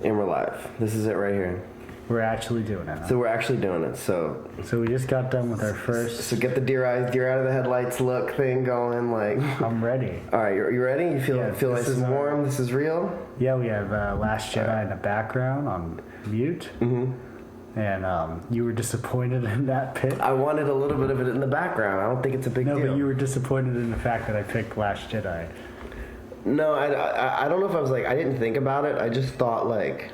And we're live. This is it right here. We're actually doing it. Huh? So we're actually doing it. So we just got done with our first. So get the deer out of the headlights look thing going. Like I'm ready. All right, you ready? You feel nice and warm. This is real. Yeah, we have Last Jedi in the background on mute. Mm-hmm. And you were disappointed in that pick. I wanted a little bit of it in the background. I don't think it's a big deal. No, but you were disappointed in the fact that I picked Last Jedi. No, I don't know if I was like, I didn't think about it. I just thought like...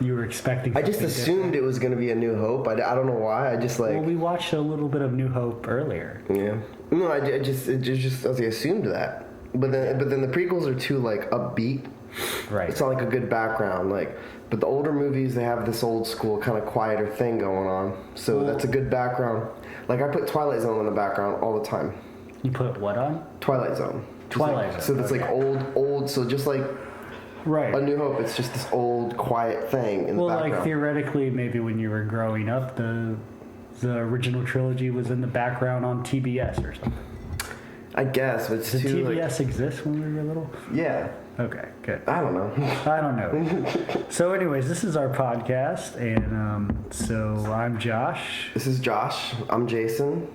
You were expecting I just assumed it was going to be A New Hope. I don't know why. I just like... Well, we watched a little bit of New Hope earlier. Yeah. No, I just assumed that. But then the prequels are too like upbeat. Right. It's not like a good background. Like, but the older movies, they have this old school kind of quieter thing going on. So that's a good background. Like I put Twilight Zone in the background all the time. You put what on? Twilight Zone. Twilight Zone. So it's like old. So just like right. A New Hope, it's just this old quiet thing in the background. Well, like theoretically, maybe when you were growing up, the original trilogy was in the background on TBS or something. I guess, but it's Did too TBS exist when we were little? Yeah. Okay, good. I don't know. So anyways, this is our podcast, and so I'm Josh. This is Josh. I'm Jason.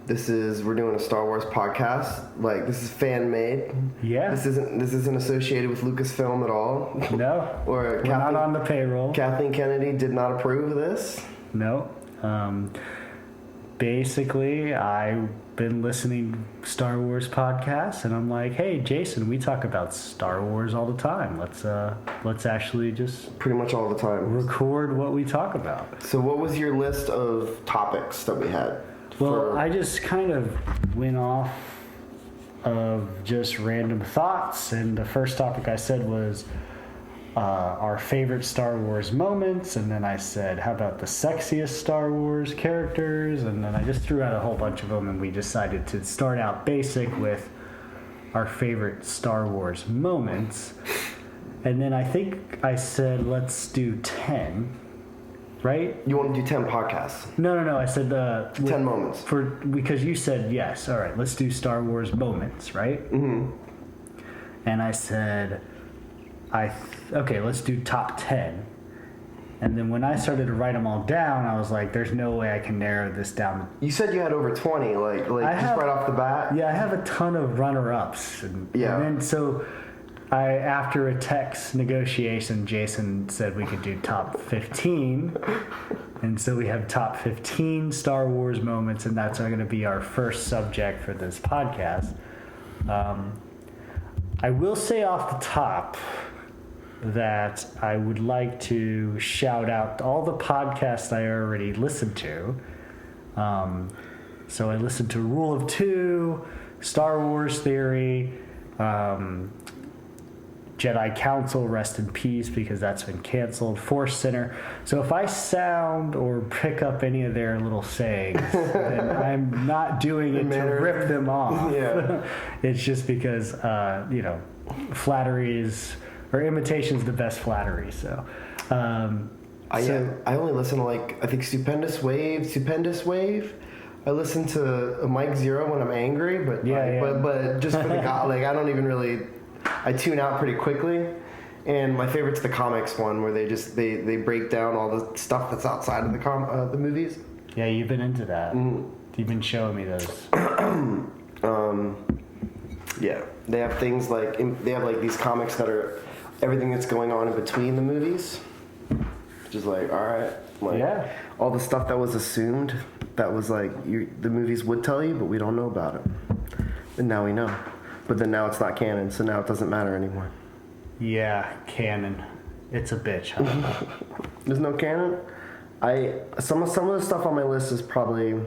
We're doing a Star Wars podcast. Like, this is fan-made. Yeah. This isn't associated with Lucasfilm at all. No. Or we're not on the payroll. Kathleen Kennedy did not approve of this. No. Basically, I've been listening to Star Wars podcasts, and I'm like, hey, Jason, we talk about Star Wars all the time. Let's actually just pretty much all the time record what we talk about. So what was your list of topics that we had? Well, I just kind of went off of just random thoughts, and the first topic I said was our favorite Star Wars moments, and then I said, how about the sexiest Star Wars characters, and then I just threw out a whole bunch of them, and we decided to start out basic with our favorite Star Wars moments, and then I think I said, let's do 10. Right? You want to do 10 podcasts? No. I said 10 moments. Because you said yes. All right, let's do Star Wars moments, right? Mm-hmm. And I said, okay, let's do top 10. And then when I started to write them all down, I was like, there's no way I can narrow this down. You said you had over 20, like just right off the bat? Yeah, I have a ton of runner-ups. And then so... after a text negotiation, Jason said we could do top 15. And so we have top 15 Star Wars moments, and that's going to be our first subject for this podcast. I will say off the top that I would like to shout out all the podcasts I already listened to. So I listened to Rule of Two, Star Wars Theory, Jedi Council, rest in peace, because that's been canceled. Force Center. So if I sound or pick up any of their little sayings, then I'm not doing it to rip them off. Yeah. It's just because, flattery is, or imitation is the best flattery. So, I only listen to I think Stupendous Wave. I listen to Mike Zero when I'm angry, but but just for the I don't even really. I tune out pretty quickly, and my favorite's the comics one where they break down all the stuff that's outside of the movies. Yeah, you've been into that. Mm. You've been showing me those. Yeah, they have things they have these comics that are everything that's going on in between the movies, which is all right, all the stuff that was assumed that was the movies would tell you, but we don't know about it, and now we know. But then now it's not canon, so now it doesn't matter anymore. Yeah, canon. It's a bitch, huh? There's no canon? Some of the stuff on my list is probably...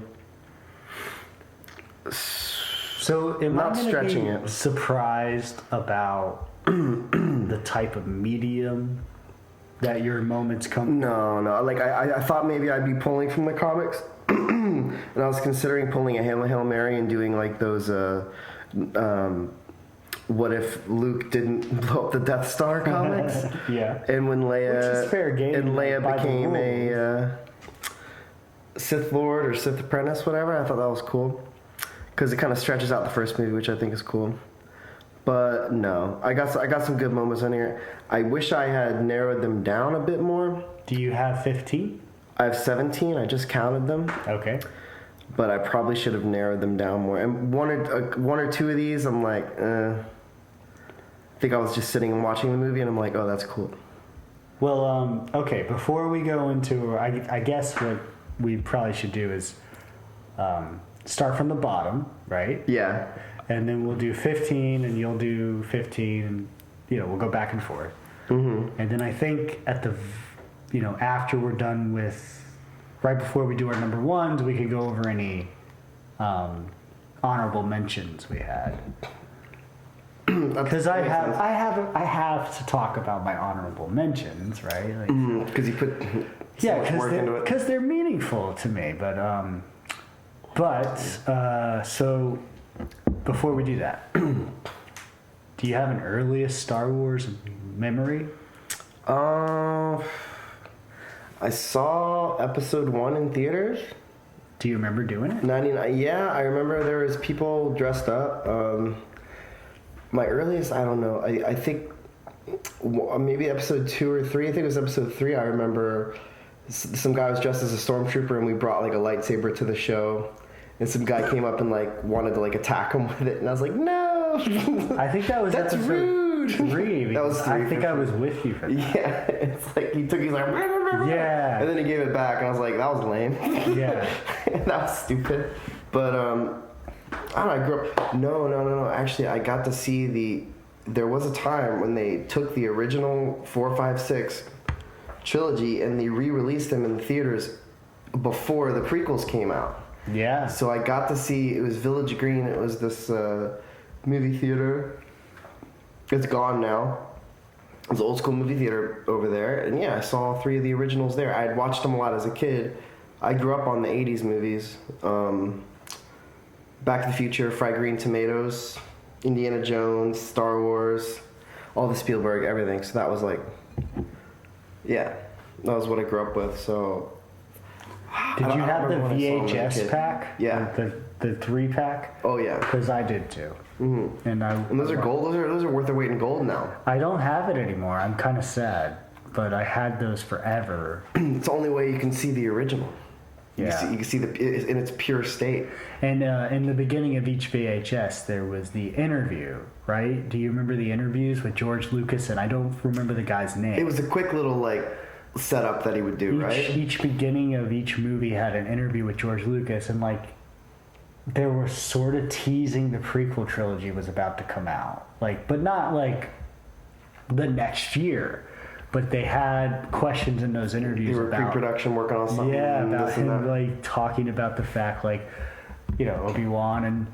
So am not I stretching it. Surprised about the type of medium that your moments come No. I thought maybe I'd be pulling from the comics. And I was considering pulling a Hail Mary and doing those... what if Luke didn't blow up the Death Star comics? Yeah. And when Leia... Which is fair game. And Leia became a Sith Lord or Sith Apprentice, whatever. I thought that was cool. Because it kind of stretches out the first movie, which I think is cool. But no, I got some good moments in here. I wish I had narrowed them down a bit more. Do you have 15? I have 17. I just counted them. Okay. But I probably should have narrowed them down more. And one or two of these, I'm like, I think I was just sitting and watching the movie, and I'm like, oh, that's cool. Well, okay. Before we go into, I guess what we probably should do is start from the bottom, right? Yeah. And then we'll do 15, and you'll do 15, and we'll go back and forth. Mm-hmm. And then I think at the, after we're done with, right before we do our number ones, we could go over any honorable mentions we had. Because I have to talk about my honorable mentions, right? Because you put so much work into it. Because they're meaningful to me. So before we do that, do you have an earliest Star Wars memory? I saw Episode 1 in theaters. Do you remember doing it? 99. Yeah, I remember there was people dressed up. My earliest, I don't know. I think maybe Episode 2 or 3. I think it was Episode 3. I remember some guy was dressed as a stormtrooper, and we brought like a lightsaber to the show. And some guy came up and like wanted to like attack him with it, and I was like, no. I think that was that's Episode rude. 3. That was 3. I think I was with you for that. Yeah, it's like he's like, yeah, and then he gave it back, and I was like, that was lame. Yeah, that was stupid. But I don't know. I grew up. No. Actually, I got to see there was a time when they took the original 4, 5, 6 trilogy and they re-released them in the theaters before the prequels came out. Yeah. So I got to see, it was Village Green. It was this movie theater. It's gone now. It's an old school movie theater over there. And yeah, I saw 3 of the originals there. I had watched them a lot as a kid. I grew up on the 80s movies. Back to the Future, Fried Green Tomatoes, Indiana Jones, Star Wars, all the Spielberg, everything. So that was like, yeah, that was what I grew up with. So did you have the VHS pack? Yeah. The 3-pack? Oh yeah. Because I did too. Mm-hmm. And those are gold. Those are worth their weight in gold now. I don't have it anymore. I'm kind of sad, but I had those forever. It's the only way you can see the original. Yeah. You can see in its pure state. And in the beginning of each VHS, there was the interview, right? Do you remember the interviews with George Lucas? And I don't remember the guy's name. It was a quick little setup that he would do, right? Each beginning of each movie had an interview with George Lucas, and they were sort of teasing the prequel trilogy was about to come out, but not the next year. But they had questions in those interviews about pre-production working on something. Yeah, about him talking about the fact Obi-Wan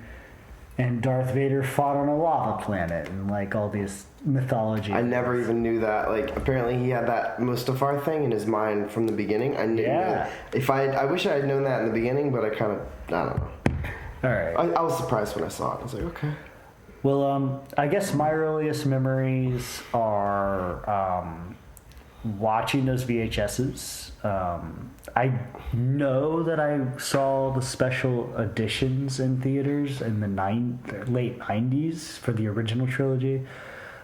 and Darth Vader fought on a lava planet and all this mythology. I never even knew that. Apparently he had that Mustafar thing in his mind from the beginning. I knew that. I wish I had known that in the beginning, but I don't know. All right. I was surprised when I saw it. I was like, okay. Well, I guess my earliest memories are watching those VHSs. I know that I saw the special editions in theaters in the late 90s for the original trilogy,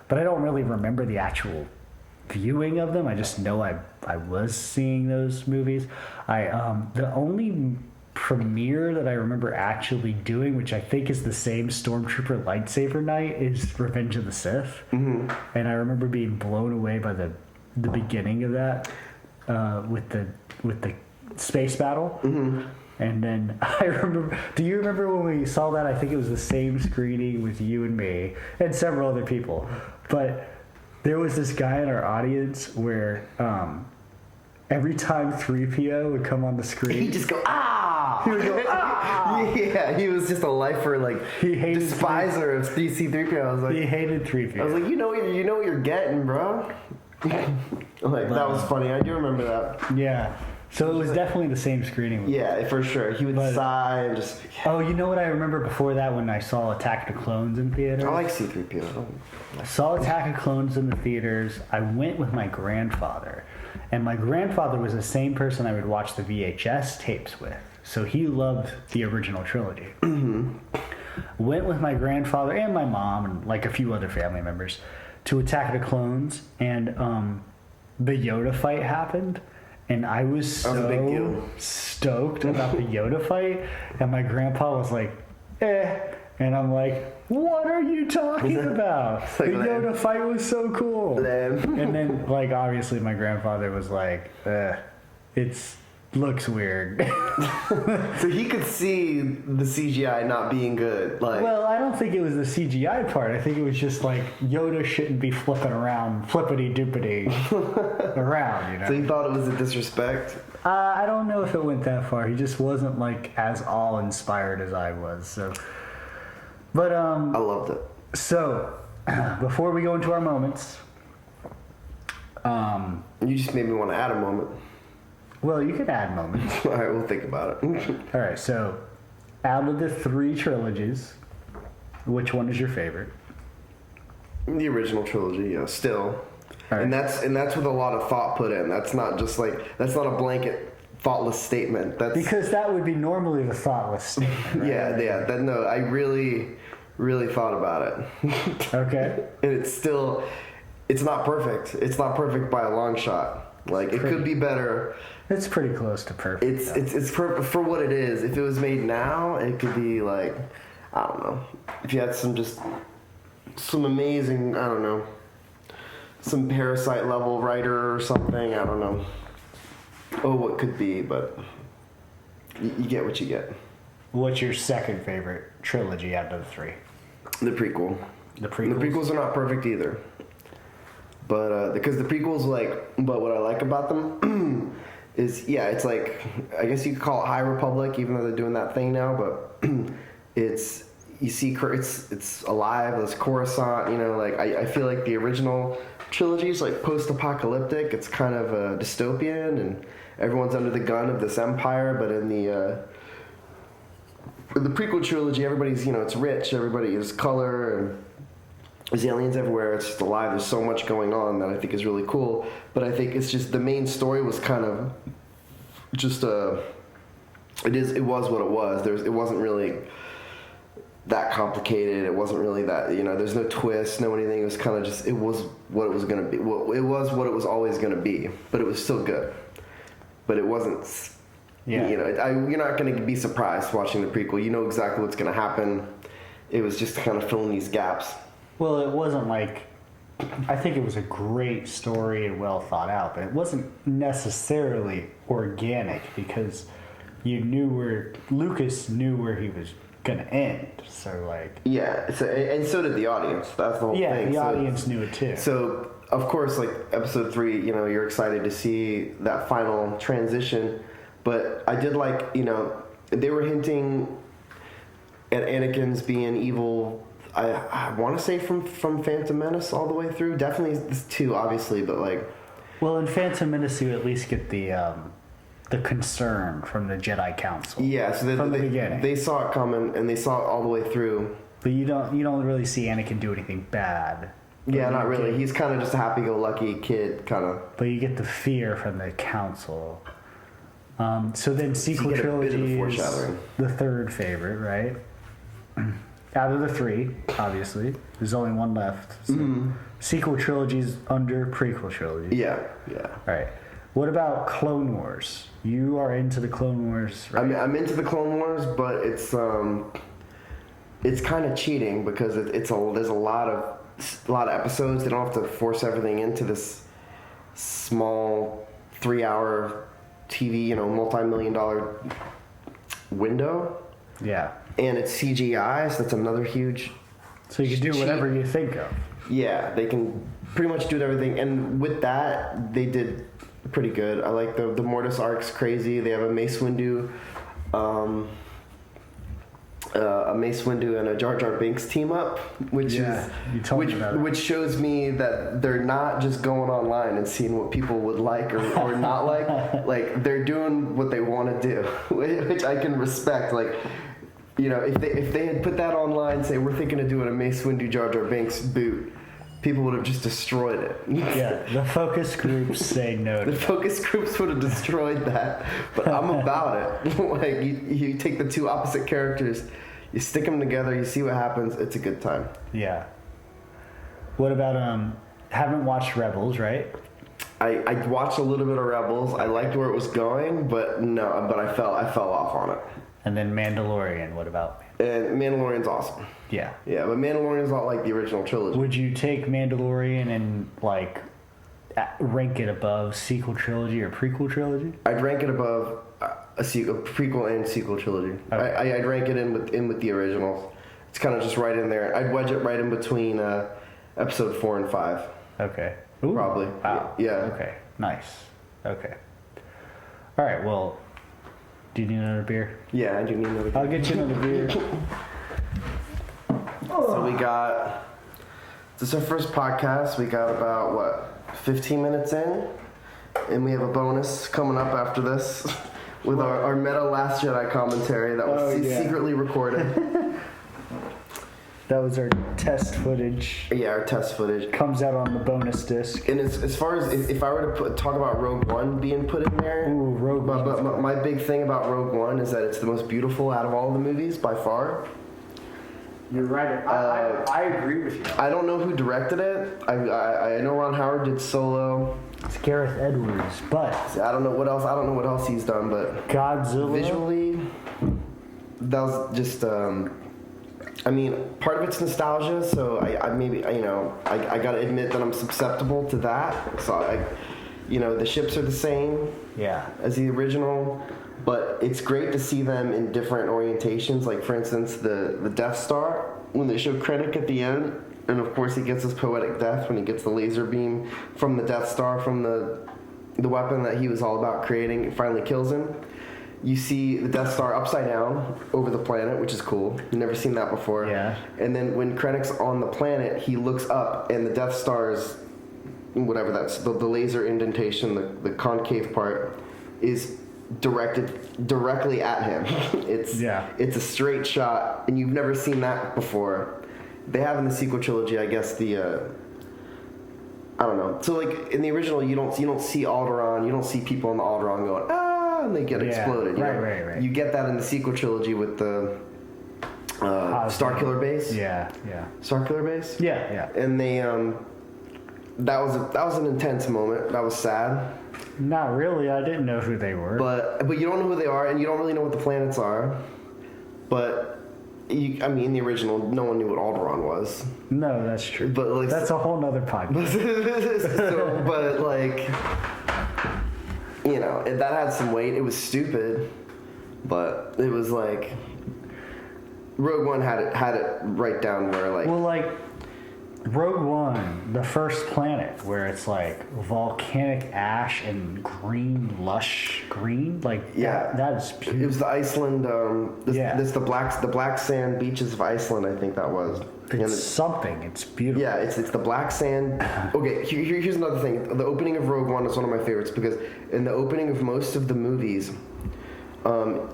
but I don't really remember the actual viewing of them. I just know I was seeing those movies. The only premiere that I remember actually doing, which I think is the same Stormtrooper lightsaber night, is Revenge of the Sith. Mm-hmm. And I remember being blown away by the beginning of that with the space battle. Mm-hmm. And then I remember, do you remember when we saw that? I think it was the same screening with you and me and several other people, but there was this guy in our audience where every time 3PO would come on the screen, he'd just go, ah! He would go, ah! Yeah, he was just a lifer, he hated despiser of DC-3PO. I was like, he hated 3PO. I was like, you know what you're getting, bro. That was funny. I do remember that. Yeah. So it was definitely the same screening. Yeah, for sure. He would sigh and just... Oh, you know what I remember before that when I saw Attack of the Clones in theaters? I like C-3PO. I saw Attack of Clones in the theaters. I went with my grandfather. And my grandfather was the same person I would watch the VHS tapes with. So he loved the original trilogy. Mm-hmm. went with my grandfather and my mom and like a few other family members to Attack of the Clones, and the Yoda fight happened. And I was so stoked about the Yoda fight, and my grandpa was like, and I'm like, what are you talking about? The Yoda fight was so cool. And then, like, obviously my grandfather was like, it's looks weird. So he could see the CGI not being good. Like, well, I don't think it was the CGI part. I think it was just like Yoda shouldn't be flipping around, flippity doopity around, you know. So he thought it was a disrespect? I don't know if it went that far. He just wasn't like as awe-inspired as I was. So, but I loved it. So, before we go into our moments, you just made me want to add a moment. Well, you can add moments. All right, we'll think about it. All right, so out of the 3 trilogies, which one is your favorite? The original trilogy, yeah, still. Right. And that's with a lot of thought put in. That's not just like, that's not a blanket thoughtless statement. That's because that would be normally the thoughtless statement, right? Yeah. No, I really thought about it. Okay. And it's not perfect. It's not perfect by a long shot. Like, it could be better. It's pretty close to perfect. It's perfect for what it is. If it was made now, it could be like, I don't know. If you had some amazing, I don't know, some Parasite level writer or something, I don't know. Oh, what could be, but you get what you get. What's your second favorite trilogy out of the 3? The prequel. The prequels? The prequels are not perfect either. But, because the prequels, but what I like about them is, it's like, I guess you could call it High Republic, even though they're doing that thing now, but it's alive, it's Coruscant, you know, like, I feel like the original trilogy is like post-apocalyptic, it's kind of dystopian, and everyone's under the gun of this empire, but in the prequel trilogy, everybody's, you know, it's rich, everybody is color, and there's aliens everywhere, it's just alive, there's so much going on that I think is really cool, but I think it's just the main story was kind of just it was what it was. It wasn't really that complicated, it wasn't really that, you know, there's no twist, no anything, it was kind of just, it was what it was going to be, it was what it was always going to be, but it was still good, but it wasn't, you know, you're not going to be surprised watching the prequel, you know exactly what's going to happen, it was just kind of filling these gaps. Well, it wasn't like, I think it was a great story and well thought out, but it wasn't necessarily organic because Lucas knew where he was going to end. So, like. Yeah, and so did the audience. That's the whole thing. Yeah, the audience knew it too. So, of course, like episode 3, you know, you're excited to see that final transition, but I did like, you know, they were hinting at Anakin's being evil. I want to say from Phantom Menace all the way through. Definitely this 2, obviously, but like. Well, in Phantom Menace, you at least get the concern from the Jedi Council. Yeah, so from the beginning, they saw it coming and they saw it all the way through. But you don't really see Anakin do anything bad. Yeah, not really. He's kind of just a happy-go-lucky kid, kind of. But you get the fear from the council. So then sequel trilogy is the third favorite, right? Out of the 3, obviously, there's only one left. So sequel trilogy's under prequel trilogy. Yeah. All right. What about Clone Wars? You are into the Clone Wars, right? I mean, I'm into the Clone Wars, but it's kind of cheating because there's a lot of episodes. They don't have to force everything into this small 3-hour TV, you know, multi-million-dollar window. Yeah. And it's CGI, so that's another huge. So you can do whatever you think of. Yeah, they can pretty much do everything, and with that, they did pretty good. I like the Mortis arc's crazy. They have a Mace Windu, and a Jar Jar Binks team up, which shows me that they're not just going online and seeing what people would like or not like. Like, they're doing what they want to do, which I can respect. Like, you know, if they had put that online, say we're thinking of doing a Mace Windu Jar Jar Binks boot, people would have just destroyed it. Yeah, the focus groups say no to the focus groups would have destroyed that, but I'm about it. Like, you take the 2 opposite characters, You stick them together, you see what happens. It's a good time. Yeah. What about haven't watched Rebels, right? I watched a little bit of Rebels. I liked where it was going, but I fell off on it. And then Mandalorian. What about? And Mandalorian's awesome. Yeah. Yeah, but Mandalorian's not like the original trilogy. Would you take Mandalorian and like rank it above sequel trilogy or prequel trilogy? I'd rank it above a prequel and sequel trilogy. Okay. I'd rank it in with the originals. It's kind of just right in there. I'd wedge it right in between episode 4 and 5. Okay. Ooh, probably. Wow. Yeah. Okay. Nice. Okay. All right. Well, do you need another beer? Yeah, I do need another beer. I'll get you another beer. So this is our first podcast. We got about 15 minutes in, and we have a bonus coming up after this with our Meta Last Jedi commentary that was secretly recorded. That was our test footage. Yeah, our test footage. Comes out on the bonus disc. And as far as if I were to talk about Rogue One being put in there, ooh, Rogue One. But my big thing about Rogue One is that it's the most beautiful out of all the movies by far. You're right. I agree with you. I don't know who directed it. I know Ron Howard did Solo. It's Gareth Edwards, but I don't know what else. I don't know what else he's done, but Godzilla. Visually, that was just. I mean, part of it's nostalgia, so I maybe I gotta admit that I'm susceptible to that. So the ships are the same. Yeah. As the original, but it's great to see them in different orientations. Like for instance, the Death Star when they show Krennic at the end, and of course he gets his poetic death when he gets the laser beam from the Death Star from the weapon that he was all about creating. It finally kills him. You see the Death Star upside down over the planet, which is cool. You've never seen that before. Yeah. And then when Krennic's on the planet, he looks up, and the Death Star's, whatever that's, the laser indentation, the concave part, is directed directly at him. It's a straight shot, and you've never seen that before. They have in the sequel trilogy, I guess, I don't know. So like in the original, you don't see Alderaan, you don't see people on the Alderaan going, ah, and they get exploded. Right. You get that in the sequel trilogy with the Starkiller base. Yeah. Starkiller base. Yeah. And they that was an intense moment. That was sad. Not really. I didn't know who they were. But you don't know who they are, and you don't really know what the planets are. But in the original, no one knew what Alderaan was. No, that's true. But like, that's a whole nother podcast. But like, that had some weight. It was stupid, but it was like Rogue One had it right down where like. Well, like Rogue One, the first planet where it's like volcanic ash and green, lush green, like that is beautiful. It was the Iceland. This the black sand beaches of Iceland. I think that was. It's something. It's beautiful. Yeah, it's the black sand. Okay, here's another thing. The opening of Rogue One is one of my favorites because in the opening of most of the movies,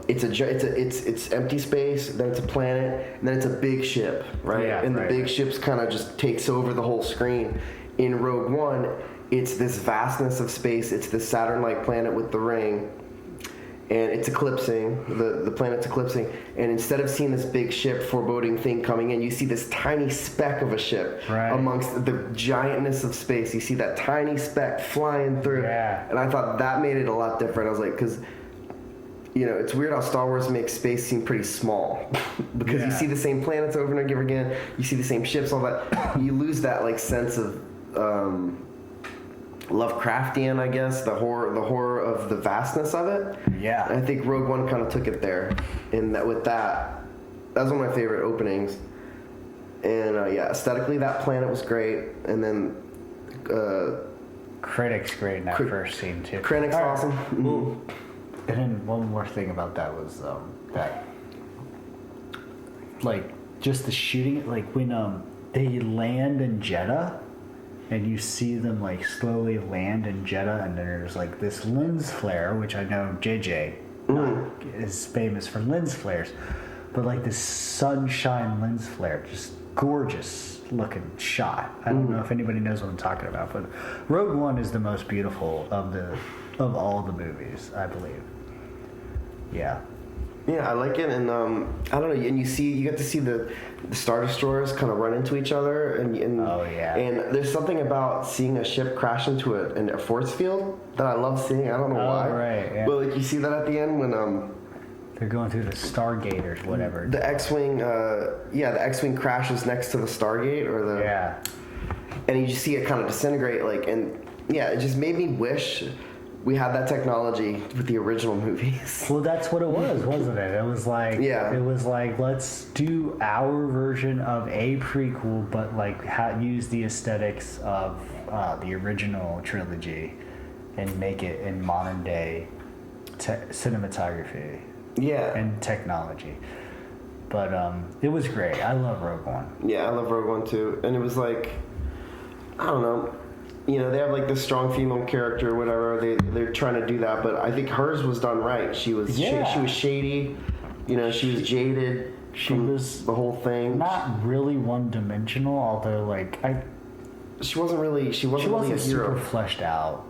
it's empty space, then it's a planet, and then it's a big ship, right? Yeah, and the big ship's kind of just takes over the whole screen. In Rogue One, it's this vastness of space. It's this Saturn-like planet with the ring, and it's eclipsing. The planet's eclipsing, and instead of seeing this big ship foreboding thing coming in, you see this tiny speck of a ship amongst the giantness of space. You see that tiny speck flying through, and I thought that made it a lot different. I was like, because. It's weird how Star Wars makes space seem pretty small because you see the same planets over and over again. You see the same ships, all that. You lose that like sense of Lovecraftian, I guess, the horror of the vastness of it. Yeah, and I think Rogue One kind of took it there, and that was one of my favorite openings. And aesthetically, that planet was great, and then Krennic's great in that first scene too. Krennic's awesome. Mm-hmm. And then one more thing about that was that, like, just the shooting, like when they land in Jeddah, and you see them like slowly land in Jeddah, and there's like this lens flare, which I know JJ is famous for lens flares, but like this sunshine lens flare, just gorgeous looking shot. I don't know if anybody knows what I'm talking about, but Rogue One is the most beautiful of all the movies, I believe. Yeah. Yeah, I like it, and I don't know. And you get to see the Star Destroyers kind of run into each other, and oh yeah. And there's something about seeing a ship crash into a force field that I love seeing. I don't know why. Right. Yeah. But like you see that at the end when they're going through the Stargate or whatever. The X-wing, the X-wing crashes next to the Stargate or the and you just see it kind of disintegrate, like, and yeah, it just made me wish we had that technology with the original movies. Well, that's what it was, wasn't it? It was like, let's do our version of a prequel, but like use the aesthetics of the original trilogy and make it in modern day cinematography. Yeah. And technology. But it was great. I love Rogue One. Yeah, I love Rogue One too. And it was like, I don't know. You know, they have like this strong female character or whatever. They're trying to do that, but I think hers was done right. She was she was shady. You know, she was jaded. She was the whole thing. Not really one-dimensional, although like she wasn't really a hero. Super fleshed out.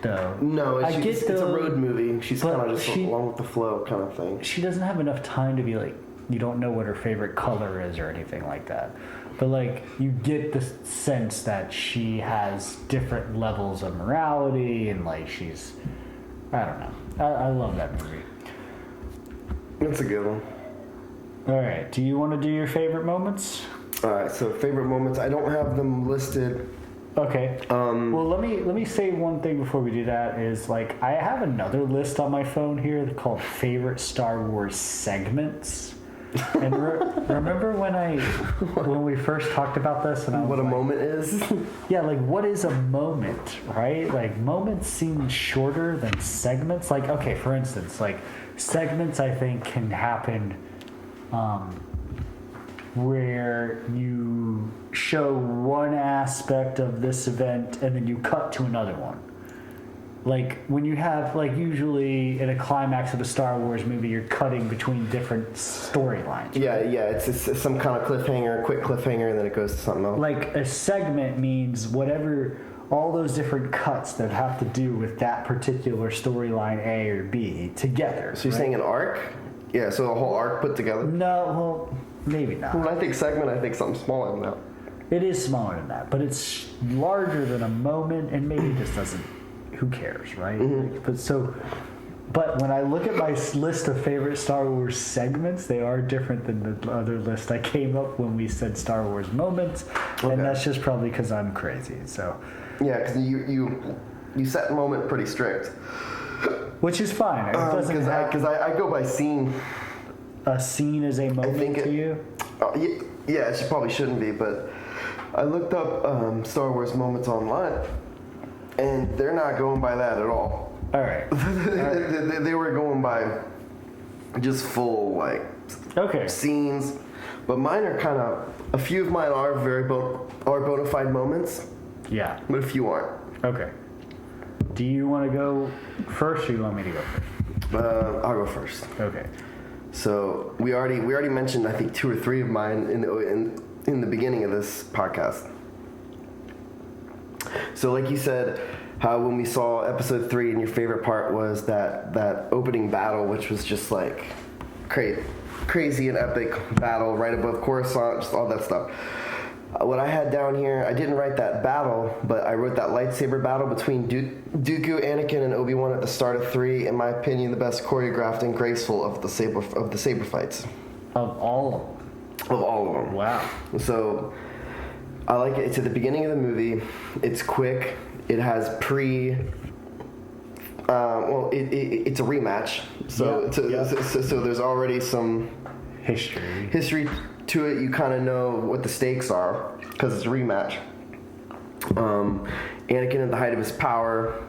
Though. No, it's a road movie. She's kind of just along with the flow kind of thing. She doesn't have enough time to be like, you don't know what her favorite color is or anything like that. But like, you get the sense that she has different levels of morality and like she's, I don't know. I love that movie. It's a good one. All right. Do you want to do your favorite moments? All right. So favorite moments. I don't have them listed. Okay. Well, let me say one thing before we do that is like I have another list on my phone here called favorite Star Wars segments. And remember when we first talked about this and I was what a moment is? Yeah, like what is a moment, right? Like moments seem shorter than segments. Like okay, for instance, like segments I think can happen where you show one aspect of this event and then you cut to another one. Like when you have like usually in a climax of a Star Wars movie, you're cutting between different storylines. Yeah, it's some kind of cliffhanger, quick cliffhanger, and then it goes to something else. Like a segment means whatever, all those different cuts that have to do with that particular storyline A or B together. So you're saying an arc? Yeah, so the whole arc put together? No, well, maybe not. When I think segment, I think something smaller than that. It is smaller than that, but it's larger than a moment, and maybe it just doesn't. Who cares, right? Mm-hmm. But when I look at my list of favorite Star Wars segments, they are different than the other list I came up when we said Star Wars moments, and that's just probably because I'm crazy. So yeah, because you set moment pretty strict, which is fine. It doesn't because I go by scene. A scene is a moment to you? Yeah, it probably shouldn't be, but I looked up Star Wars moments online, and they're not going by that at all. All right. They were going by just full, like, scenes. But mine are kind of, a few of mine are very bona fide moments. Yeah. But a few aren't. Okay. Do you want to go first, or you want me to go first? I'll go first. Okay. So we already mentioned, I think, 2 or 3 of mine in the beginning of this podcast. So like you said, how when we saw episode 3 and your favorite part was that opening battle, which was just like crazy and epic battle right above Coruscant, just all that stuff. What I had down here, I didn't write that battle, but I wrote that lightsaber battle between Dooku, Anakin, and Obi-Wan at the start of 3. In my opinion, the best choreographed and graceful of the saber fights. Of all of them. Wow. So I like it. It's at the beginning of the movie. It's quick. It has it's a rematch. So so there's already some history to it. You kind of know what the stakes are because it's a rematch. Anakin at the height of his power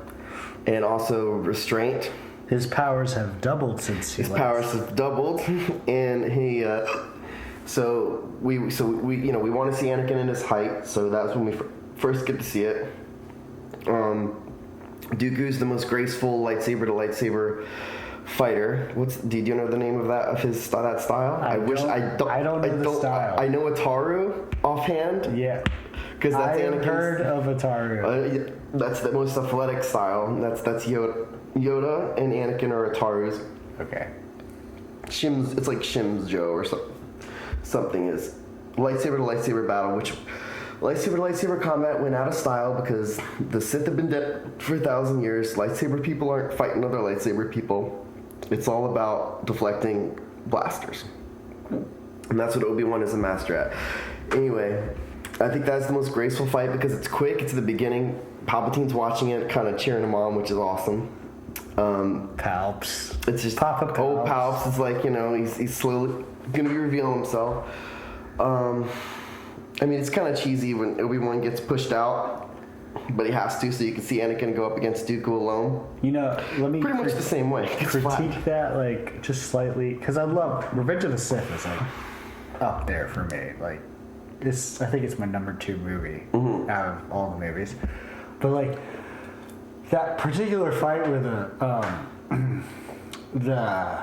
and also restraint. His powers have doubled since he left. His powers have doubled, and he. So we want to see Anakin in his height. So that's when we first get to see it. Dooku's the most graceful lightsaber to lightsaber fighter. Do you know the name of that style? I don't know the style. I know Ataru offhand. Yeah. Because that's I've Anakin's. heard of Ataru. That's the most athletic style. That's Yoda and Anakin are Atarus. Okay. Shims. It's like Shim's-jo or something is lightsaber to lightsaber battle, which lightsaber to lightsaber combat went out of style because the Sith have been dead for 1,000 years. Lightsaber people aren't fighting other lightsaber people. It's all about deflecting blasters. And that's what Obi-Wan is a master at. Anyway, I think that's the most graceful fight because it's quick. It's at the beginning. Palpatine's watching it, kind of cheering him on, which is awesome. Palps. It's just Papa Palps. old Palps is like, he's slowly going to be revealing himself. I mean, it's kind of cheesy when Obi-Wan gets pushed out, but he has to, so you can see Anakin go up against Dooku alone. Let me... Pretty much the same way. Critique that, like, just slightly, because I love... Revenge of the Sith is, like, up there for me. Like, I think it's my number 2 movie out of all the movies. But, like, that particular fight where the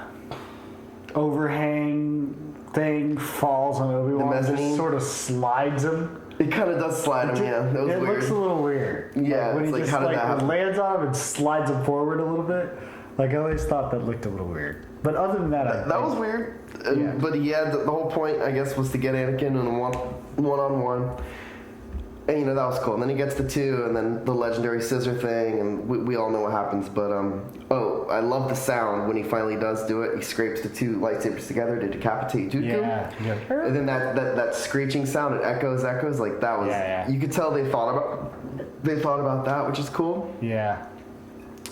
overhang thing falls on Obi-Wan, just sort of slides him. It kind of does slide him, yeah. That was weird. It looks a little weird. Yeah, when he just lands on him and slides him forward a little bit. Like, I always thought that looked a little weird. But other than that, that was weird. Yeah. But he had the whole point, I guess, was to get Anakin in a one-on-one. And, that was cool. And then he gets the 2, and then the legendary scissor thing, and we all know what happens. But, I love the sound when he finally does do it. He scrapes the 2 lightsabers together to decapitate Dooku. Yeah. And then that screeching sound, it echoes, like that was... Yeah. You could tell they thought about that, which is cool. Yeah.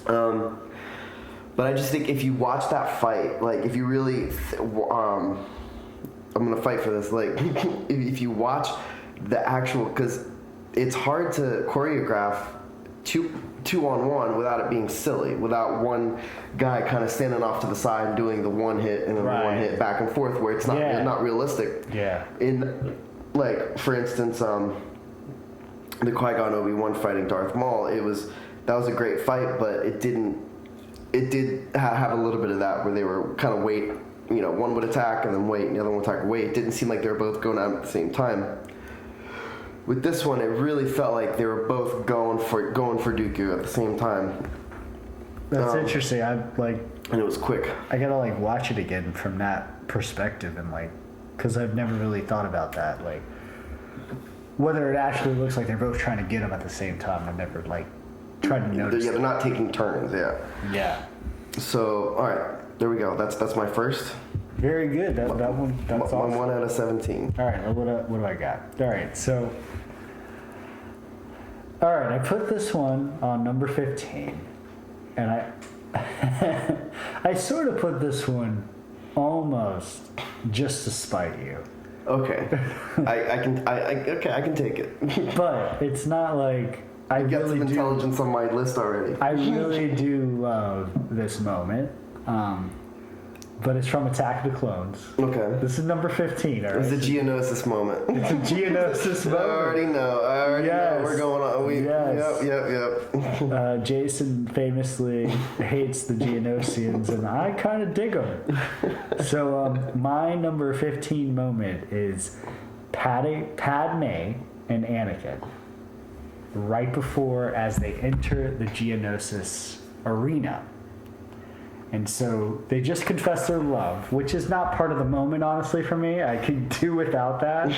But I just think if you watch that fight, like, if you really... I'm going to fight for this. Like, if you watch the actual... Because it's hard to choreograph two-on-one without it being silly, without one guy kind of standing off to the side and doing the one hit and then the one hit back and forth where it's not realistic. Yeah. Like, for instance, the Qui-Gon Obi-Wan fighting Darth Maul, that was a great fight, but it did have a little bit of that where they were kind of wait, one would attack and then wait, and the other one would attack and wait. It didn't seem like they were both going out at the same time. With this one, it really felt like they were both going for Dooku at the same time. That's interesting. And it was quick. I gotta watch it again from that perspective and because I've never really thought about that. Like, whether it actually looks like they're both trying to get him at the same time. I've never tried to notice. Yeah, they're not taking turns. Yeah. Yeah. So, all right, there we go. That's my first. Very good. That one. That's awesome. 1 out of 17. All right. What do I got? All right. So. All right, I put this one on number 15, and I sort of put this one almost just to spite you. Okay, I can take it. But it's not like I got really some intelligence on my list already. I really do love this moment. But it's from Attack of the Clones. Okay. This is number 15. All right? It's a Geonosis moment. It's a Geonosis moment. I already know. We're going on. Yep. Jason famously hates the Geonosians, and I kind of dig them. So my number 15 moment is Padme and Anakin right before as they enter the Geonosis arena. And so they just confess their love, which is not part of the moment, honestly, for me. I can do without that.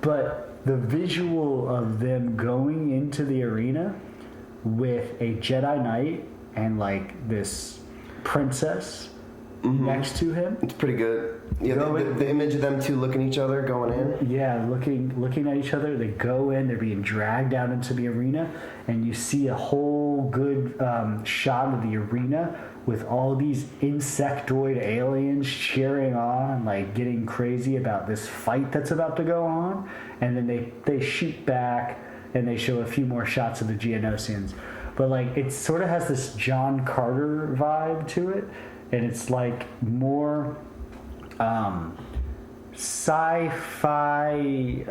But the visual of them going into the arena with a Jedi Knight and this princess next to him. It's pretty good. Yeah, the image of them two looking at each other going in. Yeah, looking at each other. They go in. They're being dragged out into the arena, and you see a whole good shot of the arena with all these insectoid aliens cheering on and getting crazy about this fight that's about to go on. And then they shoot back, and they show a few more shots of the Geonosians. But it sort of has this John Carter vibe to it. And it's more sci-fi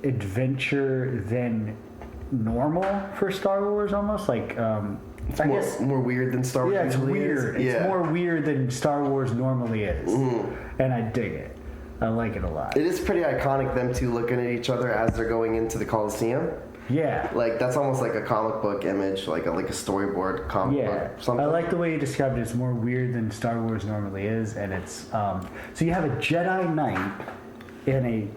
adventure than normal for Star Wars almost. It's more weird than Star Wars usually is. Yeah, it's weird. It's more weird than Star Wars normally is. And I dig it. I like it a lot. It is pretty iconic, them two looking at each other as they're going into the Coliseum. Yeah. Like, that's almost like a comic book image, like a storyboard comic book. Something. I like the way you described it. It's more weird than Star Wars normally is, and it's so you have a Jedi Knight and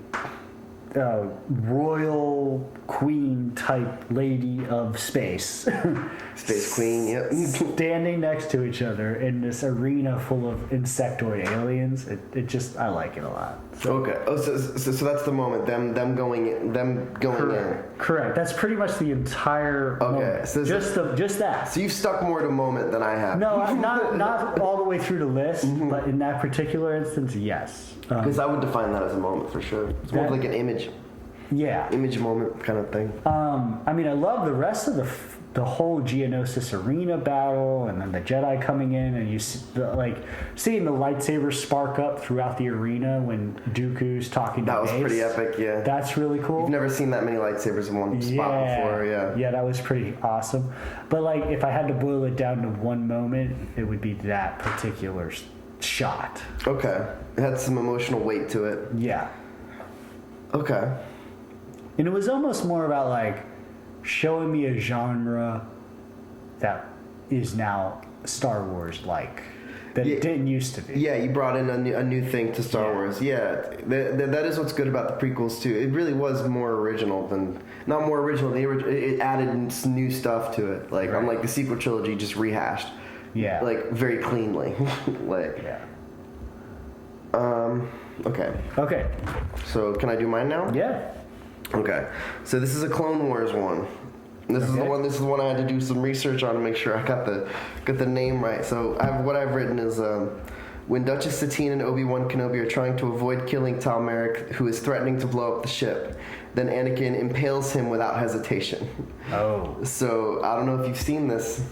a royal queen type lady of space. Space queen, yep. Standing next to each other in this arena full of insectoid aliens. It just, I like it a lot. So. Okay. Oh, so that's the moment. Them going in. Correct. That's pretty much the entire. Okay. Moment. So just that. So you've stuck more to moment than I have. No, not all the way through the list, but in that particular instance, yes. Because I would define that as a moment for sure. It's more like an image. Yeah. Image moment kind of thing. I mean, I love the rest of the whole Geonosis arena battle, and then the Jedi coming in, and seeing the lightsabers spark up throughout the arena when Dooku's talking to That was Mace. pretty epic, yeah. That's really cool. You've never seen that many lightsabers in one spot before, yeah. Yeah, that was pretty awesome. But like, if I had to boil it down to one moment, it would be that particular shot. Okay. It had some emotional weight to it. Yeah. Okay. And it was almost more about like showing me a genre that is now Star Wars like that it didn't used to be. Yeah, you brought in a new thing to Star Wars. Yeah, that is what's good about the prequels too. It really was more original than not more original. It added new stuff to it. Like unlike the sequel trilogy, just rehashed. Yeah, like very cleanly. Like yeah. Okay. Okay. So can I do mine now? Yeah. Okay. So this is a Clone Wars one. This is the one. This is the one I had to do some research on to make sure I got the name right. So what I've written is when Duchess Satine and Obi-Wan Kenobi are trying to avoid killing Tal Merrick, who is threatening to blow up the ship, then Anakin impales him without hesitation. Oh. So I don't know if you've seen this,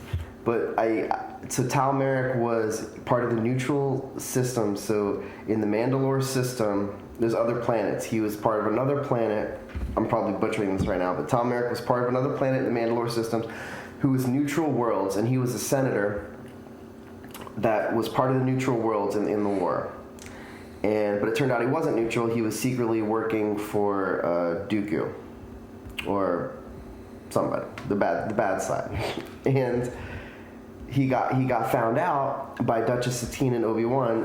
but so Tal Merrick was part of the neutral system. So in the Mandalore system, there's other planets. He was part of another planet. I'm probably butchering this right now, but Tal Merrick was part of another planet in the Mandalore systems who was neutral worlds, and he was a senator that was part of the neutral worlds in the war. But it turned out he wasn't neutral. He was secretly working for Dooku or somebody, the bad side. And he got found out by Duchess Satine and Obi-Wan.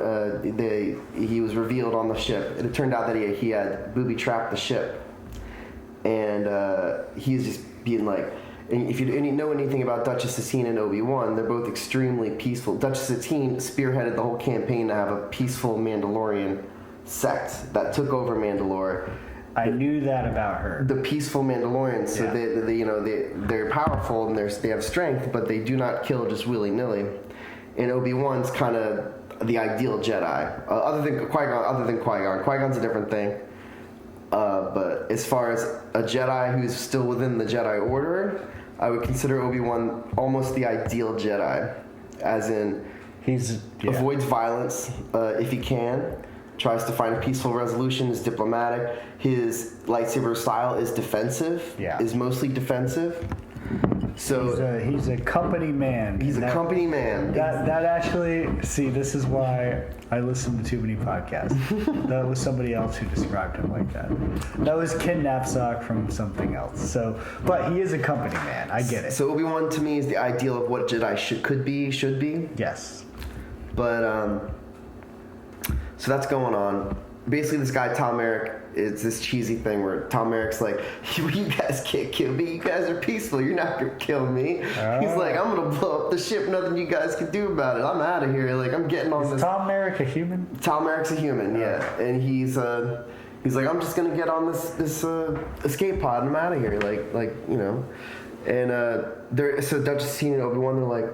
He was revealed on the ship. It turned out that he had booby-trapped the ship. And he's just being like... And if you know anything about Duchess Satine and Obi-Wan, they're both extremely peaceful. Duchess Satine spearheaded the whole campaign to have a peaceful Mandalorian sect that took over Mandalore. I knew that about her. The peaceful Mandalorians, so they're powerful and they have strength, but they do not kill just willy-nilly. And Obi-Wan's kind of the ideal Jedi, other than Qui-Gon. Qui-Gon's a different thing. But as far as a Jedi who's still within the Jedi Order, I would consider Obi-Wan almost the ideal Jedi, as in avoids violence if he can. Tries to find a peaceful resolution, is diplomatic. His lightsaber style is defensive. Yeah. Is mostly defensive. So he's a company man. He's a company man. That actually, see, this is why I listen to too many podcasts. That was somebody else who described him like that. That was Ken Knapsack from something else. So, but he is a company man. I get it. So Obi-Wan to me is the ideal of what Jedi should be. Yes. But so that's going on. Basically, this guy, Tal Merrick, it's this cheesy thing where Tal Merrick's like, you guys can't kill me. You guys are peaceful. You're not going to kill me. Oh. He's like, I'm going to blow up the ship. Nothing you guys can do about it. I'm out of here. Like, I'm getting on this. Is Tal Merrick a human? Tal Merrick's a human, yeah. And he's like, I'm just going to get on this escape pod and I'm out of here. Like you know. And so Duchess Satine and Obi-Wan, they're like,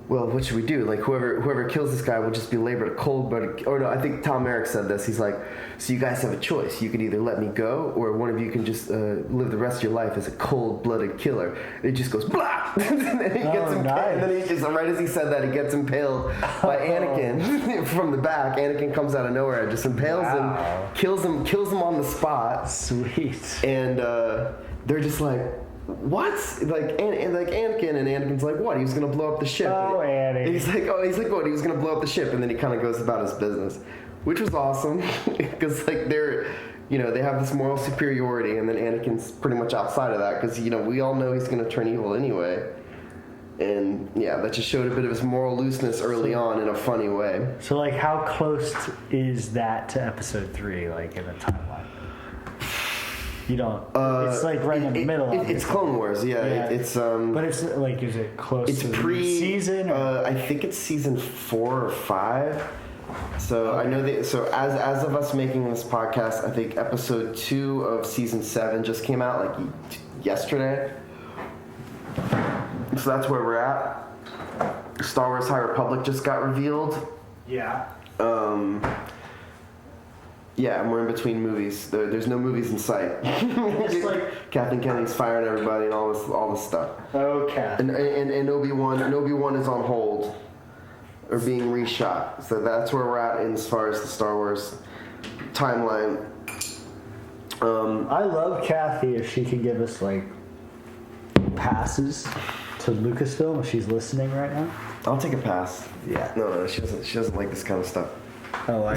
well, what should we do? Like, whoever kills this guy will just be labeled a cold-blooded... Or no, I think Tal Merrick said this. He's like, so you guys have a choice. You can either let me go, or one of you can just live the rest of your life as a cold-blooded killer. And it just goes, blah! And then he gets impaled. Nice. And then he just, right as he said that, he gets impaled by Anakin from the back. Anakin comes out of nowhere, just impales him, kills him on the spot. Sweet. And they're just like... What? Like Anakin, and Anakin's like, what? He was gonna blow up the ship. Oh, Anakin. And he's like, what? He was gonna blow up the ship, and then he kind of goes about his business, which was awesome because like they have this moral superiority, and then Anakin's pretty much outside of that because we all know he's going to turn evil anyway. And yeah, that just showed a bit of his moral looseness early on in a funny way. So like, how close is that to Episode 3, like in the timeline? You don't. It's like right in the middle. It's Clone Wars, yeah. It's But it's like, is it close? It's to pre-season. I think it's season 4 or 5. So okay. I know So as of us making this podcast, I think episode 2 of season 7 just came out like yesterday. So that's where we're at. Star Wars High Republic just got revealed. Yeah. Yeah, and we're in between movies. There's no movies in sight. It's like Kathleen Kennedy's firing everybody and all this stuff. Okay. And Obi-Wan is on hold or being reshot. So that's where we're at as far as the Star Wars timeline. I love Kathy if she can give us like passes to Lucasfilm if she's listening right now. I'll take a pass. Yeah. No, she doesn't like this kind of stuff. Oh,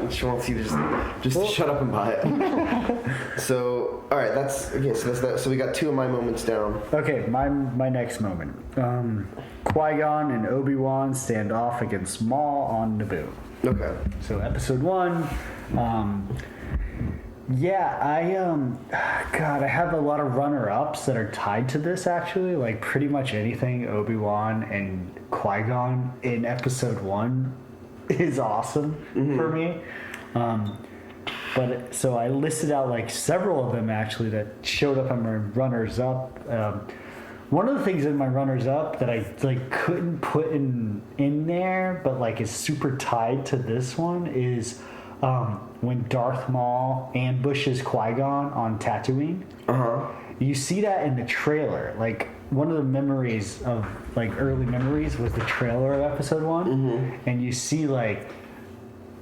she wants you to just shut up and buy it. So, all right, that's okay. So we got 2 of my moments down. Okay, my next moment. Qui-Gon and Obi-Wan stand off against Maul on Naboo. Okay. So episode 1. Yeah, I have a lot of runner-ups that are tied to this actually. Like pretty much anything Obi-Wan and Qui-Gon in episode 1 is awesome for me. But so I listed out like several of them actually that showed up on my runners up. One of the things in my runners up that I like couldn't put in there, but like is super tied to this one is when Darth Maul ambushes Qui-Gon on Tatooine. You see that in the trailer. Like one of the memories of like early memories was the trailer of episode 1, and you see like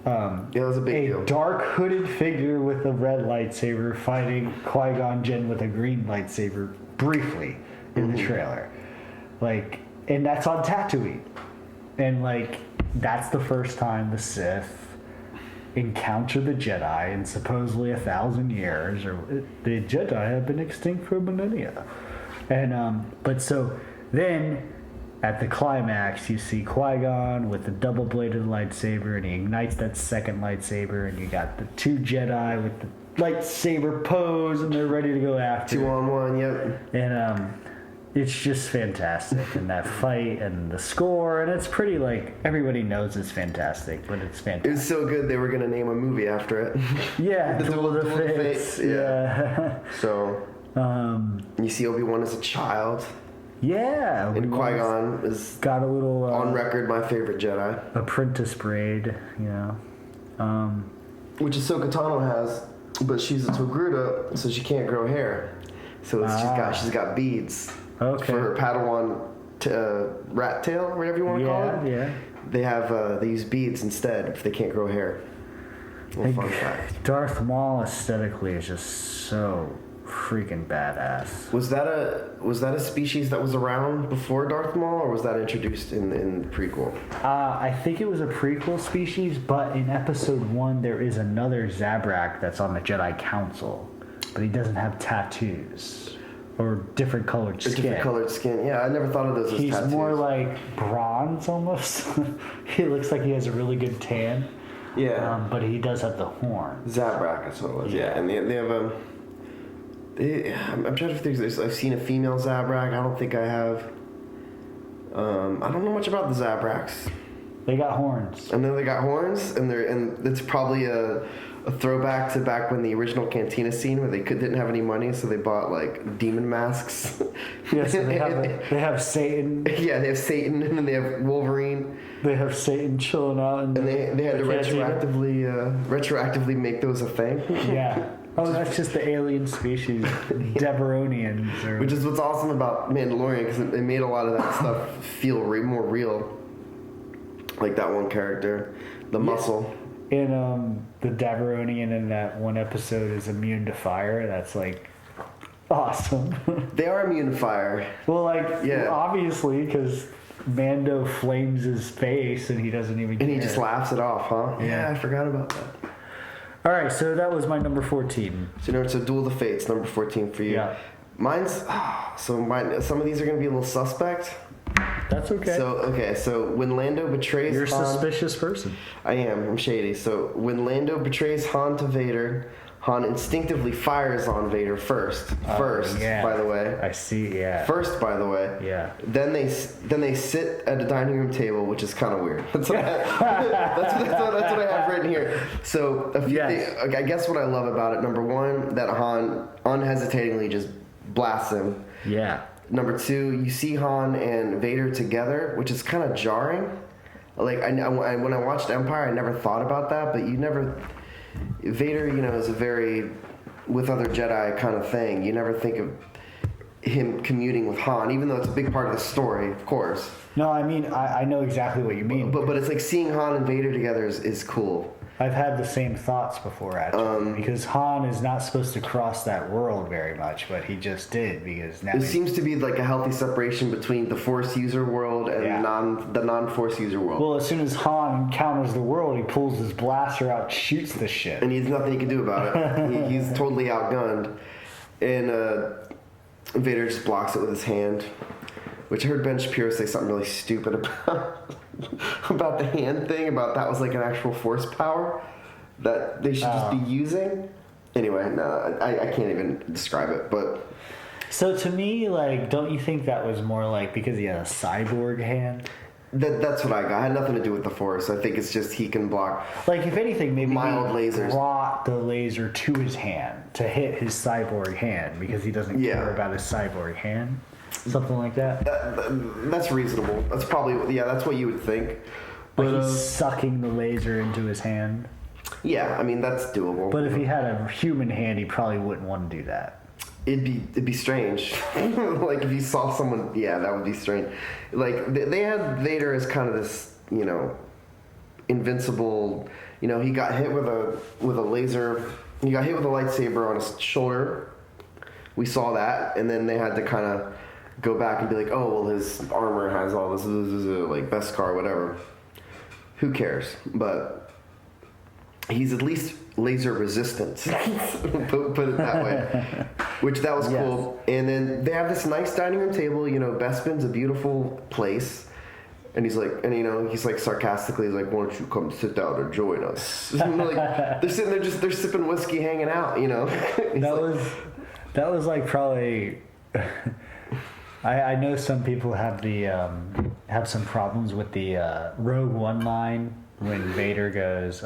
it was a big deal. Dark hooded figure with a red lightsaber fighting Qui-Gon Jinn with a green lightsaber briefly in the trailer, like, and that's on Tatooine, and like that's the first time the Sith encounter the Jedi in supposedly 1,000 years, or the Jedi have been extinct for millennia. And but so then at the climax you see Qui-Gon with the double-bladed lightsaber, and he ignites that second lightsaber, and you got the 2 Jedi with the lightsaber pose, and they're ready to go after 2 on 1, yep. And it's just fantastic, and that fight and the score, and it's pretty like everybody knows it's fantastic, but it's fantastic. It's so good they were gonna name a movie after it. Yeah, the Duel of Fates. Yeah. So you see Obi-Wan as a child. Yeah, and Qui-Gon is got a little on record my favorite Jedi. Apprentice braid, which Ahsoka Tano has, but she's a Togruta, so she can't grow hair. So she's got beads. Okay. For her Padawan rat tail, whatever you want to call it. Yeah. They use beads instead if they can't grow hair. Fun fact. Darth Maul aesthetically is just so freaking badass. Was that a species that was around before Darth Maul, or was that introduced in the prequel? I think it was a prequel species, but in episode 1 there is another Zabrak that's on the Jedi Council, but he doesn't have tattoos. Or different colored skin. Different colored skin. Yeah, I never thought of those as tattoos. He's more like bronze almost. He looks like he has a really good tan. Yeah. But he does have the horn. Zabrak, that's what it was. Yeah, and they have I'm trying to think. I've seen a female Zabrak. I don't think I have. I don't know much about the Zabraks. They got horns. And then they got horns, and it's probably a throwback to back when the original Cantina scene where they didn't have any money, so they bought like demon masks. Yeah, so they have Satan. Yeah, they have Satan, and then they have Wolverine. They have Satan chilling out, and they had to retroactively make those a thing. Yeah. Oh, that's just the alien species, Deveronians. Which is what's awesome about Mandalorian, because it made a lot of that stuff feel more real. Like that one character, the muscle. And the Deveronian in that one episode is immune to fire. That's like awesome. They are immune to fire. Well, obviously, because Mando flames his face and he doesn't even care. And he just laughs it off, huh? Yeah, I forgot about that. All right, so that was my number 14. So Duel of the Fates, number 14 for you. Yeah. Mine's some of these are gonna be a little suspect. That's okay. So when Lando betrays You're a Han, suspicious person. I am. I'm shady. So when Lando betrays Han to Vader, Han instinctively fires on Vader first. Yeah. By the way. I see. Yeah. First, by the way. Yeah. Then they sit at a dining room table, which is kind of weird. That's what I have written here. So a few things, I guess what I love about it. Number one, that Han unhesitatingly just blasts him. Yeah. Number two, you see Han and Vader together, which is kind of jarring. Like when I watched Empire, I never thought about that, but Vader, is a very with other Jedi kind of thing. You never think of him commuting with Han, even though it's a big part of the story, of course. No, I mean I know exactly what you mean. But it's like seeing Han and Vader together is cool. I've had the same thoughts before, actually, because Han is not supposed to cross that world very much, but he just did, because now... It seems to be like a healthy separation between the Force user world and the non-Force user world. Well, as soon as Han encounters the world, he pulls his blaster out, shoots the shit. And there's nothing he can do about it. He's totally outgunned. And Vader just blocks it with his hand, which I heard Ben Shapiro say something really stupid about the hand thing, about that was like an actual force power that they should just be using. Anyway, no, I can't even describe it, but... So to me, like, don't you think that was more like because he had a cyborg hand? That's what I got. It had nothing to do with the force. I think it's just he can block... Like, if anything, maybe mild he lasers. Brought the laser to his hand to hit his cyborg hand because he doesn't care about his cyborg hand. Something like that. That's reasonable. That's probably that's what you would think. But he's sucking the laser into his hand. Yeah, I mean that's doable. But if he had a human hand, he probably wouldn't want to do that. It'd be strange. Like if you saw someone, that would be strange. Like they had Vader as kind of this, invincible. He got hit with a laser. He got hit with a lightsaber on his shoulder. We saw that, and then they had to kind of go back and be like, oh, well, his armor has all this, like Beskar, whatever. Who cares? But he's at least laser resistant, put it that way. Which that was cool. And then they have this nice dining room table. Bespin's a beautiful place. And he's like, he's like sarcastically, he's like, why don't you come sit down and join us? Like, they're sitting there they're sipping whiskey, hanging out, That was like probably... I know some people have have some problems with the Rogue One line when Vader goes,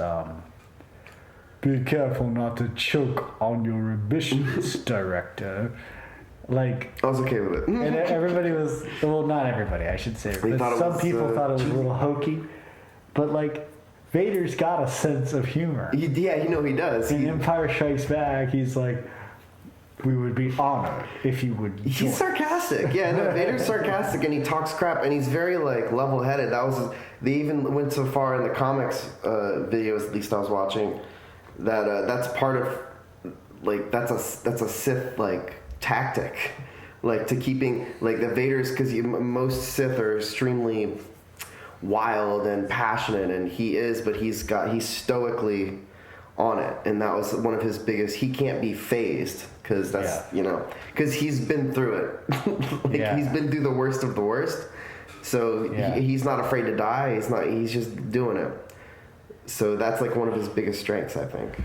"Be careful not to choke on your ambitions, director." Like, I was okay with it. And everybody was, well, not everybody, I should say. But some people thought it was a little hokey. But like, Vader's got a sense of humor. He does. In Empire Strikes Back, he's like, we would be honored if you would join. He's sarcastic. Yeah, no, Vader's sarcastic and he talks crap and he's very like level-headed. They even went so far in the comics videos, at least I was watching, that that's part of like that's a Sith like tactic, like to keeping like the Vader's, because most Sith are extremely wild and passionate, and he is, but he's stoically on it, and that was one of his biggest. He can't be phased because that's because he's been through it. He's been through the worst of the worst, so he's not afraid to die. He's just doing it. So that's like one of his biggest strengths, I think.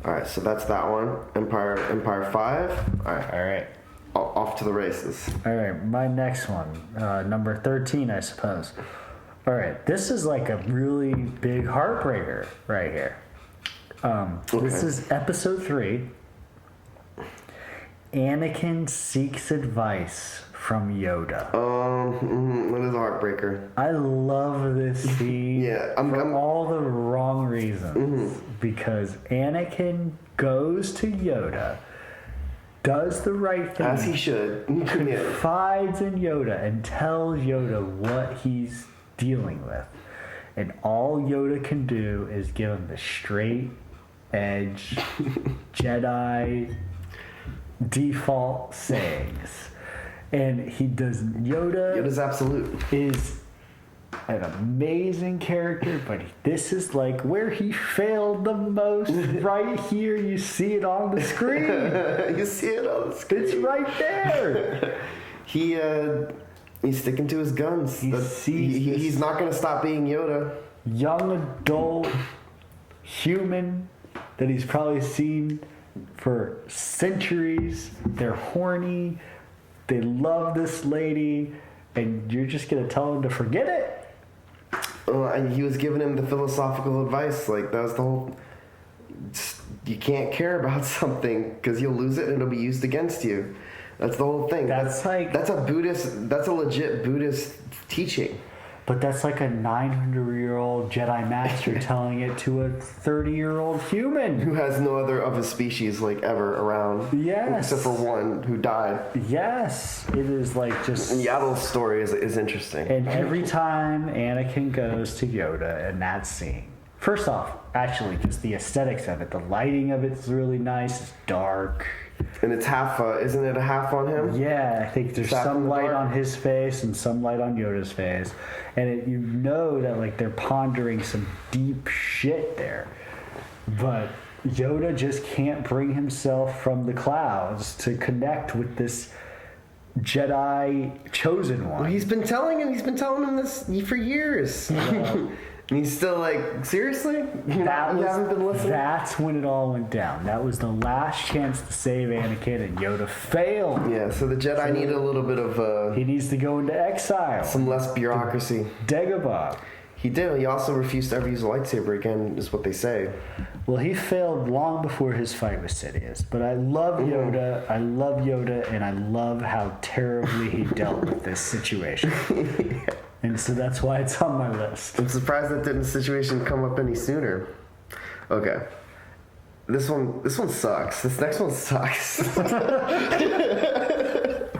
All right, so that's that one. Empire 5. All right. Off to the races. All right, my next one, number 13, I suppose. All right, this is like a really big heartbreaker right here. This is episode 3. Anakin seeks advice from Yoda. It is a heartbreaker. I love this scene for all the wrong reasons. Because Anakin goes to Yoda, does the right thing. As he should. Confides in Yoda and tells Yoda what he's dealing with. And all Yoda can do is give him the straight edge Jedi default sayings. And he does. Yoda's absolute. Is an amazing character, but this is like where he failed the most. Right here, you see it on the screen. You see it on the screen. It's right there. He's sticking to his guns. He's not going to stop being Yoda. Young adult human that he's probably seen for centuries. They're horny. They love this lady. And you're just going to tell him to forget it? Well, and he was giving him the philosophical advice. Like, that was the whole... You can't care about something because you'll lose it and it'll be used against you. That's the whole thing. That's a legit Buddhist teaching. But that's like a 900-year-old Jedi Master telling it to a 30-year-old human. Who has no other of his species, like, ever around. Yes. Except for one who died. Yes. It is like just... And Yaddle's story is interesting. And every time Anakin goes to Yoda in that scene... First off, actually, just the aesthetics of it. The lighting of it's really nice. It's dark. And it's half, isn't it a half on him? Yeah, I think there's some light on his face and some light on Yoda's face. And you know that like they're pondering some deep shit there. But Yoda just can't bring himself from the clouds to connect with this Jedi chosen one. Well, he's been telling him this for years. And he's still like, seriously? You haven't been listening? That's when it all went down. That was the last chance to save Anakin, and Yoda failed. Yeah, so the Jedi need a little bit of... he needs to go into exile. Some less bureaucracy. Dagobah. He did. He also refused to ever use a lightsaber again, is what they say. Well, he failed long before his fight with Sidious. But I love Yoda. I love Yoda, and I love how terribly he dealt with this situation. Yeah. And so that's why it's on my list. I'm surprised that situation come up any sooner. Okay. This one sucks. This next one sucks.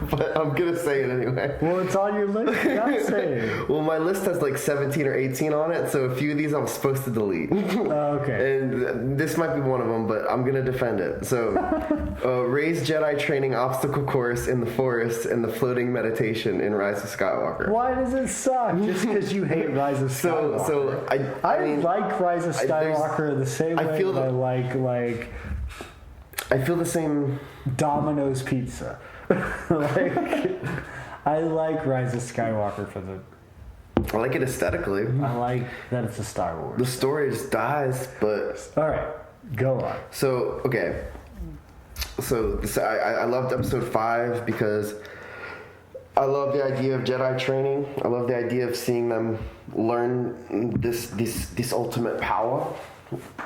But I'm gonna say it anyway. Well, it's on your list. You gotta say it. Well, my list has like 17 or 18 on it, so a few of these I'm supposed to delete. Okay. And this might be one of them, but I'm gonna defend it. So, Rey's Jedi training obstacle course in the forest and the floating meditation in Rise of Skywalker. Why does it suck? Just because you hate Rise of Skywalker. So I mean, like Rise of Skywalker the same way I like. I feel the same. Domino's Pizza. I like Rise of Skywalker for the... I like it aesthetically. I like that it's a Star Wars. The story just dies, but... Alright, go on. So, okay. So, I loved episode 5 because I love the idea of Jedi training. I love the idea of seeing them learn this ultimate power.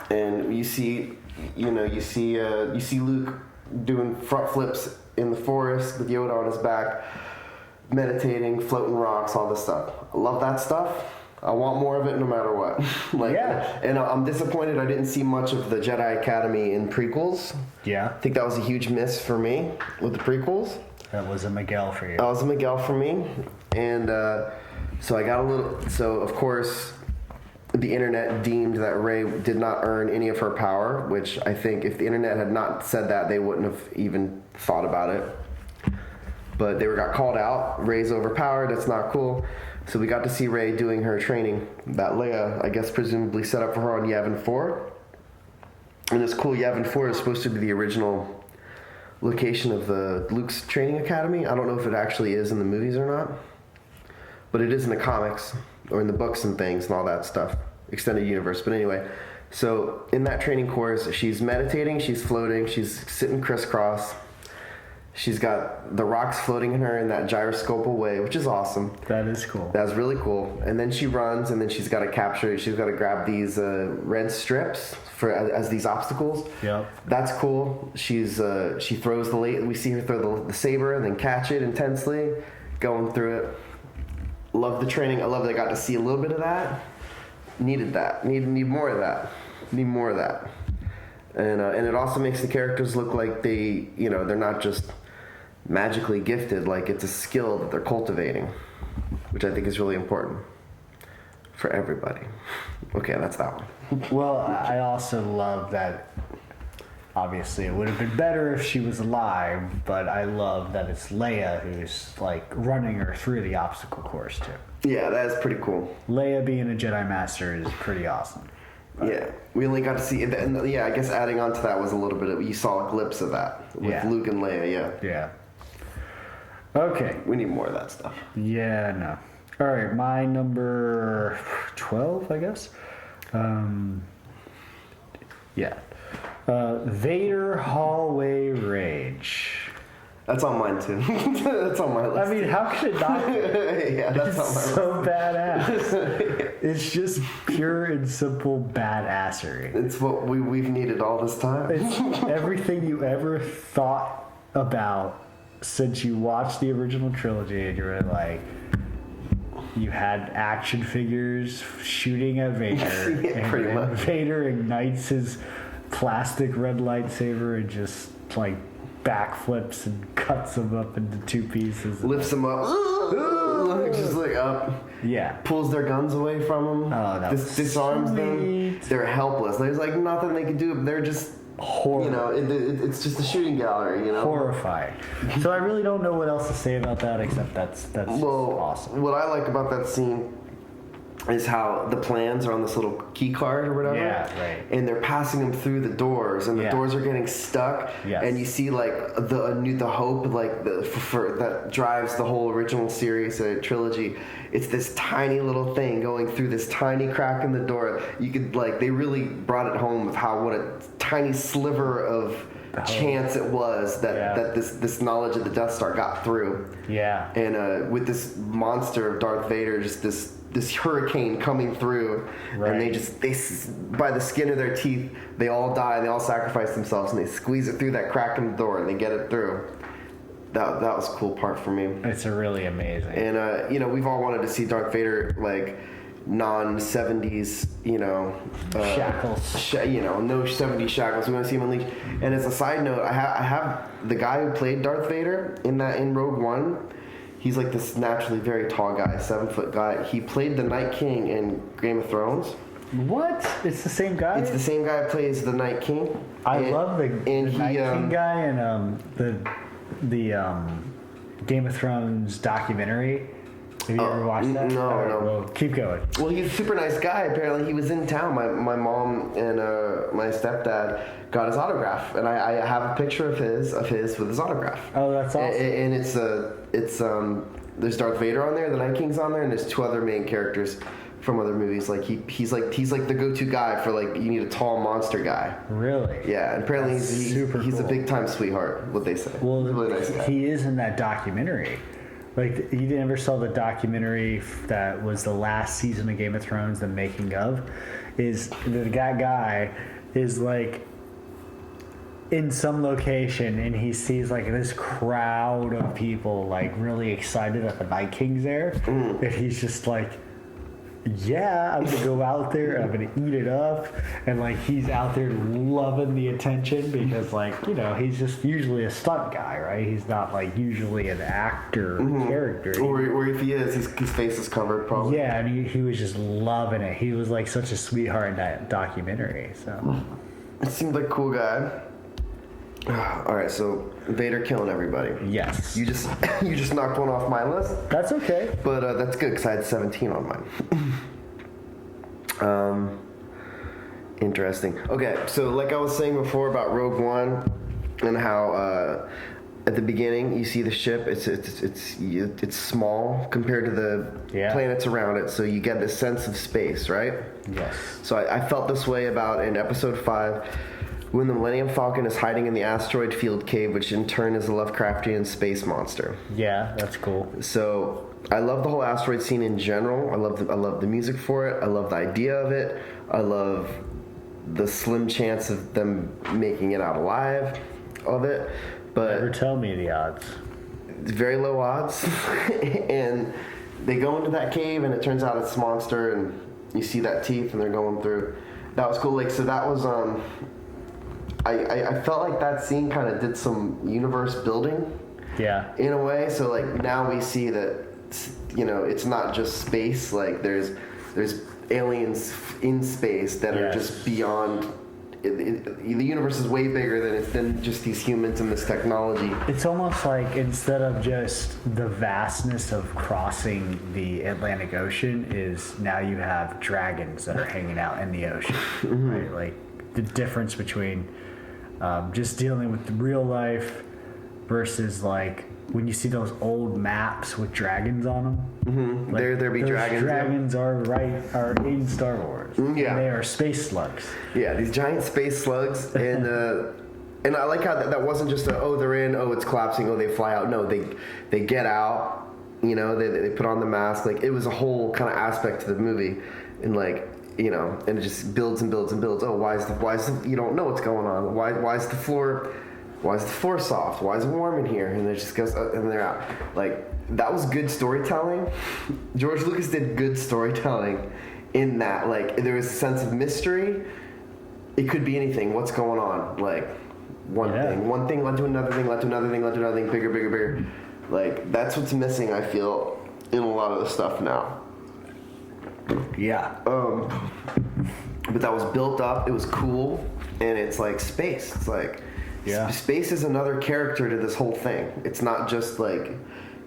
And you see Luke doing front flips in the forest with Yoda on his back, meditating, floating rocks, all this stuff. I love that stuff. I want more of it no matter what. And I'm disappointed I didn't see much of the Jedi Academy in prequels. Yeah. I think that was a huge miss for me with the prequels. That was a Miguel for you. That was a Miguel for me. And so I got a little... So, of course... The internet deemed that Rey did not earn any of her power, which I think if the internet had not said that, they wouldn't have even thought about it. But they got called out. Rey's overpowered. That's not cool. So we got to see Rey doing her training that Leia, I guess, presumably set up for her on Yavin 4. And it's cool. Yavin 4 is supposed to be the original location of the Luke's training academy. I don't know if it actually is in the movies or not, but it is in the comics or in the books and things and all that stuff. Extended universe. But anyway, so in that training course, she's meditating, she's floating, she's sitting crisscross. She's got the rocks floating in her in that gyroscopal way, which is awesome. That is cool. That's really cool. And then she runs, and then she's got to grab these red strips as these obstacles. Yeah. That's cool. She throws we see her throw the saber and then catch it intensely, going through it. Love the training. I love that I got to see a little bit of that. Needed that. Need more of that. Need more of that. And it also makes the characters look like they're not just magically gifted. Like it's a skill that they're cultivating, which I think is really important for everybody. Okay, that's that one. Well, I also love that Obviously, it would have been better if she was alive, but I love that it's Leia who's like running her through the obstacle course too. Yeah, that is pretty cool. Leia being a Jedi Master is pretty awesome. But yeah, we only got to see it, and yeah, I guess adding on to that was a little bit of, you saw a glimpse of that with Luke and Leia. Yeah. Okay. We need more of that stuff. Yeah, no. All right, my number 12, I guess. Vader Hallway Rage. That's on mine too. That's on my list. I mean, how could it not be? Yeah, that's on my list. So badass. It's just pure and simple badassery. It's what we've needed all this time. It's everything you ever thought about since you watched the original trilogy, and you were like, you had action figures shooting at Vader, yeah, pretty much. Vader ignites his plastic red lightsaber and just like backflips and cuts him up into two pieces. Lifts them up. Just like up. Yeah. Pulls their guns away from them. Oh, that was disarms sweet. them. They're helpless. There's like nothing they can do. They're just horrible. You know, it's just a shooting gallery. You know, horrifying. So I really don't know what else to say about that except that's awesome. What I like about that scene is how the plans are on this little key card or whatever. Yeah, right. And they're passing them through the doors, and the doors are getting stuck. Yes. And you see like the hope, like that drives the whole original series, trilogy. It's this tiny little thing going through this tiny crack in the door. You could they really brought it home with what a tiny sliver of chance it was that this knowledge of the Death Star got through. Yeah. And with this monster of Darth Vader, just this hurricane coming through, right. And they by the skin of their teeth, they all die, they all sacrifice themselves, and they squeeze it through that crack in the door, and they get it through. That was a cool part for me. It's a really amazing. And we've all wanted to see Darth Vader non-70s, shackles. No 70s shackles. We want to see him unleashed. And as a side note, I have the guy who played Darth Vader in Rogue One. He's like this naturally very tall guy, 7-foot guy. He played the Night King in Game of Thrones. What? It's the same guy? It's the same guy who plays the Night King. I love the Night King guy and the Game of Thrones documentary. Have you ever watched that? No. Well, keep going. Well, he's a super nice guy. Apparently, he was in town. My mom and my stepdad got his autograph, and I have a picture of his with his autograph. Oh, that's awesome. And it's there's Darth Vader on there, the Night King's on there, and there's two other main characters from other movies. Like he's like the go-to guy for you need a tall monster guy. Really? Yeah, and apparently he's cool. A big time sweetheart. What they say. Well, he's a really nice guy. He is in that documentary. Like, you never saw the documentary that was the last season of Game of Thrones, the making of? Is that guy is in some location, and he sees this crowd of people really excited that the Night King's there, and he's just yeah, I'm gonna go out there and I'm gonna eat it up, and he's out there loving the attention because he's just usually a stunt guy, right? He's not usually an actor character. Or if he is, his face is covered probably. Yeah, and he was just loving it. He was such a sweetheart in that documentary. So it seemed like a cool guy. All right, so Vader killing everybody. Yes. You just knocked one off my list. That's okay. But that's good because I had 17 on mine. Interesting. Okay, so like I was saying before about Rogue One and how at the beginning you see the ship. It's small compared to the planets around it, so you get this sense of space, right? Yes. So I felt this way about in Episode 5. When the Millennium Falcon is hiding in the asteroid field cave, which in turn is a Lovecraftian space monster. Yeah, that's cool. So I love the whole asteroid scene in general. I love the music for it. I love the idea of it. I love the slim chance of them making it out alive of it. But never tell me the odds. It's very low odds. And they go into that cave, and it turns out it's a monster, and you see that teeth, and they're going through. That was cool. So that was I felt like that scene kind of did some universe building. Yeah. In a way. So now we see that it's not just space. There's aliens in space that are just beyond the universe is way bigger than just these humans and this technology. It's almost like instead of just the vastness of crossing the Atlantic Ocean, is now you have dragons that are hanging out in the ocean, right? Like the difference between just dealing with the real life versus like when you see those old maps with dragons on them. Like, there be dragons. Dragons are in Star Wars. Yeah, and they are space slugs. Yeah, these giant space slugs, and I like how that wasn't just they're in, it's collapsing, they fly out. No, they get out. You know, they put on the mask. Like it was a whole kind of aspect to the movie, and like. You know, and it just builds and builds and builds. Oh, why is the you don't know what's going on? Why is the floor soft? Why is it warm in here? And it just goes and they're out. Like that was good storytelling. George Lucas did good storytelling in that. Like there was a sense of mystery. It could be anything. What's going on? Like one thing led to another thing, led to another thing, led to another thing, bigger. Like that's what's missing, I feel, in a lot of the stuff now. Yeah. But that was built up. It was cool, and it's like space. It's like space is another character to this whole thing. It's not just like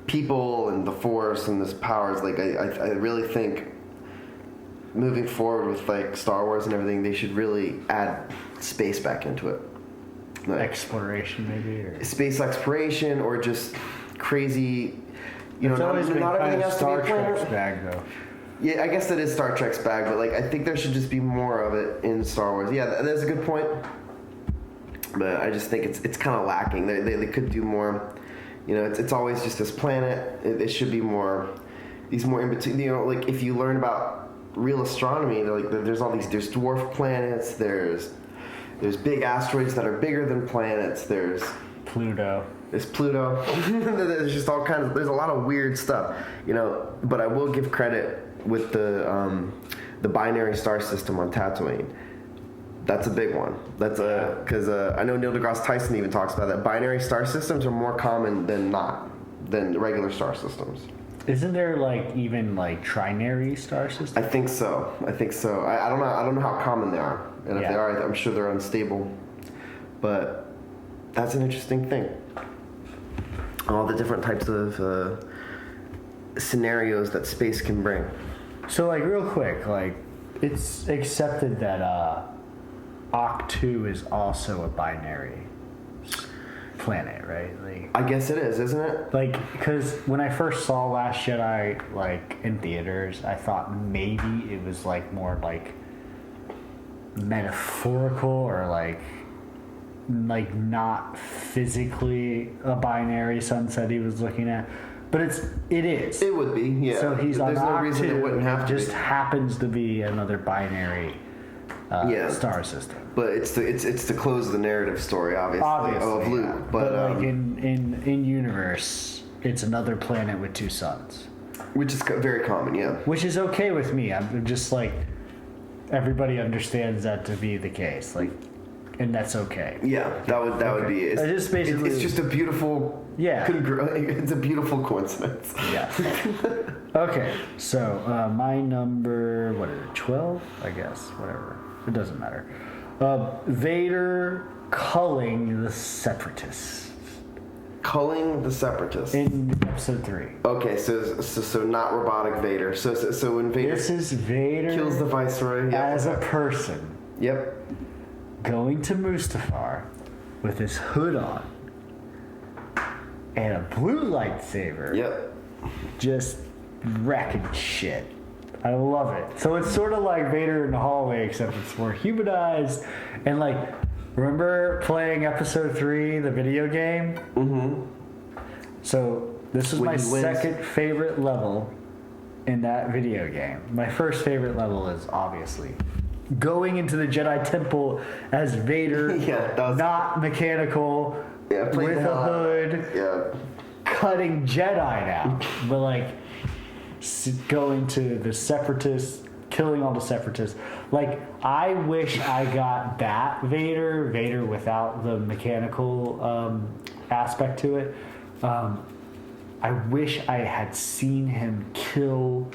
people and the Force and this powers. Like I really think moving forward with like Star Wars and everything, they should really add space back into it. Like, exploration, maybe, or space exploration, or just crazy. You it's know, always been not everything has to be Star Trek's planned. bag, though. Yeah, I guess that is Star Trek's bag, but like I think there should just be more of it in Star Wars. Yeah, that's a good point. But I just think it's kind of lacking. They could do more. You know, it's always just this planet. It should be more. These more in between. You know, like if you learn about real astronomy, there's all these. There's dwarf planets. There's big asteroids that are bigger than planets. There's Pluto. There's Pluto. There's just all kinds of. There's a lot of weird stuff. You know, but I will give credit with the binary star system on Tatooine. That's a big one. That's because I know Neil deGrasse Tyson even talks about that. Binary star systems are more common than regular star systems. Isn't there like even like trinary star systems? I think so. I don't know how common they are, and if they are, I'm sure they're unstable. But that's an interesting thing. All the different types of scenarios that space can bring. So, like, real quick, like, it's accepted that Octu is also a binary planet, right? Like, I guess it is, isn't it? Like, because when I first saw Last Jedi, like, in theaters, I thought maybe it was, like, more, like, metaphorical or, like not physically a binary sunset he was looking at. But it is. It would be, yeah. So he's on There's no reason it wouldn't have to. It just happens to be another binary star system. But it's to close the narrative story, obviously of Luke. Yeah. But like in universe, it's another planet with two suns, which is very common, yeah. Which is okay with me. I'm just like everybody understands that to be the case, like, and that's okay. Yeah, that would be it. It's just a beautiful. Yeah. It's a beautiful coincidence. Yeah. Okay, so my number, 12? I guess, whatever. It doesn't matter. Vader culling the Separatists. Culling the Separatists. In episode 3. Okay, so not robotic Vader. So when Vader. This is Vader. Kills the Viceroy. As a person. Yep. Going to Mustafar with his hood on. And a blue lightsaber. Yep. Just wrecking shit. I love it. So it's sort of like Vader in the hallway, except it's more humanized. And like, remember playing episode 3, the video game? Mm-hmm. So this was my second favorite level in that video game. My first favorite level is obviously going into the Jedi Temple as Vader, not mechanical. Yeah, with a hood, cutting Jedi now, but like going to the Separatists, killing all the Separatists. Like, I wish I got that Vader without the mechanical aspect to it. I wish I had seen him kill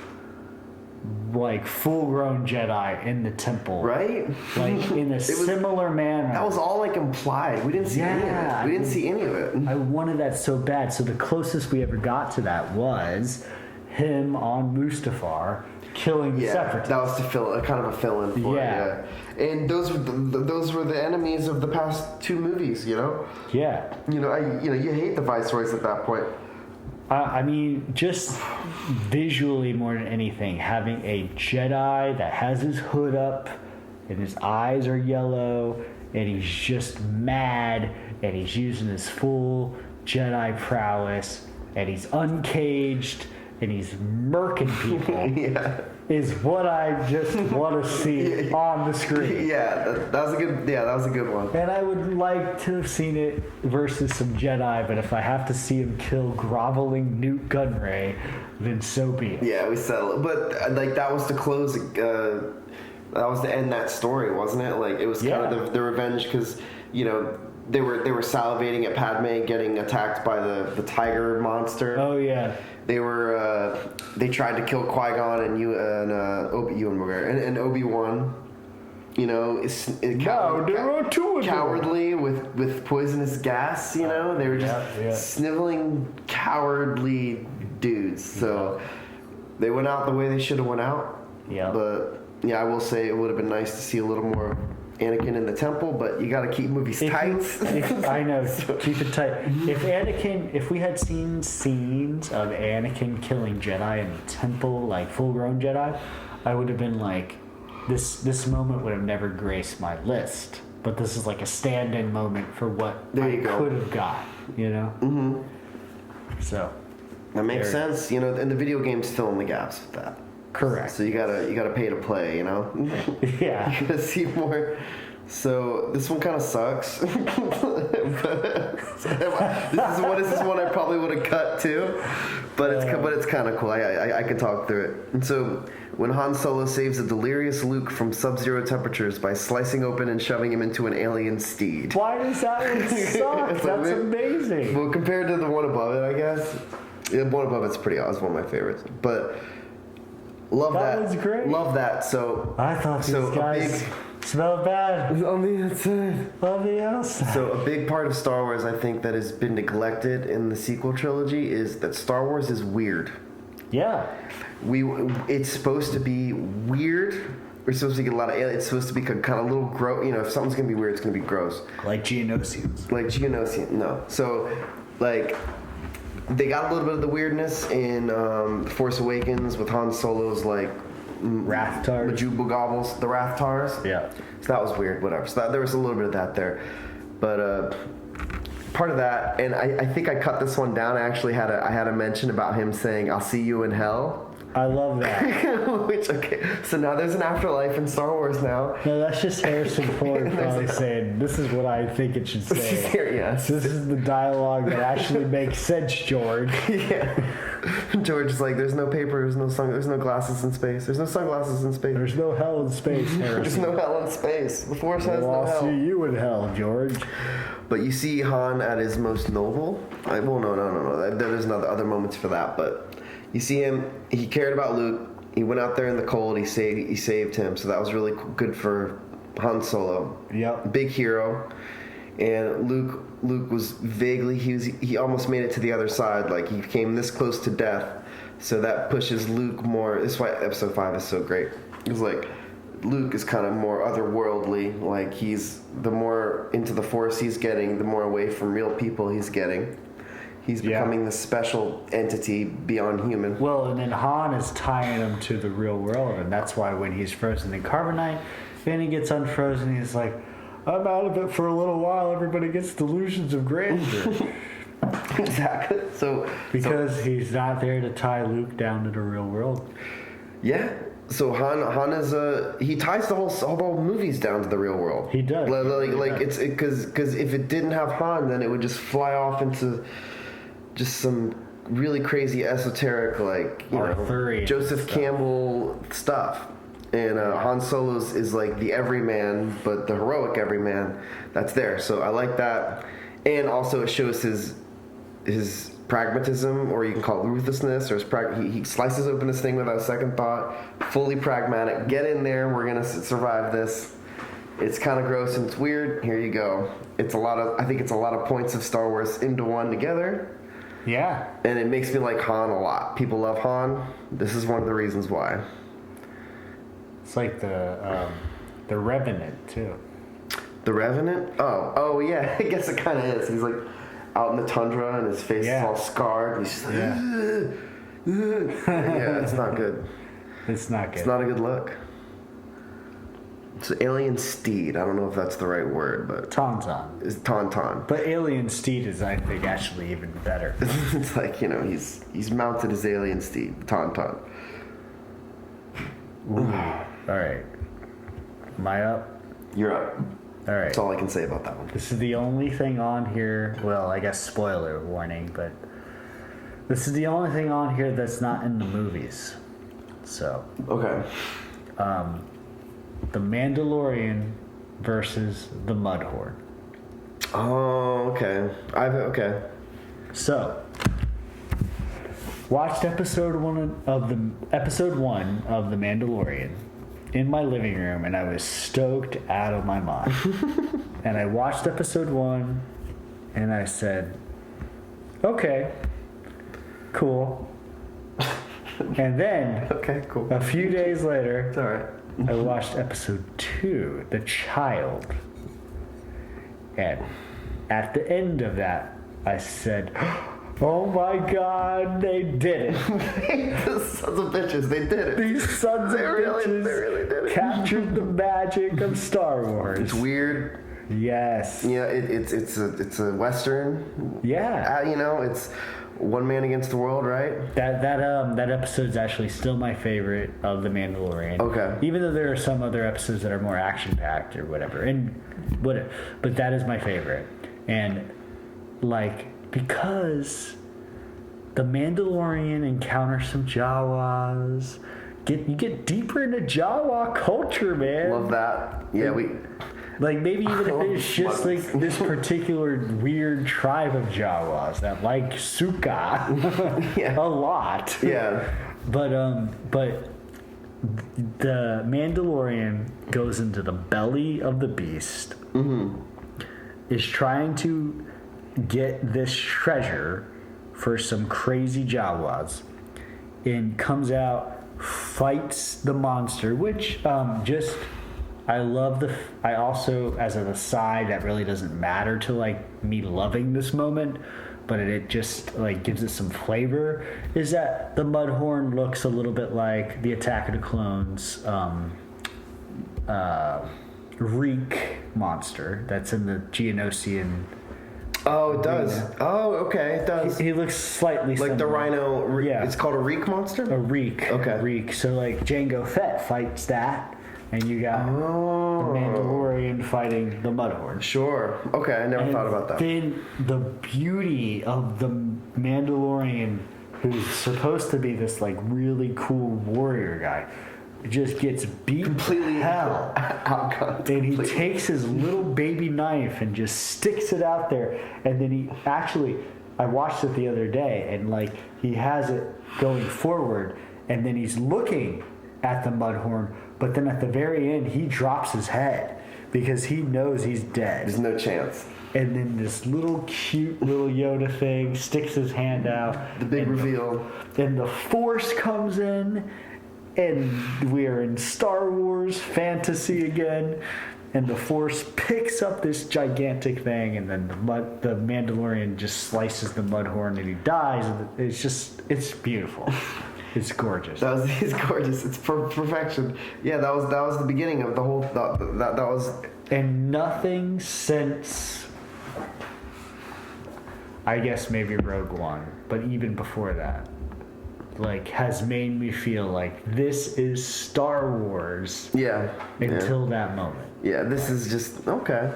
like full-grown Jedi in the temple, right? Like in a similar manner. That was all like implied. We didn't see any of it. We didn't see any of it. I wanted that so bad. So the closest we ever got to that was him on Mustafar killing the Separatists. That was to fill kind of a fill-in for it. Yeah. And those were the enemies of the past two movies. You know. Yeah. You hate the Viceroys at that point. I mean, just visually more than anything, having a Jedi that has his hood up and his eyes are yellow and he's just mad and he's using his full Jedi prowess and he's uncaged and he's murking people is what I just want to see on the screen. That was a good one. And I would like to have seen it versus some Jedi, but if I have to see him kill groveling Newt Gunray, then so be it. Yeah, we settle it. But like that was to close. That was to end that story, wasn't it? Like it was kind of the revenge because they were salivating at Padme getting attacked by the tiger monster. Oh yeah. They tried to kill Qui-Gon and Obi-Wan. There were two of them. Cowardly with poisonous gas. They were just sniveling, cowardly dudes. So they went out the way they should have went out. Yeah. But I will say it would have been nice to see a little more Anakin in the temple, but you got to keep movies tight. I know, keep it tight. If we had seen scenes of Anakin killing Jedi in the temple, like full-grown Jedi, I would have been like, this moment would have never graced my list. But this is like a stand-in moment for what I could have got, Mm-hmm. So that makes sense, and the video game's filling the gaps with that. Correct. So you gotta pay to play, Yeah. You gotta see more. So this one kind of sucks. This is one I probably would have cut too, but it's kind of cool. I can talk through it. And so when Han Solo saves a delirious Luke from sub-zero temperatures by slicing open and shoving him into an alien steed. Why does that one suck? That's amazing. Well, compared to the one above it, I guess. The one above it's pretty awesome. It's one of my favorites, but. Love that. That was great. Love that. So I thought these guys smelled bad. On the inside. On the outside. So a big part of Star Wars, I think, that has been neglected in the sequel trilogy is that Star Wars is weird. Yeah. It's supposed to be weird. We're supposed to get a lot of aliens. It's supposed to be kind of a little gross. If something's going to be weird, it's going to be gross. Like Geonosians. No. So, they got a little bit of the weirdness in Force Awakens with Han Solo's Rathtars. Majuba Gobbles, the Rathtars. Yeah. So that was weird, whatever. So there was a little bit of that there. But part of that, and I think I cut this one down. I actually had a mention about him saying, "I'll see you in hell." I love that. So now there's an afterlife in Star Wars now. No, that's just Harrison Ford probably saying, this is what I think it should say. Yes. This is the dialogue that actually makes sense, George. Yeah. George is like, there's no paper, there's no glasses in space. There's no sunglasses in space. There's no hell in space, Harrison. There's no hell in space. The Force has no hell. I'll see you in hell, George. But you see Han at his most noble. No. There's other moments for that, but you see him. He cared about Luke. He went out there in the cold. He saved him. So that was really good for Han Solo. Yep. Big hero. And Luke was vaguely. He almost made it to the other side. Like he came this close to death. So that pushes Luke more. That's why Episode 5 is so great. It's like Luke is kind of more otherworldly. Like the more into the Force he's getting, the more away from real people he's getting. He's becoming this special entity beyond human. Well, and then Han is tying him to the real world, and that's why when he's frozen in carbonite, then he gets unfrozen, he's like, I'm out of it for a little while, everybody gets delusions of grandeur. Exactly. Because he's not there to tie Luke down to the real world. Yeah. So Han is he ties the whole movies down to the real world. He does. It's because if it didn't have Han, then it would just fly off into just some really crazy esoteric, Joseph Campbell stuff. And Han Solo is like the everyman, but the heroic everyman that's there. So I like that. And also it shows his pragmatism, or you can call it ruthlessness, or he slices open this thing without a second thought, fully pragmatic. Get in there, we're gonna survive this. It's kind of gross and it's weird. Here you go. I think it's a lot of points of Star Wars into one together. Yeah. And it makes me like Han a lot. People love Han. This is one of the reasons why. It's like the Revenant too. The Revenant? Oh yeah. I guess it kind of is. He's like out in the tundra and his face is all scarred. And he's just like, yeah, it's not good. It's not good. It's not a good look. It's alien steed. I don't know if that's the right word, but Tauntaun. It's Tauntaun. But alien steed is, I think, actually even better. It's like, he's mounted as alien steed, Tauntaun. All right. Am I up? You're up. All right. That's all I can say about that one. This is the only thing on here. Well, I guess spoiler warning, but this is the only thing on here that's not in the movies. So. Okay. The Mandalorian versus the Mudhorn. Oh, okay. Okay. So, watched episode one of the Mandalorian in my living room, and I was stoked out of my mind. And I watched episode 1, and I said, "Okay, cool." And then, okay, cool. A few days later, it's all right. I watched episode 2, The Child. And at the end of that, I said, "Oh my God, they did it." The sons of bitches, they did it. These sons of bitches they really did it. captured the magic of Star Wars. It's weird. Yes. Yeah, it's a Western. Yeah. It's one man against the world, right? That episode's actually still my favorite of The Mandalorian. Okay. Even though there are some other episodes that are more action-packed or whatever. But that is my favorite. And, because The Mandalorian encounters some Jawas. You get deeper into Jawa culture, man. Love that. Yeah, maybe even if it's just this particular weird tribe of Jawas that like Suka a lot. Yeah. But the Mandalorian goes into the belly of the beast. Mm-hmm. Is trying to get this treasure for some crazy Jawas, and comes out, fights the monster, which I also, as an aside, that really doesn't matter to me loving this moment, but it just gives it some flavor, is that the Mudhorn looks a little bit like the Attack of the Clones Reek monster that's in the Geonosian. Oh, it does. Oh, okay, it does. He looks slightly like similar. the rhino. Yeah. It's called a reek monster? A reek. Okay. Reek. So Jango Fett fights that, and you got the Mandalorian fighting the Mudhorn. Sure. Okay, I never thought about that. Then the beauty of the Mandalorian, who's supposed to be this really cool warrior guy, just gets beat completely hell. And he takes his little baby knife and just sticks it out there. And then I watched it the other day, and he has it going forward, and then he's looking at the Mudhorn, but then at the very end he drops his head because he knows he's dead. There's no chance. And then this cute little Yoda thing sticks his hand out. The big reveal. Then the Force comes in, and we're in Star Wars fantasy again. And the Force picks up this gigantic thing, and then the Mandalorian just slices the Mudhorn, and he dies. And it's beautiful. It's gorgeous. It's gorgeous. It's perfection. Yeah, that was the beginning of the whole. That was. And nothing since, I guess maybe Rogue One, but even before that, has made me feel like this is Star Wars. Yeah. Until that moment. Yeah, this is just okay.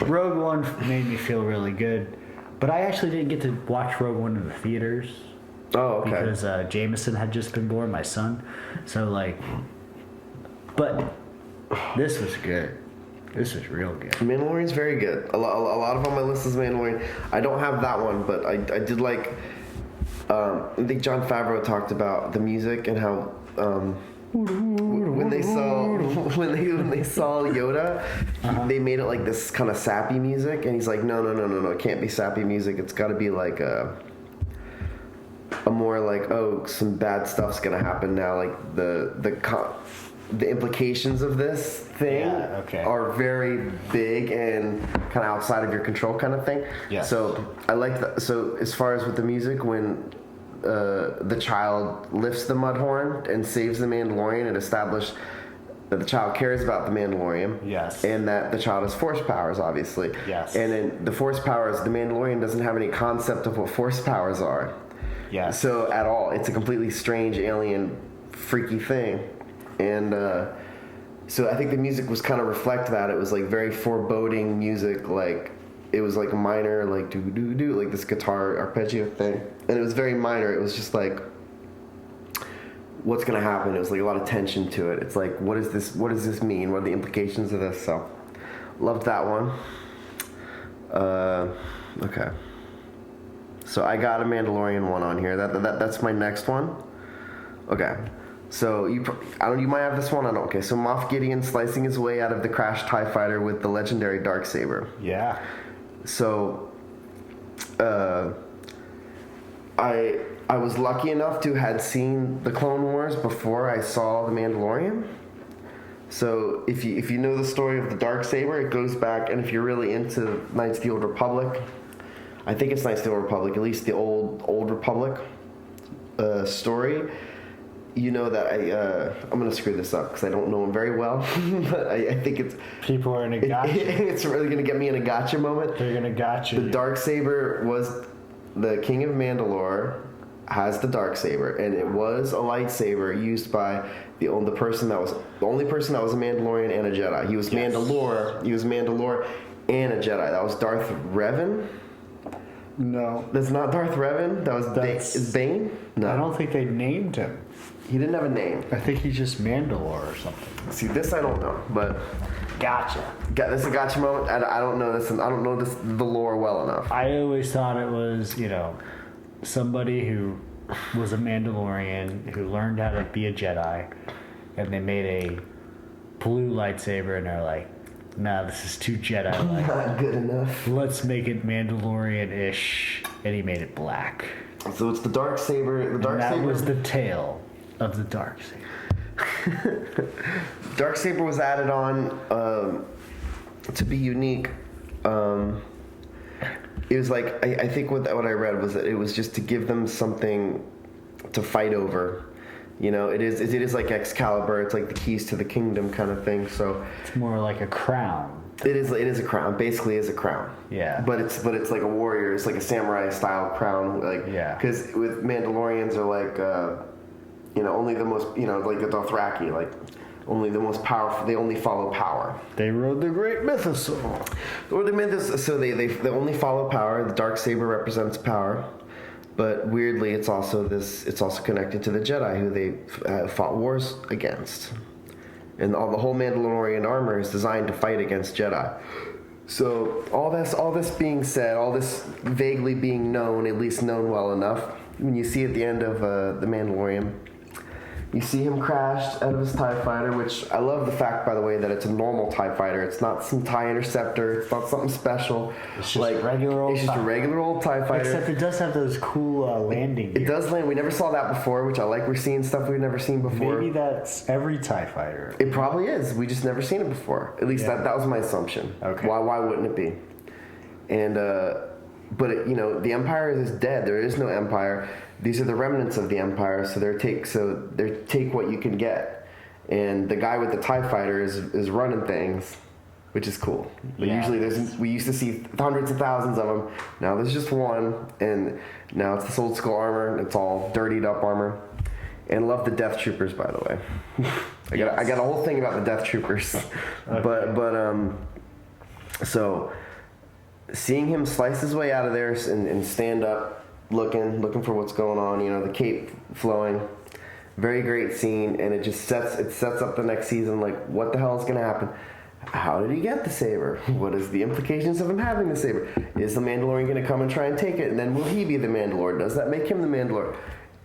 Rogue One made me feel really good, but I actually didn't get to watch Rogue One in the theaters. Oh, okay. Because Jameson had just been born, my son. So but this was good. This is real good. Mandalorian's very good. A lot of on my list is Mandalorian. I don't have that one, but I did like. I think Jon Favreau talked about the music and how when they saw Yoda, they made it like this kind of sappy music, and he's like, no, it can't be sappy music. It's got to be like a more like, oh, some bad stuff's gonna happen now. Like the implications of this thing are very big and kind of outside of your control, kind of thing. Yeah. So I like that. So as far as with the music, when the child lifts the Mudhorn and saves the Mandalorian, and established that the child cares about the Mandalorian. Yes. And that the child has force powers, obviously. Yes. And then the force powers, the Mandalorian doesn't have any concept of what force powers are. Yeah. So at all, it's a completely strange, alien, freaky thing, and so I think the music was kind of reflect that. It was like very foreboding music, like it was like a minor, like do do do, like this guitar arpeggio thing, and it was very minor. It was just like, what's gonna happen? It was like a lot of tension to it. It's like, what is this? What does this mean? What are the implications of this? So, loved that one. Okay. So I got a Mandalorian one on here. That's my next one. Okay. So you might have this one. I don't. Okay. So Moff Gideon slicing his way out of the crashed TIE fighter with the legendary Darksaber. Yeah. So, I was lucky enough to had seen the Clone Wars before I saw the Mandalorian. So if you know the story of the Darksaber, it goes back, and if you're really into Knights of the Old Republic, I think it's Knights of the Old Republic, at least the old Republic story. You know that I'm gonna screw this up because I don't know him very well, but I think it's people are in a gotcha. It's really gonna get me in a gotcha moment. They're gonna gotcha. The Darksaber was the King of Mandalore has the Darksaber, and it was a lightsaber used by the only person that was a Mandalorian and a Jedi. He was Mandalore. He was Mandalore and a Jedi. That was Darth Revan. No, that's not Darth Revan. That was Bane. No, I don't think they named him. He didn't have a name. I think he's just Mandalore or something. See, this I don't know, but gotcha. This is a gotcha moment. I don't know this. I don't know the lore well enough. I always thought it was, somebody who was a Mandalorian who learned how to be a Jedi, and they made a blue lightsaber, and they're like, nah, this is too Jedi-like. Not good enough. Let's make it Mandalorian-ish, and he made it black. So it's the Darksaber. That was the tale of the Darksaber. Darksaber was added on to be unique. It was like, I think what I read was that it was just to give them something to fight over. It is like Excalibur. It's like the keys to the kingdom kind of thing. So it's more like a crown. It is a crown. Basically, is a crown. Yeah. But it's like a warrior. It's like a samurai style crown. Like, yeah. Because with Mandalorians are like, only the most, like the Dothraki, like only the most powerful. They only follow power. They rode the great mythosaur. Or the mythos. So they only follow power. The Darksaber represents power. But weirdly, it's also connected to the Jedi, who they fought wars against, and the whole Mandalorian armor is designed to fight against Jedi. So all this being said, all this vaguely being known, at least known well enough, when you see at the end of the Mandalorian, you see him crashed out of his TIE fighter, which I love the fact, by the way, that it's a normal TIE fighter. It's not some TIE interceptor. It's not something special. It's just a regular old TIE fighter. Except it does have those cool landing gear. It does land. We never saw that before, which I like. We're seeing stuff we've never seen before. Maybe that's every TIE fighter. It probably is. We just never seen it before. At least that was my assumption. Okay. Why wouldn't it be? And but the Empire is dead. There is no Empire. These are the remnants of the Empire, so they take what you can get. And the guy with the TIE fighter is running things, which is cool. But usually we used to see hundreds of thousands of them. Now there's just one, and now it's this old school armor. It's all dirtied up armor. And love the Death Troopers, by the way. I got a whole thing about the Death Troopers. Okay. So seeing him slice his way out of there and stand up, looking for what's going on, the cape flowing, very great scene, and it sets up the next season, like what the hell is going to happen. How did he get the saber? What is the implications of him having the saber? Is the Mandalorian going to come and try and take it? And then will he be the Mandalorian? Does that make him the Mandalorian?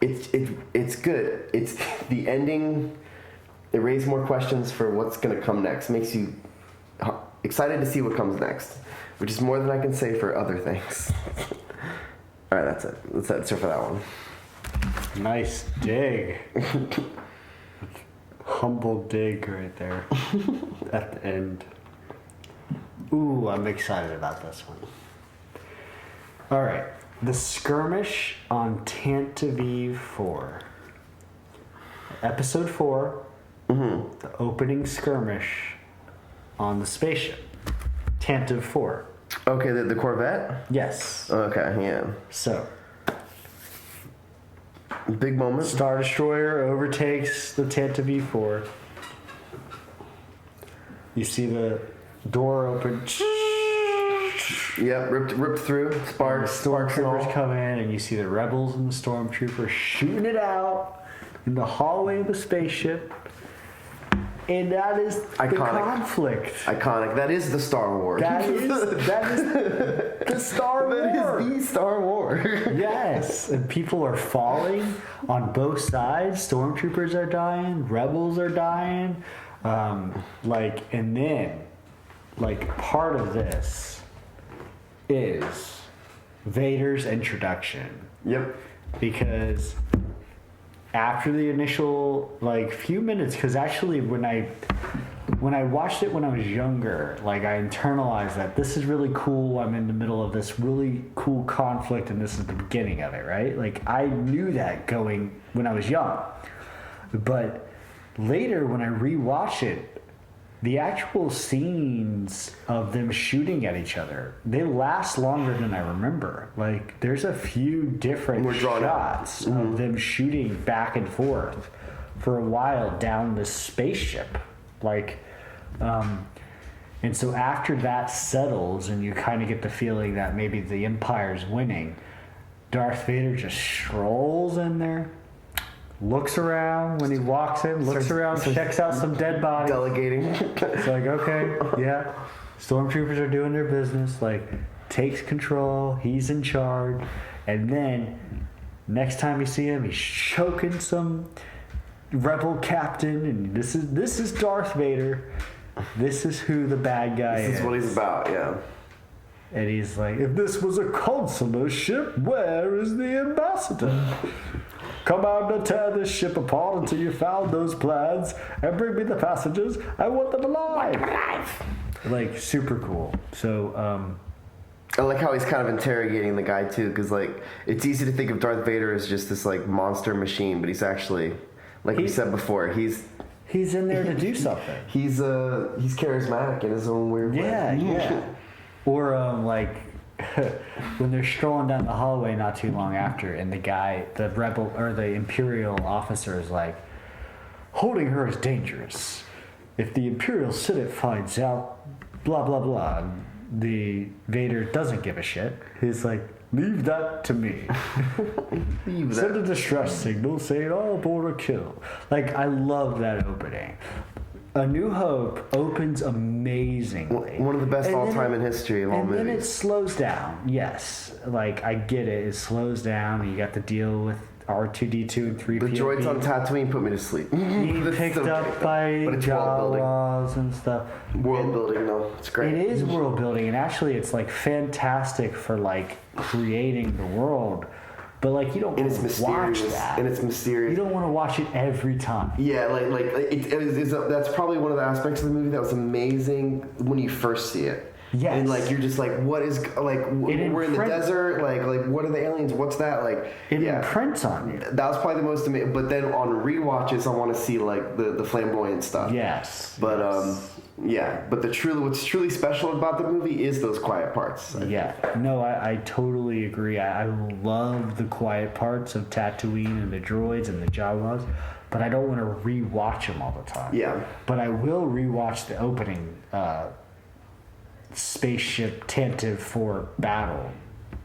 It's good. It's the ending. It raised more questions for what's going to come next. Makes you excited to see what comes next, which is more than I can say for other things. All right, that's it. That's it for that one. Nice dig. Humble dig right there at the end. Ooh, I'm excited about this one. All right, the skirmish on Tantive 4. Episode 4, the opening skirmish on the spaceship. Tantive 4. Okay, the Corvette? Yes. Okay, yeah. So, big moment. Star Destroyer overtakes the Tantive 4. You see the door open. Yep, ripped through. Sparks and all. Stormtroopers come in, and you see the rebels and the stormtroopers shooting it out in the hallway of the spaceship. And that is iconic. The conflict. Iconic. That is the Star Wars. That is the Star Wars. That is the Star Wars. Yes, and people are falling on both sides. Stormtroopers are dying. Rebels are dying. And then, part of this is Vader's introduction. Yep. Because after the initial few minutes, because actually when I watched it when I was younger, I internalized that this is really cool. I'm in the middle of this really cool conflict, and this is the beginning of it, right? I knew that going when I was young, but later when I rewatch it, the actual scenes of them shooting at each other, they last longer than I remember. There's a few different shots of them shooting back and forth for a while down this spaceship. And so after that settles and you kind of get the feeling that maybe the Empire's winning, Darth Vader just strolls in there, looks around when he walks in, checks out some dead bodies. Delegating. It's okay, yeah. Stormtroopers are doing their business, takes control, he's in charge. And then, next time you see him, he's choking some rebel captain, and this is Darth Vader. This is who the bad guy is. This is what he's about, yeah. And he's like, if this was a consular ship, where is the ambassador? Come out and tear this ship apart until you found those plans and bring me the passengers. I want them alive. Super cool. So, I like how he's kind of interrogating the guy too, because it's easy to think of Darth Vader as just this monster machine, but he's actually, we said before, he's in there to do something. He's charismatic in his own weird way. Yeah. Or when they're strolling down the hallway not too long after, and the rebel or the Imperial officer is like, holding her is dangerous. If the Imperial Senate finds out, blah blah blah. The Vader doesn't give a shit. He's like, leave that to me. Send a distress signal saying all aboard or kill. I love that opening. A New Hope opens amazingly. One of the best all-time in history of all movies. And then it slows down. Yes. I get it. It slows down, and you got to deal with R2-D2 and 3PO. The droids on Tatooine put me to sleep. Being picked up by Jawas and stuff. World building, though. It's great. It is world building, and actually it's fantastic for creating the world. But you don't want to watch that. And it's mysterious. You don't want to watch it every time. Yeah, that's probably one of the aspects of the movie that was amazing when you first see it. Yes. And you're just what is we're in the desert, what are the aliens? What's that? It imprints on you. That was probably the most amazing. But then on rewatches, I want to see the flamboyant stuff. Yes. But but what's truly special about the movie is those quiet parts. No, I totally agree. I love the quiet parts of Tatooine and the droids and the Jawas, but I don't want to rewatch them all the time. Yeah. But I will rewatch the opening spaceship Tantive 4 battle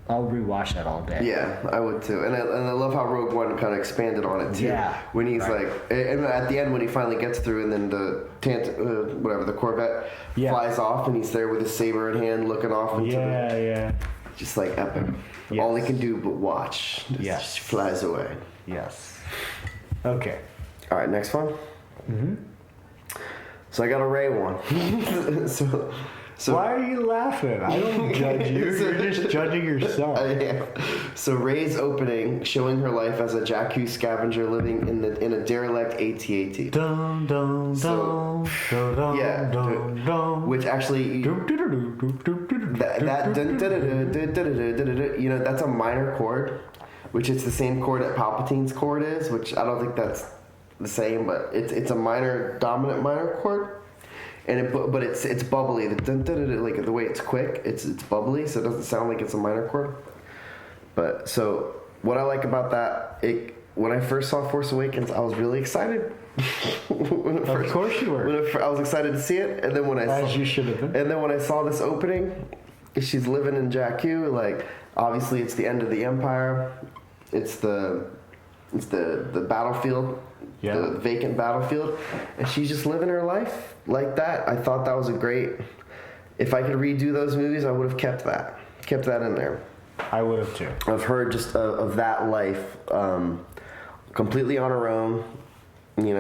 I'll rewatch that all day. Yeah, I would too. And I love how Rogue One kind of expanded on it too. Yeah. When he's like, and at the end when he finally gets through, and then the the Corvette flies off, and he's there with his saber in hand, looking off into just like epic. Yes. All he can do but watch. Just flies away. Yes. Okay. All right, next one. Mm-hmm. So I got a Ray one. So why are you laughing? I don't judge you. You're just judging yourself. Yeah. So Ray's opening, showing her life as a Jakku scavenger living in a derelict AT-AT. Dun, dun, so, dun, dun, yeah, dun, dun. which actually that's a minor chord, which is the same chord that Palpatine's chord is, which I don't think that's the same, but it's a minor dominant minor chord. And it's bubbly. Like the way it's quick, it's bubbly, so it doesn't sound like it's a minor chord. But so what I like about that, when I first saw Force Awakens, I was really excited. Of course you were. I was excited to see it, and then you should have been. And then when I saw this opening, she's living in Jakku. Like obviously, it's the end of the Empire. It's the battlefield. Yeah. The vacant battlefield, and she's just living her life like that. I thought that was a great. If I could redo those movies, I would have kept that in there. I would have too. Of her, just of that life, completely on her own, in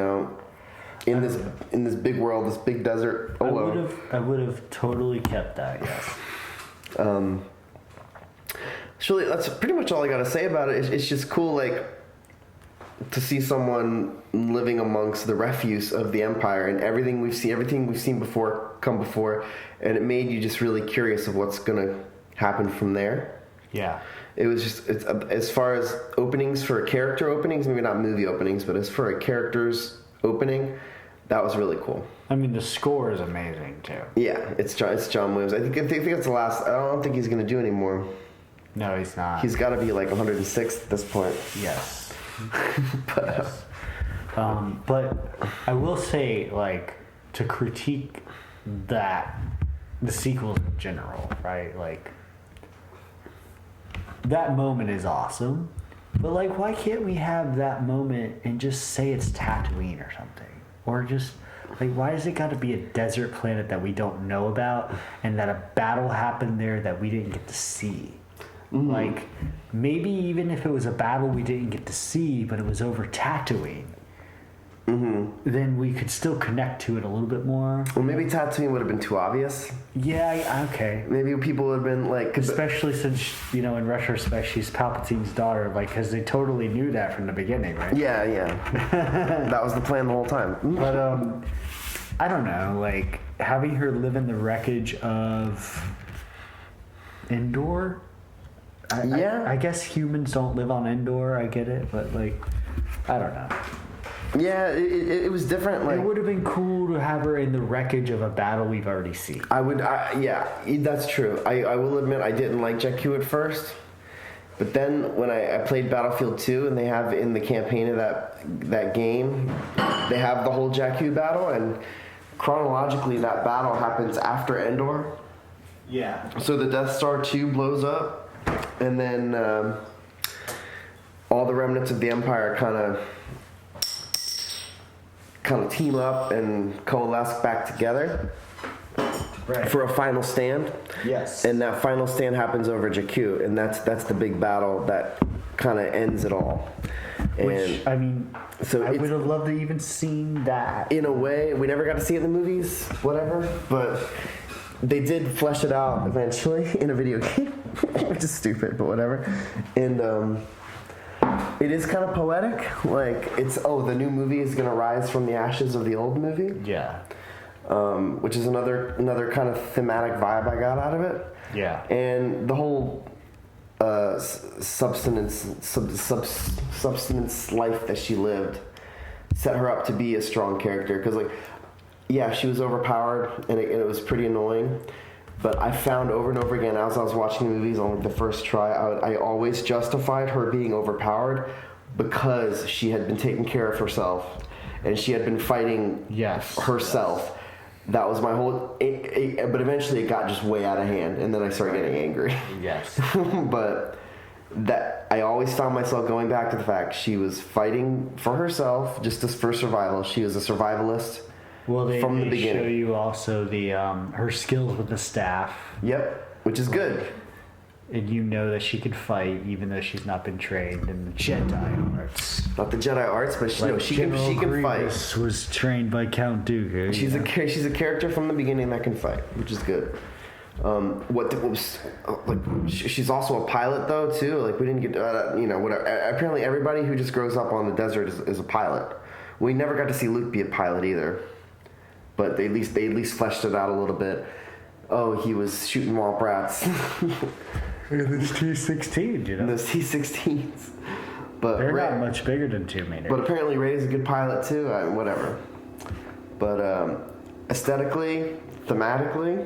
this big world, this big desert alone. I would have totally kept that. Yes. Really, that's pretty much all I got to say about it. It's just cool, like, to see someone living amongst the refuse of the Empire and everything we've seen before, and it made you just really curious of what's gonna happen from there. Yeah. It was just, it's as far as openings for character openings, maybe not movie openings, but as for a character's opening, that was really cool. I mean, the score is amazing too. Yeah, it's John Williams. I think it's the last. I don't think he's gonna do any more. No, he's not. He's got to be like 106 at this point. Yes. But I will say, like, to critique the sequels in general, right? Like, that moment is awesome, but like, why can't we have that moment and just say it's Tatooine or something? Or just, like, why does it got to be a desert planet that we don't know about, and that a battle happened there that we didn't get to see? Mm-hmm. Like, maybe even if it was a battle we didn't get to see, but it was over Tatooine, then we could still connect to it a little bit more. Well, maybe Tatooine would have been too obvious. Yeah, okay. Maybe people would have been like... Especially since, in retrospect, she's Palpatine's daughter, like, because they totally knew that from the beginning, right? Yeah. That was the plan the whole time. But, I don't know, like, having her live in the wreckage of Endor... I guess humans don't live on Endor. I get it, but like, I don't know. Yeah, it was different. Like, it would have been cool to have her in the wreckage of a battle we've already seen. Yeah, that's true. I will admit I didn't like Jakku at first, but then when I played Battlefield 2 and they have in the campaign of that game, they have the whole Jakku battle, and chronologically that battle happens after Endor. Yeah. So the Death Star 2 blows up. And then all the remnants of the Empire kind of team up and coalesce back together for a final stand. Yes. And that final stand happens over Jakku, and that's the big battle that kind of ends it all. Which, I mean, so I would have loved to even seen that. In a way, we never got to see it in the movies, whatever, but they did flesh it out eventually in a video game. Which is stupid, but whatever. And it is kind of poetic. Like, it's, the new movie is going to rise from the ashes of the old movie. Yeah. Which is another kind of thematic vibe I got out of it. Yeah. And the whole substance life that she lived set her up to be a strong character. Because, like, yeah, she was overpowered, and it was pretty annoying. But I found over and over again, as I was watching the movies on like the first try, I always justified her being overpowered because she had been taking care of herself and she had been fighting herself. That was my whole. But eventually, it got just way out of hand, and then I started getting angry. Yes. But that I always found myself going back to the fact she was fighting for herself, just for survival. She was a survivalist. Well, from the beginning. Show you also the her skills with the staff. Yep, which is good. And you know that she can fight even though she's not been trained in the Jedi arts. Not the Jedi arts, but she can fight. Was trained by Count Dooku. She's a character from the beginning that can fight, which is good. She's also a pilot though too. Like we didn't get whatever. Apparently everybody who just grows up on the desert is a pilot. We never got to see Luke be a pilot either, but they at least fleshed it out a little bit. Oh, he was shooting womp rats. Those T-16, you know. Those T-16s. But they're not much bigger than 2 meters. But apparently Rey's a good pilot too. Whatever. But aesthetically, thematically,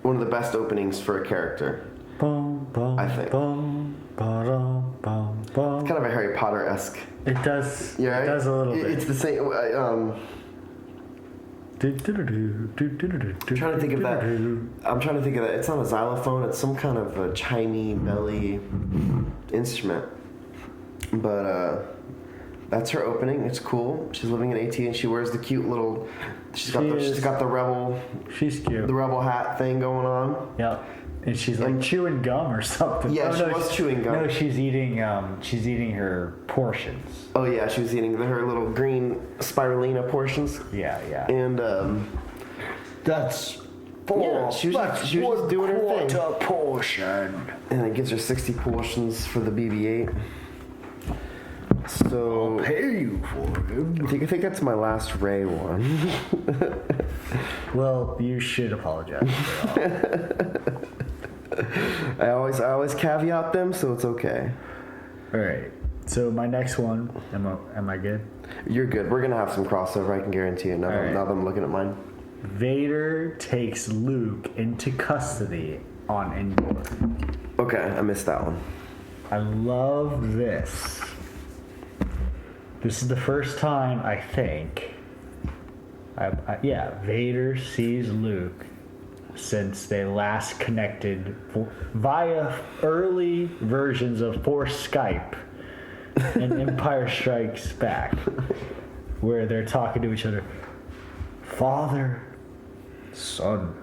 one of the best openings for a character. I think. It's kind of a Harry Potter-esque. It does. Yeah, it does a little bit. It's the same. I'm trying to think of that. It's not a xylophone. It's some kind of a chimey belly instrument. But that's her opening. It's cool. She's living in AT and she wears the cute little. She's got the rebel. She's cute. The rebel hat thing going on. Yeah. And she's like chewing gum or something. Yeah, she was chewing gum. No, she's eating her portions. Oh yeah, she was eating her little green spirulina portions. Yeah. And that's she was just doing her thing. Portion. And it gives her 60 portions for the BB-8. So I'll pay you for it. I think that's my last Rey one. Well, you should apologize for all. I always caveat them, so it's okay. All right. So my next one, am I good? You're good. We're gonna have some crossover. I can guarantee you. Now that I'm looking at mine. Vader takes Luke into custody on Endor. Okay, I missed that one. I love this. This is the first time I think. Vader sees Luke since they last connected via early versions of Force Skype and Empire Strikes Back, where they're talking to each other. Father, son.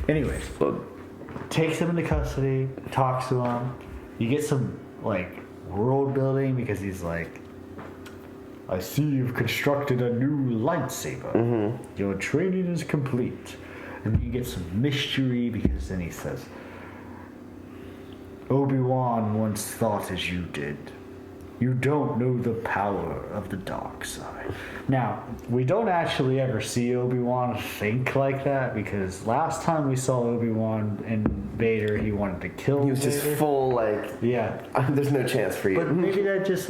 Anyways, takes him into custody, talks to him. You get some world building because he's like, I see you've constructed a new lightsaber. Mm-hmm. Your training is complete. And you get some mystery because then he says, Obi-Wan once thought as you did. You don't know the power of the dark side. Now, we don't actually ever see Obi-Wan think like that because last time we saw Obi-Wan and Vader, he wanted to kill He was Vader. just full there's no chance for you. But maybe that just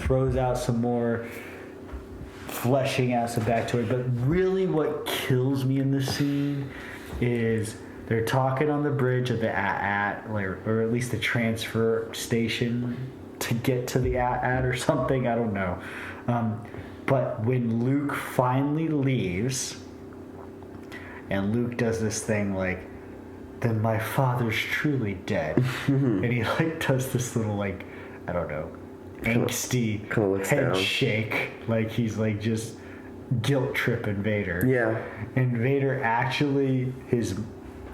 throws out some more fleshing out some backstory. But really what kills me in this scene is they're talking on the bridge of the AT-AT, or at least the transfer station to get to the AT-AT or something. I don't know. But when Luke finally leaves, and Luke does this thing then my father's truly dead. And he does this little I don't know, angsty head shake, he's just guilt tripping Vader. Yeah. And Vader actually, his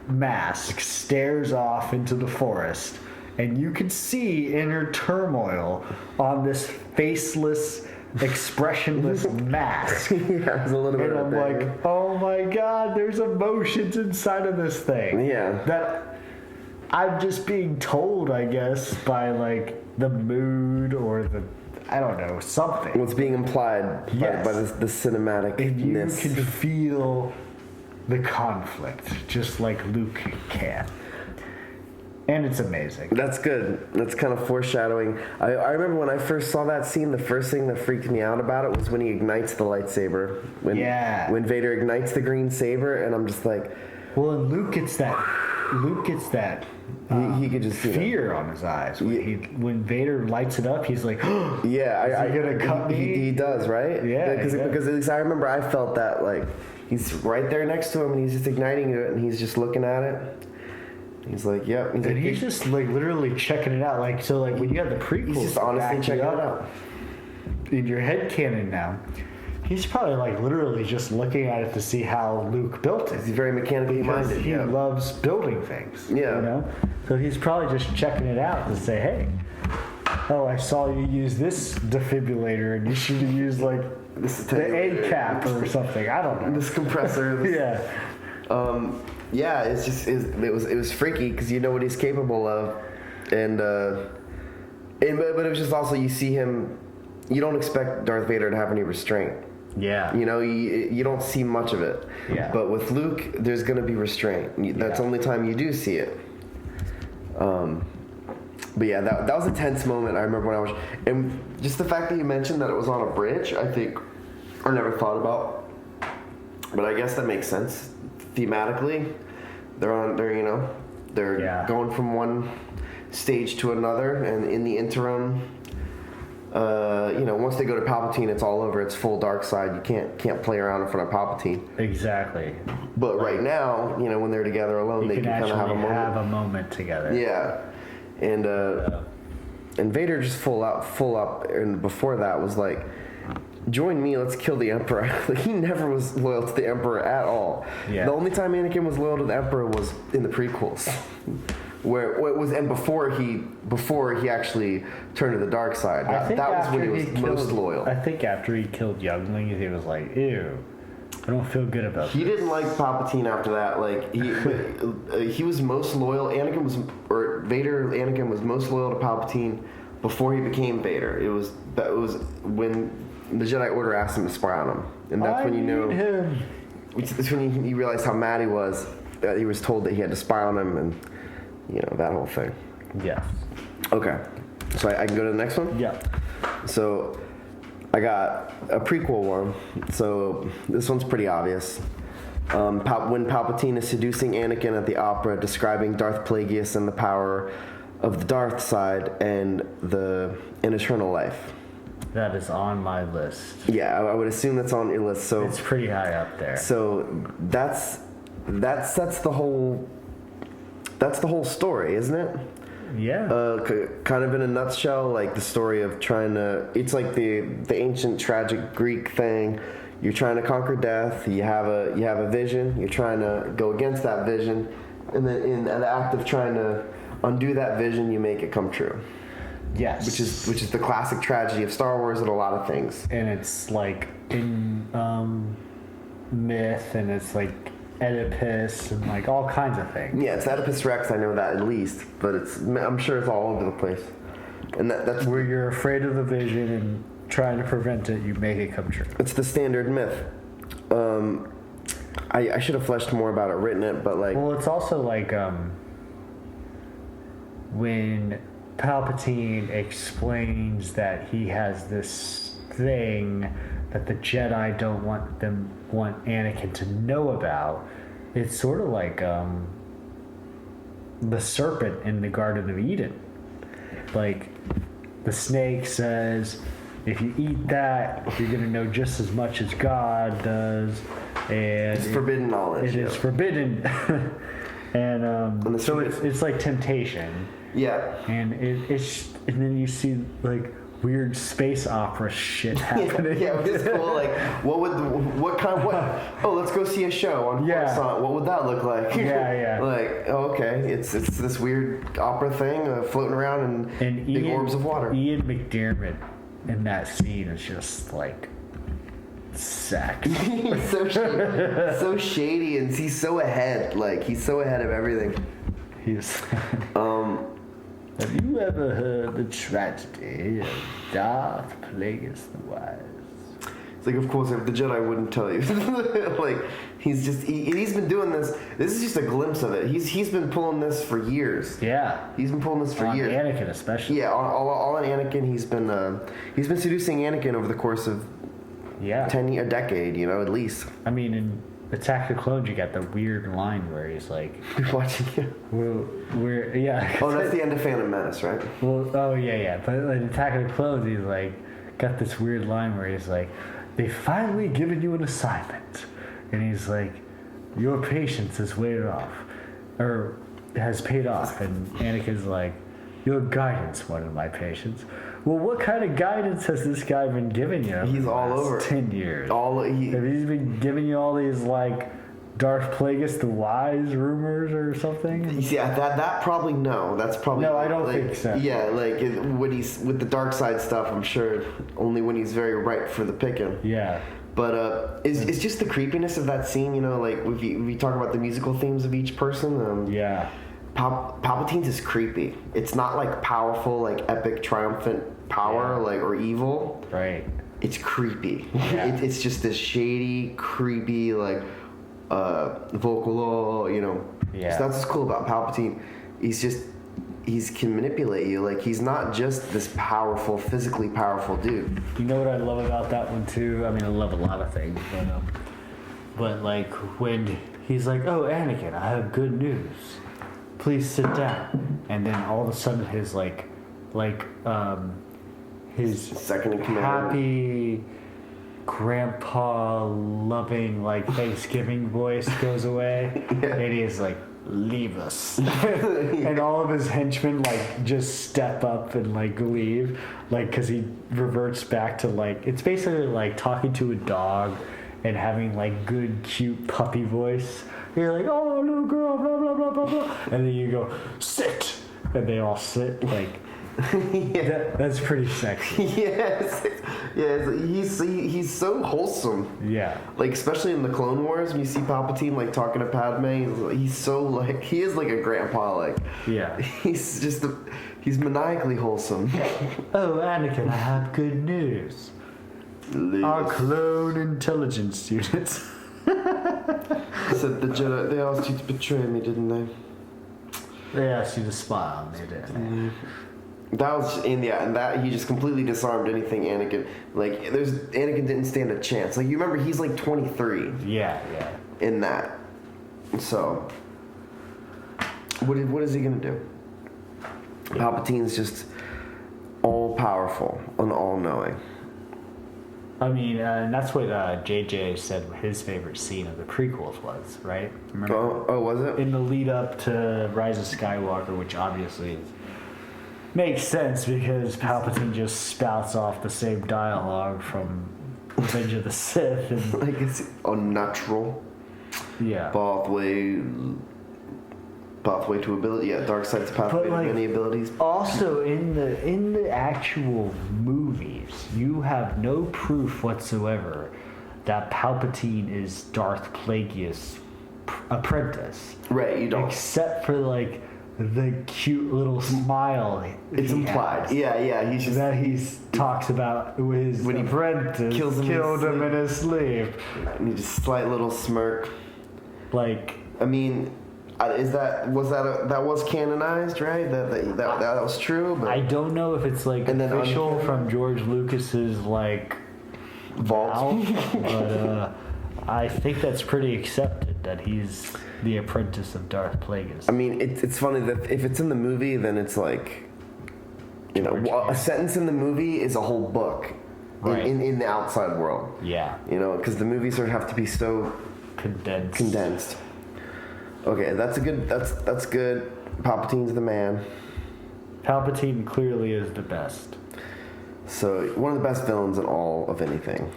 mask stares off into the forest, and you can see inner turmoil on this faceless, expressionless mask. Yeah, there's a little bit of that. And I'm oh my God, there's emotions inside of this thing. Yeah. That I'm just being told, I guess, by the mood or the, I don't know, something. What's being implied by the cinematic-ness. And you can feel the conflict, just like Luke can. And it's amazing. That's good. That's kind of foreshadowing. I remember when I first saw that scene, the first thing that freaked me out about it was when he ignites the lightsaber. When Vader ignites the green saber, and I'm just like... Well, and Luke gets that Luke gets that he could just fear on his eyes when Vader lights it up. He's like, yeah, is he gonna cut me? He does, right? Yeah, because at least I remember I felt that, like, he's right there next to him and he's just igniting it and he's just looking at it. He's like, yep. He's just like literally checking it out. Like, so like when you have the prequels, he's just honestly checking it out in your head canon now. He's probably like literally just looking at it to see how Luke built it. He's very mechanically minded. He loves building things. Yeah. You know? So he's probably just checking it out to say, hey, I saw you use this defibrillator and you should have used like the A cap or something. I don't know. This compressor. Yeah. Yeah, it's just it was freaky because you know what he's capable of, but it was just also you see him. You don't expect Darth Vader to have any restraint. Yeah. You know, you don't see much of it. Yeah. But with Luke, there's going to be restraint. That's the only time you do see it. But yeah, that was a tense moment. I remember when I was, and just the fact that you mentioned that it was on a bridge, I think I never thought about. But I guess that makes sense thematically. They're going from one stage to another, and in the interim. Once they go to Palpatine, it's all over. It's full dark side. You can't play around in front of Palpatine. Exactly. But right now, when they're together alone, they can kind of have a moment together. Yeah, and Vader just full up, and before that was like, join me, let's kill the Emperor. Like, he never was loyal to the Emperor at all. Yeah. The only time Anakin was loyal to the Emperor was in the prequels. Where it was, and before he actually turned to the dark side, that was when he was most loyal. I think after he killed younglings, he was like, "Ew, I don't feel good about this." He didn't like Palpatine after that. Like he was most loyal. Anakin was most loyal to Palpatine before he became Vader. That was when the Jedi Order asked him to spy on him, and that's when you know. It's when he realized how mad he was. That he was told that he had to spy on him and. That whole thing. Yeah. Okay. So I can go to the next one? Yeah. So I got a prequel one. So this one's pretty obvious. When Palpatine is seducing Anakin at the opera, describing Darth Plagueis and the power of the dark side and eternal life. That is on my list. Yeah, I would assume that's on your list. So it's pretty high up there. So that sets the whole... That's the whole story, isn't it? Yeah. Kind of in a nutshell, like the story of trying to... It's like the ancient tragic Greek thing. You're trying to conquer death. You have a vision. You're trying to go against that vision. And then in the act of trying to undo that vision, you make it come true. Yes. Which is the classic tragedy of Star Wars and a lot of things. And it's like in myth, and it's like... Oedipus and like all kinds of things. Yeah, it's Oedipus Rex. I know that at least, but I'm sure it's all over the place. And that's where you're afraid of the vision and trying to prevent it. You make it come true. It's the standard myth. I should have fleshed more about it, written it, but like. Well, it's also like when Palpatine explains that he has this thing that the Jedi don't want Anakin to know about. It's sort of like the serpent in the Garden of Eden. Like the snake says, if you eat that, you're going to know just as much as God does. And it's forbidden knowledge. It is forbidden. And so it's like temptation. Yeah. And and then you see like weird space opera shit happening. Yeah, which is cool. Like, let's go see a show on Coruscant. What would that look like? Yeah. Like, okay, it's this weird opera thing floating around in big orbs of water. Ian McDiarmid in that scene is just like sex. He's so shady, and he's so ahead. Like, he's so ahead of everything. He's. Have you ever heard the tragedy of Darth Plagueis the Wise? It's like, of course, if the Jedi wouldn't tell you. Like, he's been doing this. This is just a glimpse of it. He's been pulling this for years. Yeah. He's been pulling this for years. On Anakin especially. Yeah, all on Anakin. He's been seducing Anakin over the course of a decade, at least. I mean, Attack of the Clones, you got the weird line where he's like, Watching it. we're yeah. Oh, that's the end of Phantom Menace, right? Well, oh yeah. But in Attack of the Clones, he's like, got this weird line where he's like, "They've finally given you an assignment," and he's like, "Your patience has paid off," and Anakin's like, "Your guidance wanted my patience." Well, what kind of guidance has this guy been giving you? He's all over 10 years. Have he's been giving you all these like Darth Plagueis the Wise rumors or something? Yeah, that probably no. That's probably no. I don't like, think so. Yeah, like when he's with the dark side stuff, I'm sure only when he's very ripe for the picking. Yeah. But it's just the creepiness of that scene. You know, like if we talk about the musical themes of each person. Yeah. Palpatine's is creepy. It's not like powerful, like epic, triumphant power, like or evil. Right. It's creepy. Yeah. It's just this shady, creepy, like vocal. You know. Yeah. So that's what's cool about Palpatine. He can manipulate you. Like he's not just this powerful, physically powerful dude. You know what I love about that one too? I mean, I love a lot of things, but like when he's like, "Oh, Anakin, I have good news. Please sit down," and then all of a sudden his his second in command, happy grandpa loving like Thanksgiving voice goes away, and he's like, "Leave us," and all of his henchmen like just step up and like leave, like because he reverts back to like it's basically like talking to a dog and having like good cute puppy voice. You're like, "Oh, little girl, blah blah blah blah blah," and then you go, "Sit," and they all sit. Like, that's pretty sexy. Yes, he's so wholesome. Yeah, like especially in the Clone Wars when you see Palpatine like talking to Padme, he's so like he is like a grandpa. Like, yeah, he's maniacally wholesome. "Oh, Anakin, I have good news. Our clone intelligence units." Said the Jedi, they asked you to betray me, didn't they? They asked you to spy on me, didn't they? That was and that he just completely disarmed anything Anakin. Like Anakin didn't stand a chance. Like you remember he's like 23. Yeah. In that. So what is he gonna do? Palpatine's just all powerful and all knowing. I mean, and that's what JJ said his favorite scene of the prequels was, right? Remember? Oh, was it? In the lead up to Rise of Skywalker, which obviously makes sense because Palpatine just spouts off the same dialogue from Revenge of the Sith. And, like it's unnatural. Yeah. Pathway to ability. Yeah, dark side's pathway to many abilities. Also, in the actual movies, you have no proof whatsoever that Palpatine is Darth Plagueis' apprentice. Right, you don't. Except for like the cute little smile. It's implied. Yeah. He's just that he talks about his when apprentice killed him in his sleep. And he just slight little smirk. Like, I mean. That was canonized, right? That was true. But I don't know if it's like official from George Lucas's like vault, but I think that's pretty accepted that he's the apprentice of Darth Plagueis. I mean, it's funny that if it's in the movie, then it's like, you know, a sentence in the movie is a whole book, right? In the outside world. Yeah. You know, because the movies sort of have to be so condensed. Okay, that's good. Palpatine's the man. Palpatine clearly is the best. So one of the best villains in all of anything.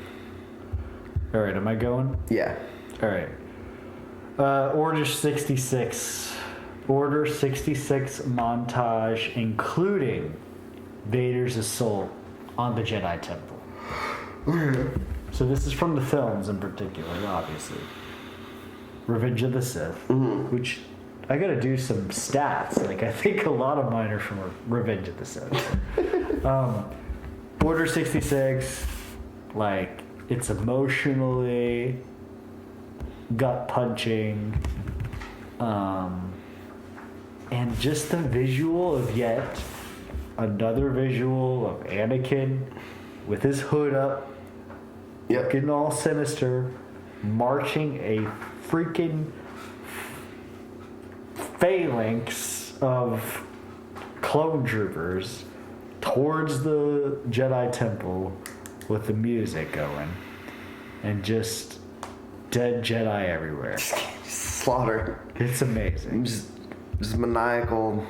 All right, am I going? Yeah. All right. Order 66. Order 66 montage, including Vader's assault on the Jedi Temple. So this is from the films in particular, obviously. Revenge of the Sith, which I gotta do some stats. Like I think a lot of mine are from Revenge of the Sith. Order 66, like it's emotionally gut punching, and just the visual of yet another visual of Anakin with his hood up, looking all sinister. marching a freaking phalanx of clone troopers towards the Jedi Temple with the music going, and just dead Jedi everywhere. Slaughter. It's amazing. Just maniacal.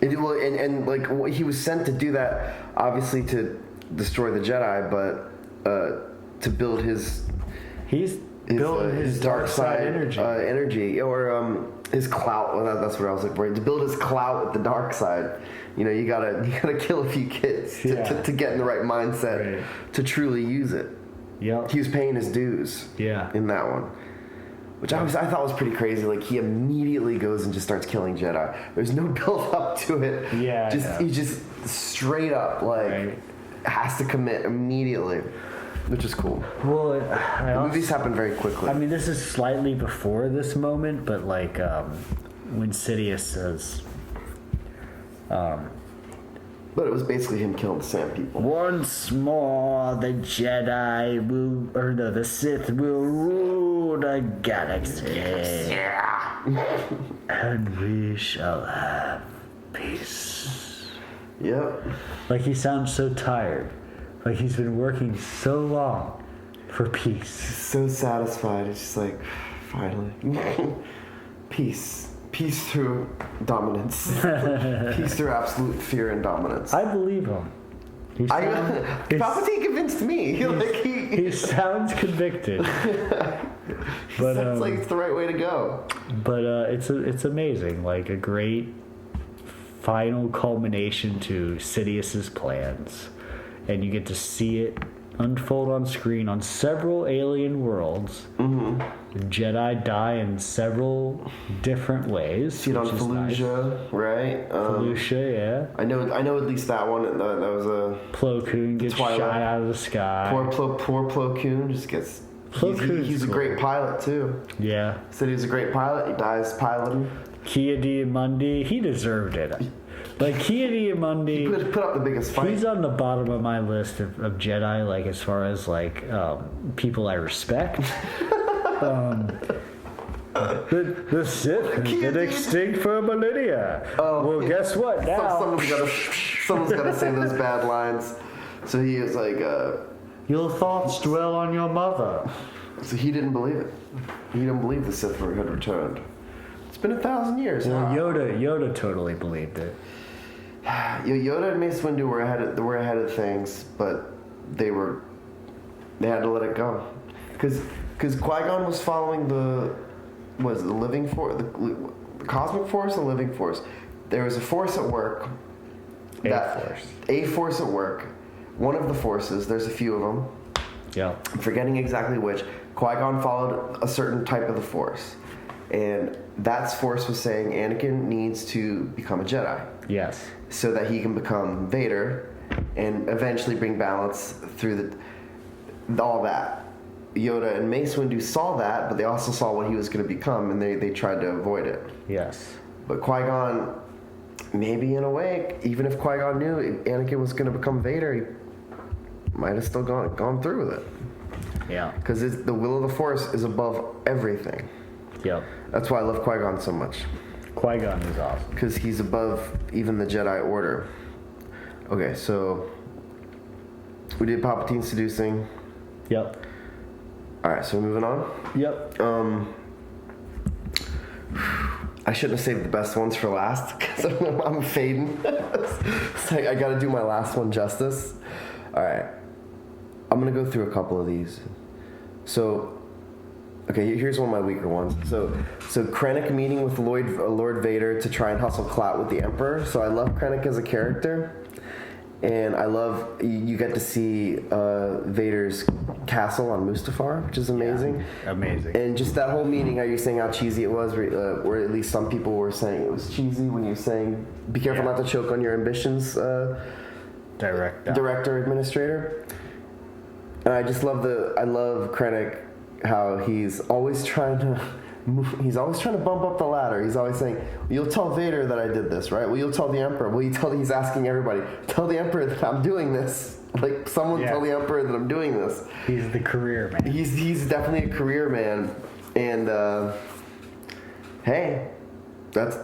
And like he was sent to do that, obviously to destroy the Jedi, but to build his dark side energy, or his clout. Well, that's what I was looking for. To build his clout with the dark side, you gotta kill a few kids to get in the right mindset to truly use it. Yep. He was paying his dues. Yeah. In that one. Which I thought was pretty crazy. Like, he immediately goes and just starts killing Jedi. There's no build up to it. Yeah. He just straight up has to commit immediately, which is cool. Well, the movies happen very quickly. I mean, this is slightly before this moment, but like when Sidious says, but it was basically him killing the Sand people. once more the the Sith will rule the galaxy. Yeah. And we shall have peace. Yep. Like, he sounds so tired. Like, he's been working so long for peace. He's so satisfied. It's just like, finally. Peace. Peace through dominance. Peace through absolute fear and dominance. I believe him. Palpatine convinced me. He sounds convicted. But sounds like it's the right way to go. But it's amazing. Like, a great final culmination to Sidious's plans, and you get to see it unfold on screen on several alien worlds. Mm-hmm. The Jedi die in several different ways. See it on Fallujah, nice. Right? Fallujah, yeah. I know at least that one. That was a Plo Koon gets shot out of the sky. Poor Plo Koon just gets. He's a great pilot too. Yeah. Said he was a great pilot. He dies piloting. Ki-Adi-Mundi, he deserved it. Like, Ki-Adi-Mundi, he put up the biggest fight. He's on the bottom of my list of Jedi, like, as far as like people I respect. The Sith has been extinct for millennia. Well, guess what? Now someone's gotta say those bad lines. So he was like, your thoughts dwell on your mother. So he didn't believe it. He didn't believe the Sith had returned. It's been 1,000 years. Well, Yoda totally believed it. Yoda and Mace Windu were ahead of things, but they had to let it go, because Qui-Gon was following the living force, the cosmic force, the living force. There was a force at work. A force at work. One of the forces. There's a few of them. Yeah. I'm forgetting exactly which. Qui-Gon followed a certain type of the force, and that force was saying Anakin needs to become a Jedi. Yes. So that he can become Vader and eventually bring balance through all that. Yoda and Mace Windu saw that, but they also saw what he was going to become, and they tried to avoid it. Yes. But Qui-Gon, maybe in a way, even if Qui-Gon knew Anakin was going to become Vader, he might have still gone through with it. Yeah. Because the will of the Force is above everything. Yep. That's why I love Qui-Gon so much. Qui-Gon is awesome. Because he's above even the Jedi Order. Okay, so we did Palpatine seducing. Yep. Alright, so we're moving on? Yep. I shouldn't have saved the best ones for last, because I'm fading. It's like I gotta do my last one justice. Alright. I'm gonna go through a couple of these. So, okay, here's one of my weaker ones. So Krennic meeting with Lord Vader to try and hustle clout with the Emperor. So I love Krennic as a character, and I love you get to see Vader's castle on Mustafar, which is amazing. Yeah, amazing. And just that whole meeting, are you saying how cheesy it was, or at least some people were saying it was cheesy when you were saying, "Be careful not to choke on your ambitions." Director, administrator. And I just love I love Krennic, how he's always trying to he's always trying to bump up the ladder. He's always saying, "You'll tell Vader that I did this, right? Well, you'll tell the Emperor. Well, he's asking everybody, tell the Emperor that I'm doing this. Like, someone tell the Emperor that I'm doing this." He's the career man. He's definitely a career man. And, hey, that's,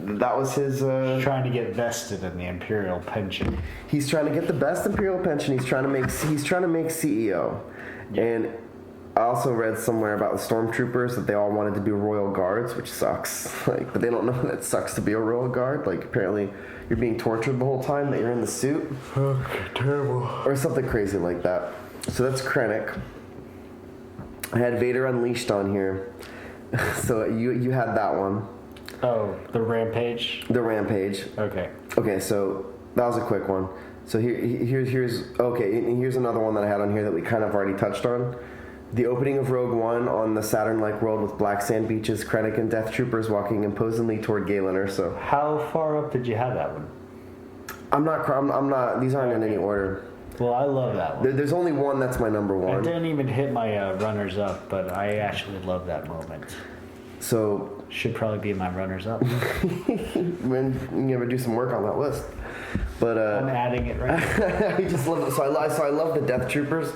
that was his... He's trying to get vested in the Imperial pension. He's trying to get the best Imperial pension. He's trying to make CEO. Yeah. And I also read somewhere about the stormtroopers that they all wanted to be royal guards, which sucks. But they don't know that it sucks to be a royal guard. Like, apparently you're being tortured the whole time that you're in the suit. Okay, terrible. Or something crazy like that. So that's Krennic. I had Vader Unleashed on here. So you had that one. Oh, the Rampage? The Rampage. Okay. Okay, so that was a quick one. So here's another one that I had on here that we kind of already touched on. The opening of Rogue One on the Saturn-like world with black sand beaches, Krennic and Death Troopers walking imposingly toward Galen. So how far up did you have that one? I'm not. These aren't in any order. Well, I love that one. There's only one that's my number one. I didn't even hit my runners up, but I actually love that moment. So should probably be my runners up. When you ever do some work on that list, but I'm adding it right now. I just love it. So I love the Death Troopers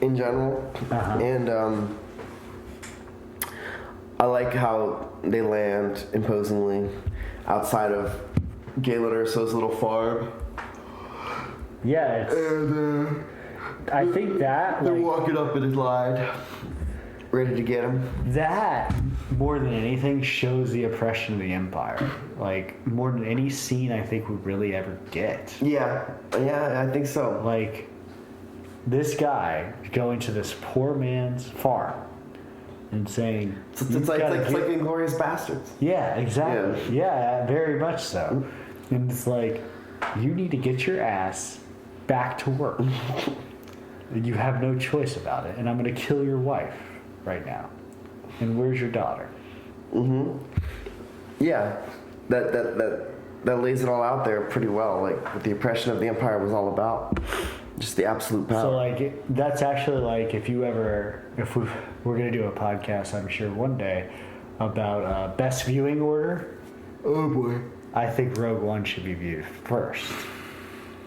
in general, and I like how they land imposingly outside of Galen Erso's little farm. Yeah, and I think that they're walking up in his line, ready to get him. That more than anything shows the oppression of the Empire. Like more than any scene I think we really ever get. Yeah, I think so. Like this guy going to this poor man's farm and saying, it's like Inglourious Bastards. Yeah, exactly. Yeah, very much so. And it's like, you need to get your ass back to work. You have no choice about it, and I'm going to kill your wife right now. And where's your daughter? Yeah, that lays it all out there pretty well. Like what the oppression of the Empire was all about, just the absolute power. So like that's actually like if we're going to do a podcast, I'm sure one day about best viewing order. Oh boy. I think Rogue One should be viewed first.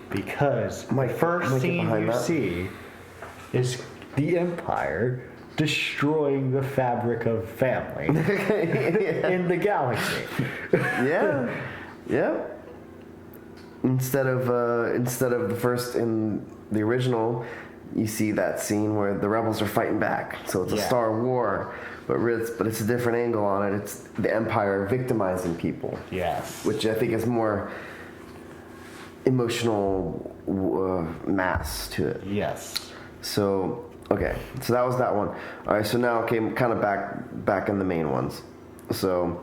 Because my first scene you see is the Empire destroying the fabric of family in the galaxy. Yeah. Instead of the first in the original, you see that scene where the rebels are fighting back. So it's a Star War, but it's a different angle on it. It's the Empire victimizing people. Yes. Which I think is more emotional mass to it. Yes. So okay, so that was that one. All right, so now kind of back in the main ones. So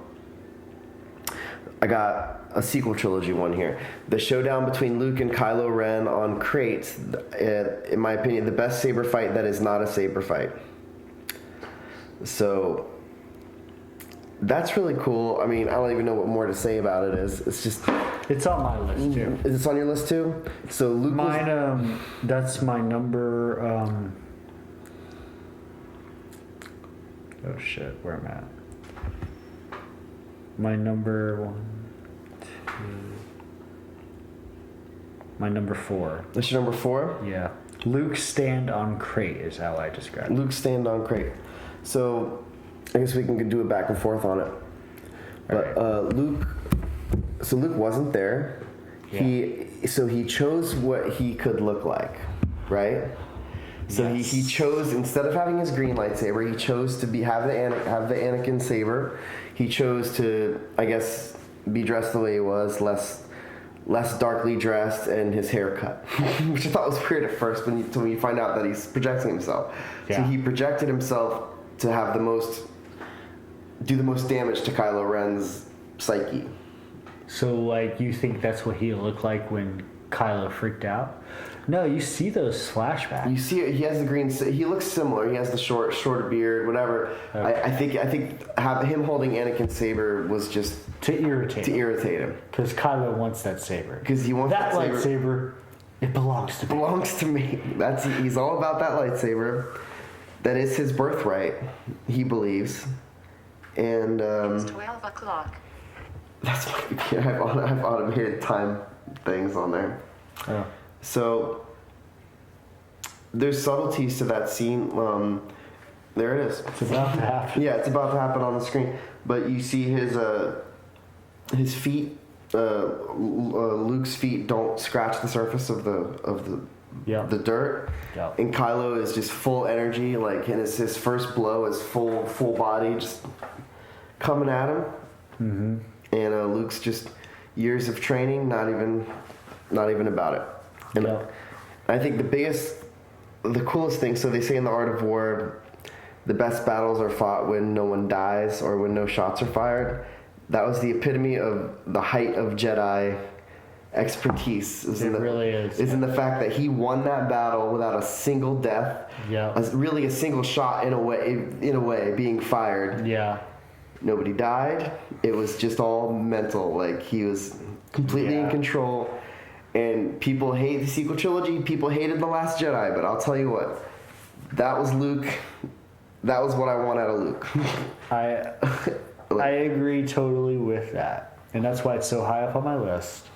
I got a sequel trilogy one here. The showdown between Luke and Kylo Ren on Crate, in my opinion, the best saber fight that is not a saber fight. So that's really cool. I mean, I don't even know what more to say about it is. It's just... It's on my list, too. Is it on your list, too? So Luke that's my number... Oh, shit. Where am I at? My number 1, 2... My number 4. That's your number 4? Yeah. Luke stand on crate is how I describe it. Luke stand on crate. So I guess we can do a back and forth on it. But Luke wasn't there. Yeah. He chose what he could look like, right? So yes. he chose, instead of having his green lightsaber, he chose to have the Anakin saber. He chose to, I guess, be dressed the way he was, less darkly dressed, and his hair cut, which I thought was weird at first when you find out that he's projecting himself. Yeah. So he projected himself to have do the most damage to Kylo Ren's psyche. So, like, you think that's what he looked like when Kylo freaked out? No, you see those flashbacks. You see, he has the green. He looks similar. He has the shorter beard, whatever. Okay. I think him holding Anakin's saber was just to irritate him. Because Kylo wants that saber. Because he wants that lightsaber. It belongs to me. He's all about that lightsaber. that is his birthright, he believes. And It's 12 o'clock. that's I have automated time things on there. Oh. So there's subtleties to that scene. There it is. It's about to happen. Yeah, it's about to happen on the screen. But you see his feet. Luke's feet don't scratch the surface of the dirt. Yeah. And Kylo is just full energy, like, and it's his first blow is full body, just coming at him. Mm-hmm. And Luke's just years of training, not even about it. And Yeah. I think the coolest thing. So they say in the Art of War, the best battles are fought when no one dies or when no shots are fired. That was the epitome of the height of Jedi expertise. Is in the fact that he won that battle without a single death. Yeah. Really a single shot in a way being fired. Yeah. Nobody died. It was just all mental. Like, he was completely in control. And people hate the sequel trilogy. People hated The Last Jedi. But I'll tell you what, that was Luke. That was what I want out of Luke. I agree totally with that. And that's why it's so high up on my list.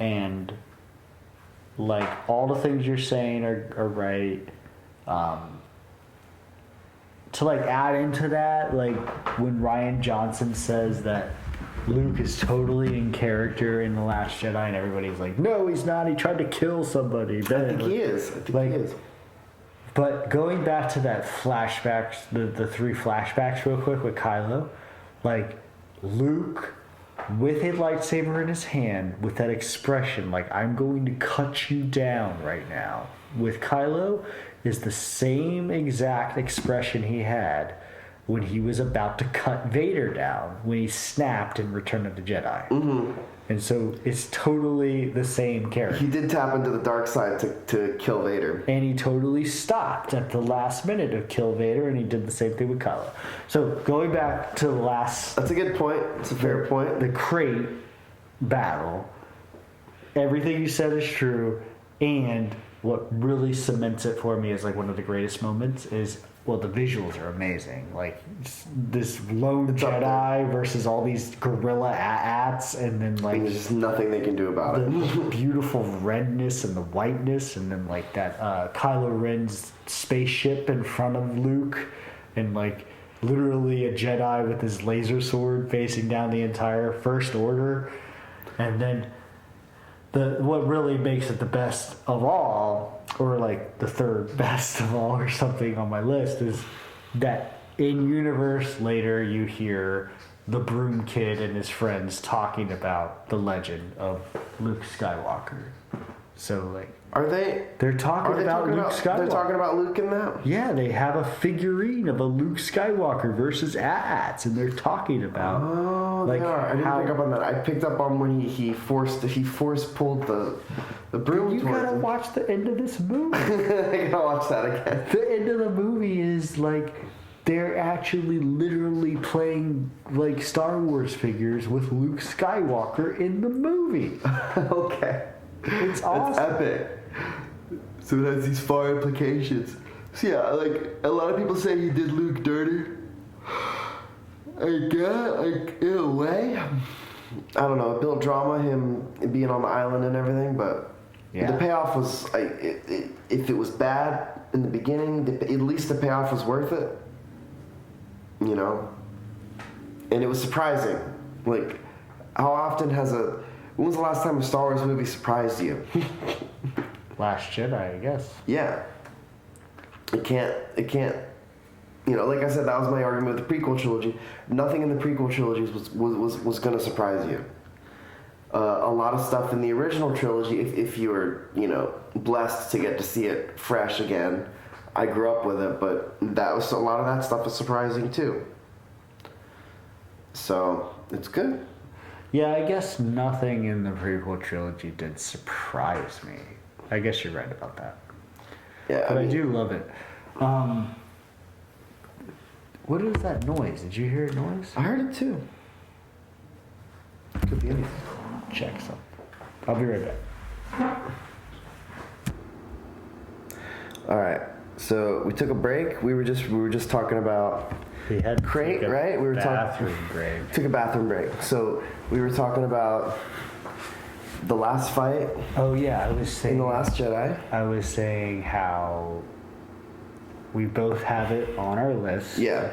And, like, all the things you're saying are right. To, like, add into that, like, when Rian Johnson says that Luke is totally in character in The Last Jedi, and everybody's like, no, he's not. He tried to kill somebody. I think he is. He is. But going back to that flashbacks, the 3 flashbacks real quick with Kylo, like, Luke with a lightsaber in his hand with that expression, like, I'm going to cut you down right now, with Kylo is the same exact expression he had when he was about to cut Vader down, when he snapped in Return of the Jedi. Mm-hmm. And so it's totally the same character. He did tap into the dark side to kill Vader. And he totally stopped at the last minute to kill Vader, and he did the same thing with Kylo. So going back to the last... That's a good point. It's a fair point. The crate battle, everything you said is true, and what really cements it for me as like one of the greatest moments is, well, the visuals are amazing. Like, this lone Jedi versus all these gorilla ats, and then like there's just nothing they can do about it. The beautiful redness and the whiteness, and then like that Kylo Ren's spaceship in front of Luke, and like literally a Jedi with his laser sword facing down the entire First Order, and then what really makes it the best of all, or like the third best of all or something on my list, is that in universe later you hear the Broom Kid and his friends talking about the legend of Luke Skywalker. So like, they're talking about Luke Skywalker. They're talking about Luke in that? Yeah, they have a figurine of a Luke Skywalker versus AT-ATs, and they're talking about. Oh, like, they are. I didn't pick up on that. I picked up on when he force pulled the broom. You gotta watch the end of this movie. I gotta watch that again. The end of the movie is like they're actually literally playing like Star Wars figures with Luke Skywalker in the movie. Okay. It's awesome. It's epic. So it has these far implications. So yeah, like, a lot of people say he did Luke dirty. I guess, like, in a way. I don't know. It built drama, him being on the island and everything, but the payoff was, if it was bad in the beginning, at least the payoff was worth it. You know? And it was surprising. Like, how often when was the last time a Star Wars movie surprised you? Last Jedi, I guess. Yeah. It can't, you know, like I said, that was my argument with the prequel trilogy. Nothing in the prequel trilogies was going to surprise you. A lot of stuff in the original trilogy, if you were, you know, blessed to get to see it fresh again, I grew up with it, but a lot of that stuff was surprising too. So, it's good. Yeah, I guess nothing in the prequel trilogy did surprise me. I guess you're right about that. Yeah, but I do love it. What is that noise? Did you hear a noise? I heard it too. Could be anything. Check some. I'll be right back. All right. So we took a break. We were just talking about We had Crate, right? We were bathroom break. Took a bathroom break. So we were talking about the last fight. Oh yeah, I was saying in The Last Jedi. I was saying how we both have it on our list. Yeah.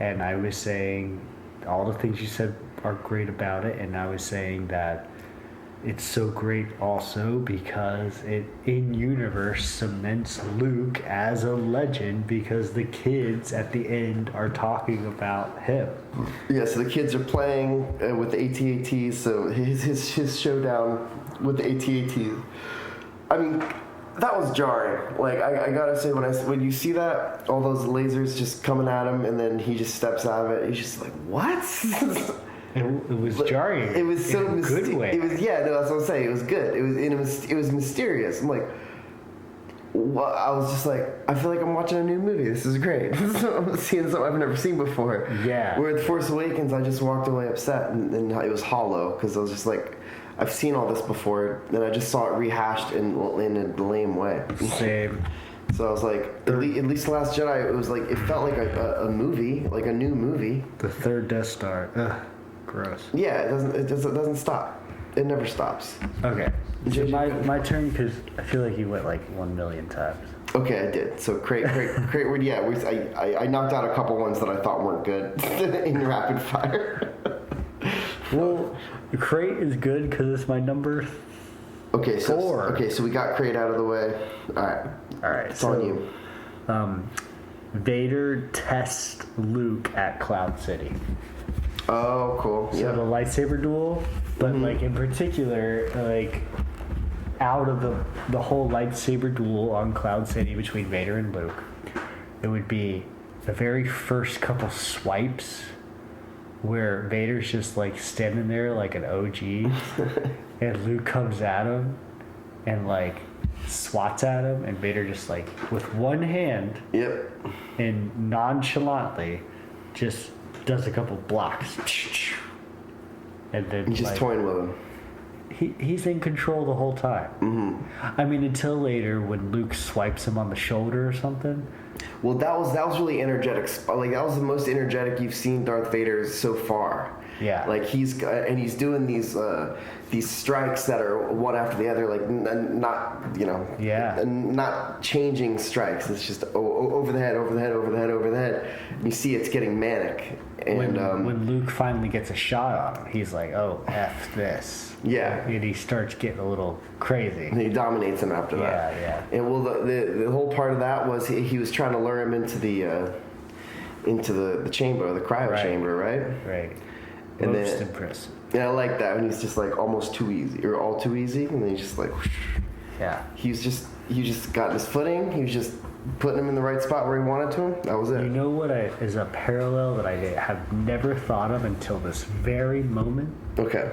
And I was saying all the things you said are great about it, and I was saying that it's so great also because it in universe cements Luke as a legend because the kids at the end are talking about him. Yeah, so the kids are playing with the AT-ATs, so his showdown with the AT-ATs. I mean, that was jarring. Like, I gotta say, when you see that, all those lasers just coming at him, and then he just steps out of it, he's just like, what? It was jarring. It was so in a good way. It was that's what I'm saying. It was good. It was mysterious. I'm like, what? I was just like, I feel like I'm watching a new movie. This is great. I'm seeing something I've never seen before. Yeah. Where with Force Awakens, I just walked away upset, and it was hollow because I was just like, I've seen all this before, and I just saw it rehashed in a lame way. Same. So I was like, at least Last Jedi, it was like, it felt like a movie, like a new movie. The third Death Star. Ugh, gross. Yeah, it doesn't stop. It never stops. Okay. So my turn, because I feel like you went like 1 million times. Okay, I did. So Crate word. Yeah, I knocked out a couple ones that I thought weren't good in rapid fire. Well, Crate is good because it's my number. Okay, so 4. Okay, so we got Crate out of the way. All right. It's on you. Vader tests Luke at Cloud City. Oh, cool. So Yeah. the lightsaber duel, but like in particular, like out of the whole lightsaber duel on Cloud City between Vader and Luke, it would be the very first couple swipes where Vader's just like standing there like an OG and Luke comes at him and like swats at him and Vader just like with one hand and nonchalantly just does a couple blocks and then He's just toying with him. He's in control the whole time. I mean, until later when Luke swipes him on the shoulder or something. Well, that was really energetic. Like, that was the most energetic you've seen Darth Vader so far. Yeah. Like, he's doing these strikes that are one after the other, like not not changing strikes. It's just over the head, over the head, over the head, over the head. And you see it's getting manic. And when Luke finally gets a shot on him, he's like, "Oh, F this." Yeah. And he starts getting a little crazy. And he dominates him after that. Yeah. And well, the whole part of that was he was trying to lure him into the chamber, the cryo chamber, right? Right. And Most impressive. Yeah, I like that when he's just like almost too easy or all too easy, and then he's just like, whoosh. Yeah. He just got his footing. He was just putting him in the right spot where he wanted to him. That was it. You know what is a parallel that I have never thought of until this very moment? Okay.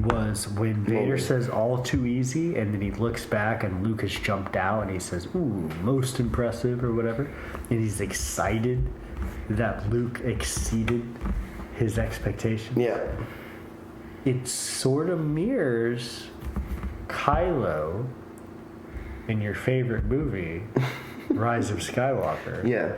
Was when Vader says all too easy and then he looks back and Luke has jumped out and he says, "Ooh, most impressive," or whatever, and he's excited that Luke exceeded his expectation. Yeah. It sort of mirrors Kylo in your favorite movie, Rise of Skywalker. Yeah.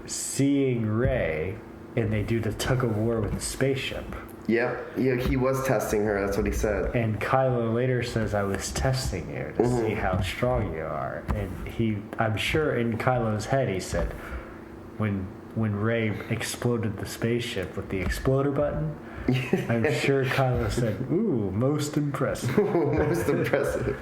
Seeing Rey and they do the tug of war with the spaceship. Yep. Yeah, he was testing her. That's what he said. And Kylo later says, "I was testing you to see how strong you are." And I'm sure in Kylo's head, he said, when Rey exploded the spaceship with the exploder button, I'm sure Kylo said, "Ooh, most impressive." Most impressive.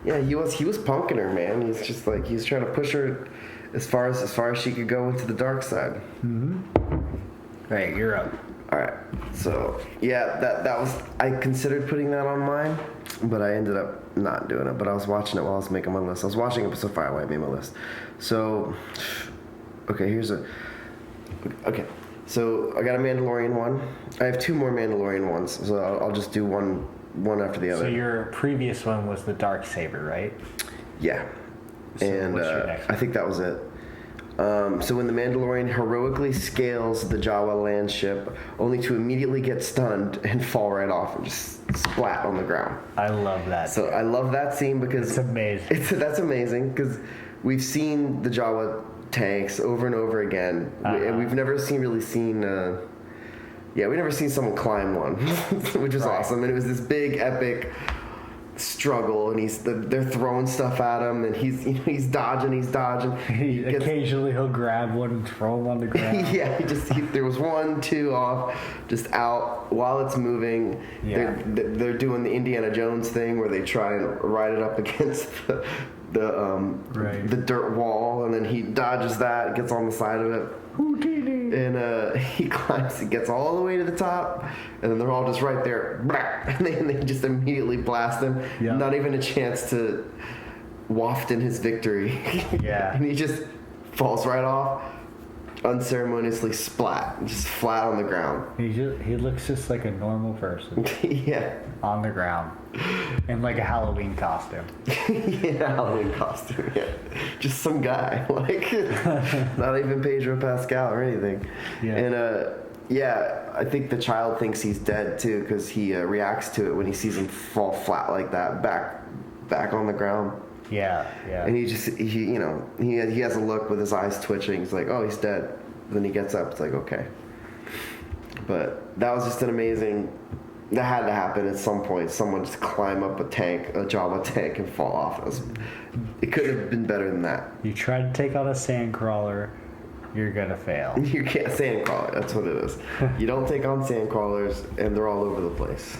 Yeah, he was punking her, man. He's just like, he's trying to push her as far as she could go into the dark side. All right, you're up. All right, so yeah, that was, I considered putting that on mine, but I ended up not doing it. But I was watching it while I was making my list. I was watching it so far away, I made my list. So, okay, so I got a Mandalorian one. I have 2 more Mandalorian ones, so I'll just do one after the other. So your previous one was the Darksaber, right? Yeah, So and what's your next one? I think that was it. So when the Mandalorian heroically scales the Jawa land ship, only to immediately get stunned and fall right off and just splat on the ground. I love that. So I love that scene because It's amazing. That's amazing because we've seen the Jawa tanks over and over again. We've never really seen we never seen someone climb one, which was awesome. And it was this big epic struggle, and they're throwing stuff at him, and he's dodging. Occasionally he'll grab one and throw him on the ground. There was 1, 2 off, just out while it's moving. They're doing the Indiana Jones thing where they try and ride it up against the dirt wall, and then he dodges that, gets on the side of it. And he climbs and gets all the way to the top, and then they're all just right there, and they just immediately blast him. Not even a chance to waft in his victory. And he just falls right off, unceremoniously just flat on the ground. He looks just like a normal person. On the ground. In like a Halloween costume. Halloween costume, Just some guy. Like, not even Pedro Pascal or anything. And, I think the child thinks he's dead, too, because he reacts to it when he sees him fall flat like that, back on the ground. And he has a look with his eyes twitching. He's like, oh, he's dead. Then he gets up. It's like, okay. But that was just an amazing... That had to happen at some point. Someone just climb up a Jawa tank, and fall off. It could have been better than that. You try to take on a sandcrawler, you're gonna fail. You can't sandcrawler. That's what it is. You don't take on sandcrawlers, and they're all over the place.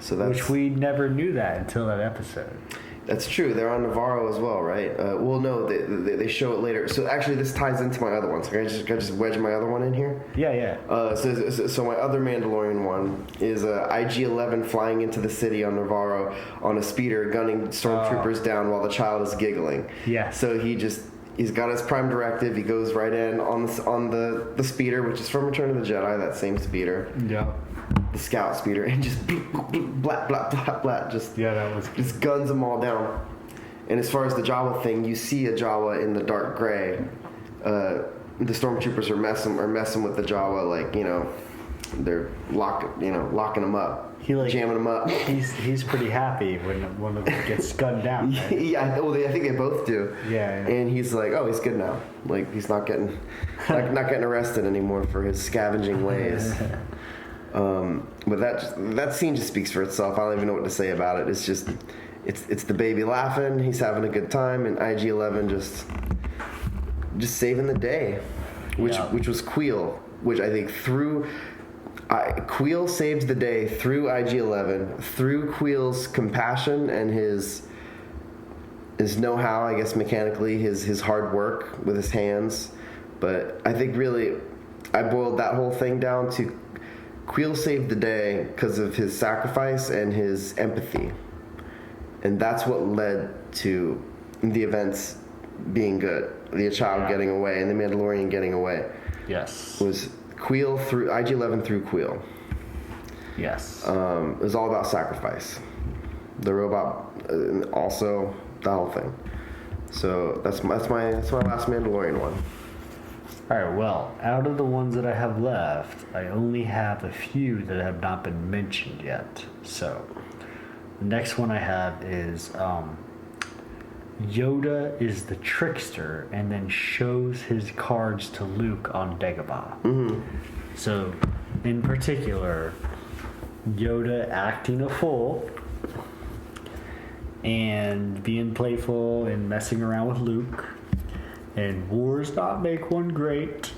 Which we never knew that until that episode. That's true. They're on Navarro as well, right? Well, no, they show it later. So actually, this ties into my other one. So can I just wedge my other one in here? So my other Mandalorian one is IG-11 flying into the city on Navarro on a speeder, gunning stormtroopers down while the child is giggling. So he's got his prime directive. He goes right in on the speeder, which is from Return of the Jedi, that same speeder. The scout speeder, and just blah blah blah blah, just guns them all down. And as far as the Jawa thing, you see a Jawa in the dark gray. The stormtroopers are messing with the Jawa, like, they're locking them up, jamming them up. He's pretty happy when one of them gets gunned down. Right? I think they both do. And he's like, oh, he's good now. Like, he's not getting arrested anymore for his scavenging ways. But that scene just speaks for itself. I don't even know what to say about it. It's just, it's the baby laughing. He's having a good time, and IG-11 just saving the day, which was Queel, which I think Queel saved the day through IG-11, through Queel's compassion and his know-how, I guess, mechanically, his hard work with his hands. But I think really, I boiled that whole thing down to Queel saved the day because of his sacrifice and his empathy. And that's what led to the events being good. The child getting away and the Mandalorian getting away. Was Queel through IG-11 through Queel. It was all about sacrifice. The robot, also the whole thing. So that's my last Mandalorian one. Alright, well, out of the ones that I have left, I only have a few that have not been mentioned yet. So, the next one I have is Yoda is the trickster and then shows his cards to Luke on Dagobah. So, in particular, Yoda acting a fool and being playful and messing around with Luke. And wars not make one great.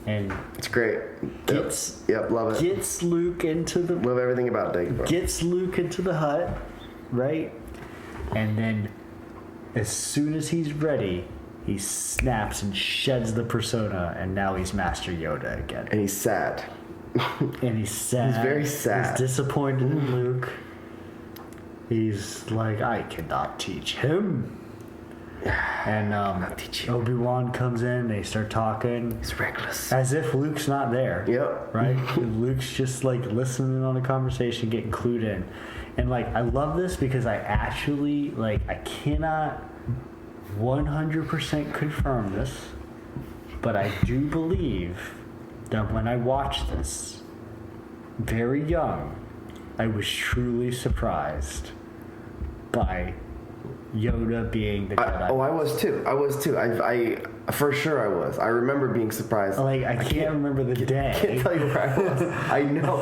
And it's great. Love it. Gets Luke into the... Love everything about Dagobah. Gets Luke into the hut, right? And then, as soon as he's ready, he snaps and sheds the persona, and now he's Master Yoda again. And he's sad. He's very sad. He's disappointed in Luke. He's like, I cannot teach him. And Obi-Wan comes in, they start talking. He's reckless. As if Luke's not there. Right? Luke's just like listening on the conversation, getting clued in. And like, I love this because I actually, like, I cannot 100% confirm this, but I do believe that when I watched this, very young, I was truly surprised by Yoda being the Jedi. I was too. I for sure I was. I remember being surprised. Like, I can't remember the day. I can't tell you where I was. I know.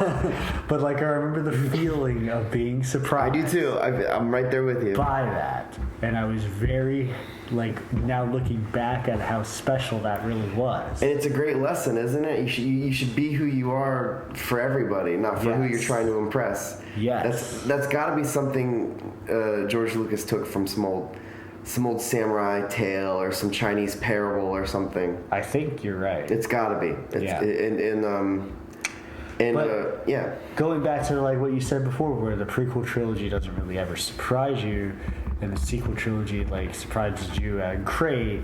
But, like, I remember the feeling of being surprised. I do too. I'm right there with you. By that. And I was very, like, now looking back at how special that really was. And it's a great lesson, isn't it? You should be who you are for everybody, not for who you're trying to impress. Yes. That's got to be something George Lucas took from some old samurai tale or some Chinese parable or something. I think you're right. It's got to be. Going back to like what you said before, where the prequel trilogy doesn't really ever surprise you, and the sequel trilogy like surprises you at great,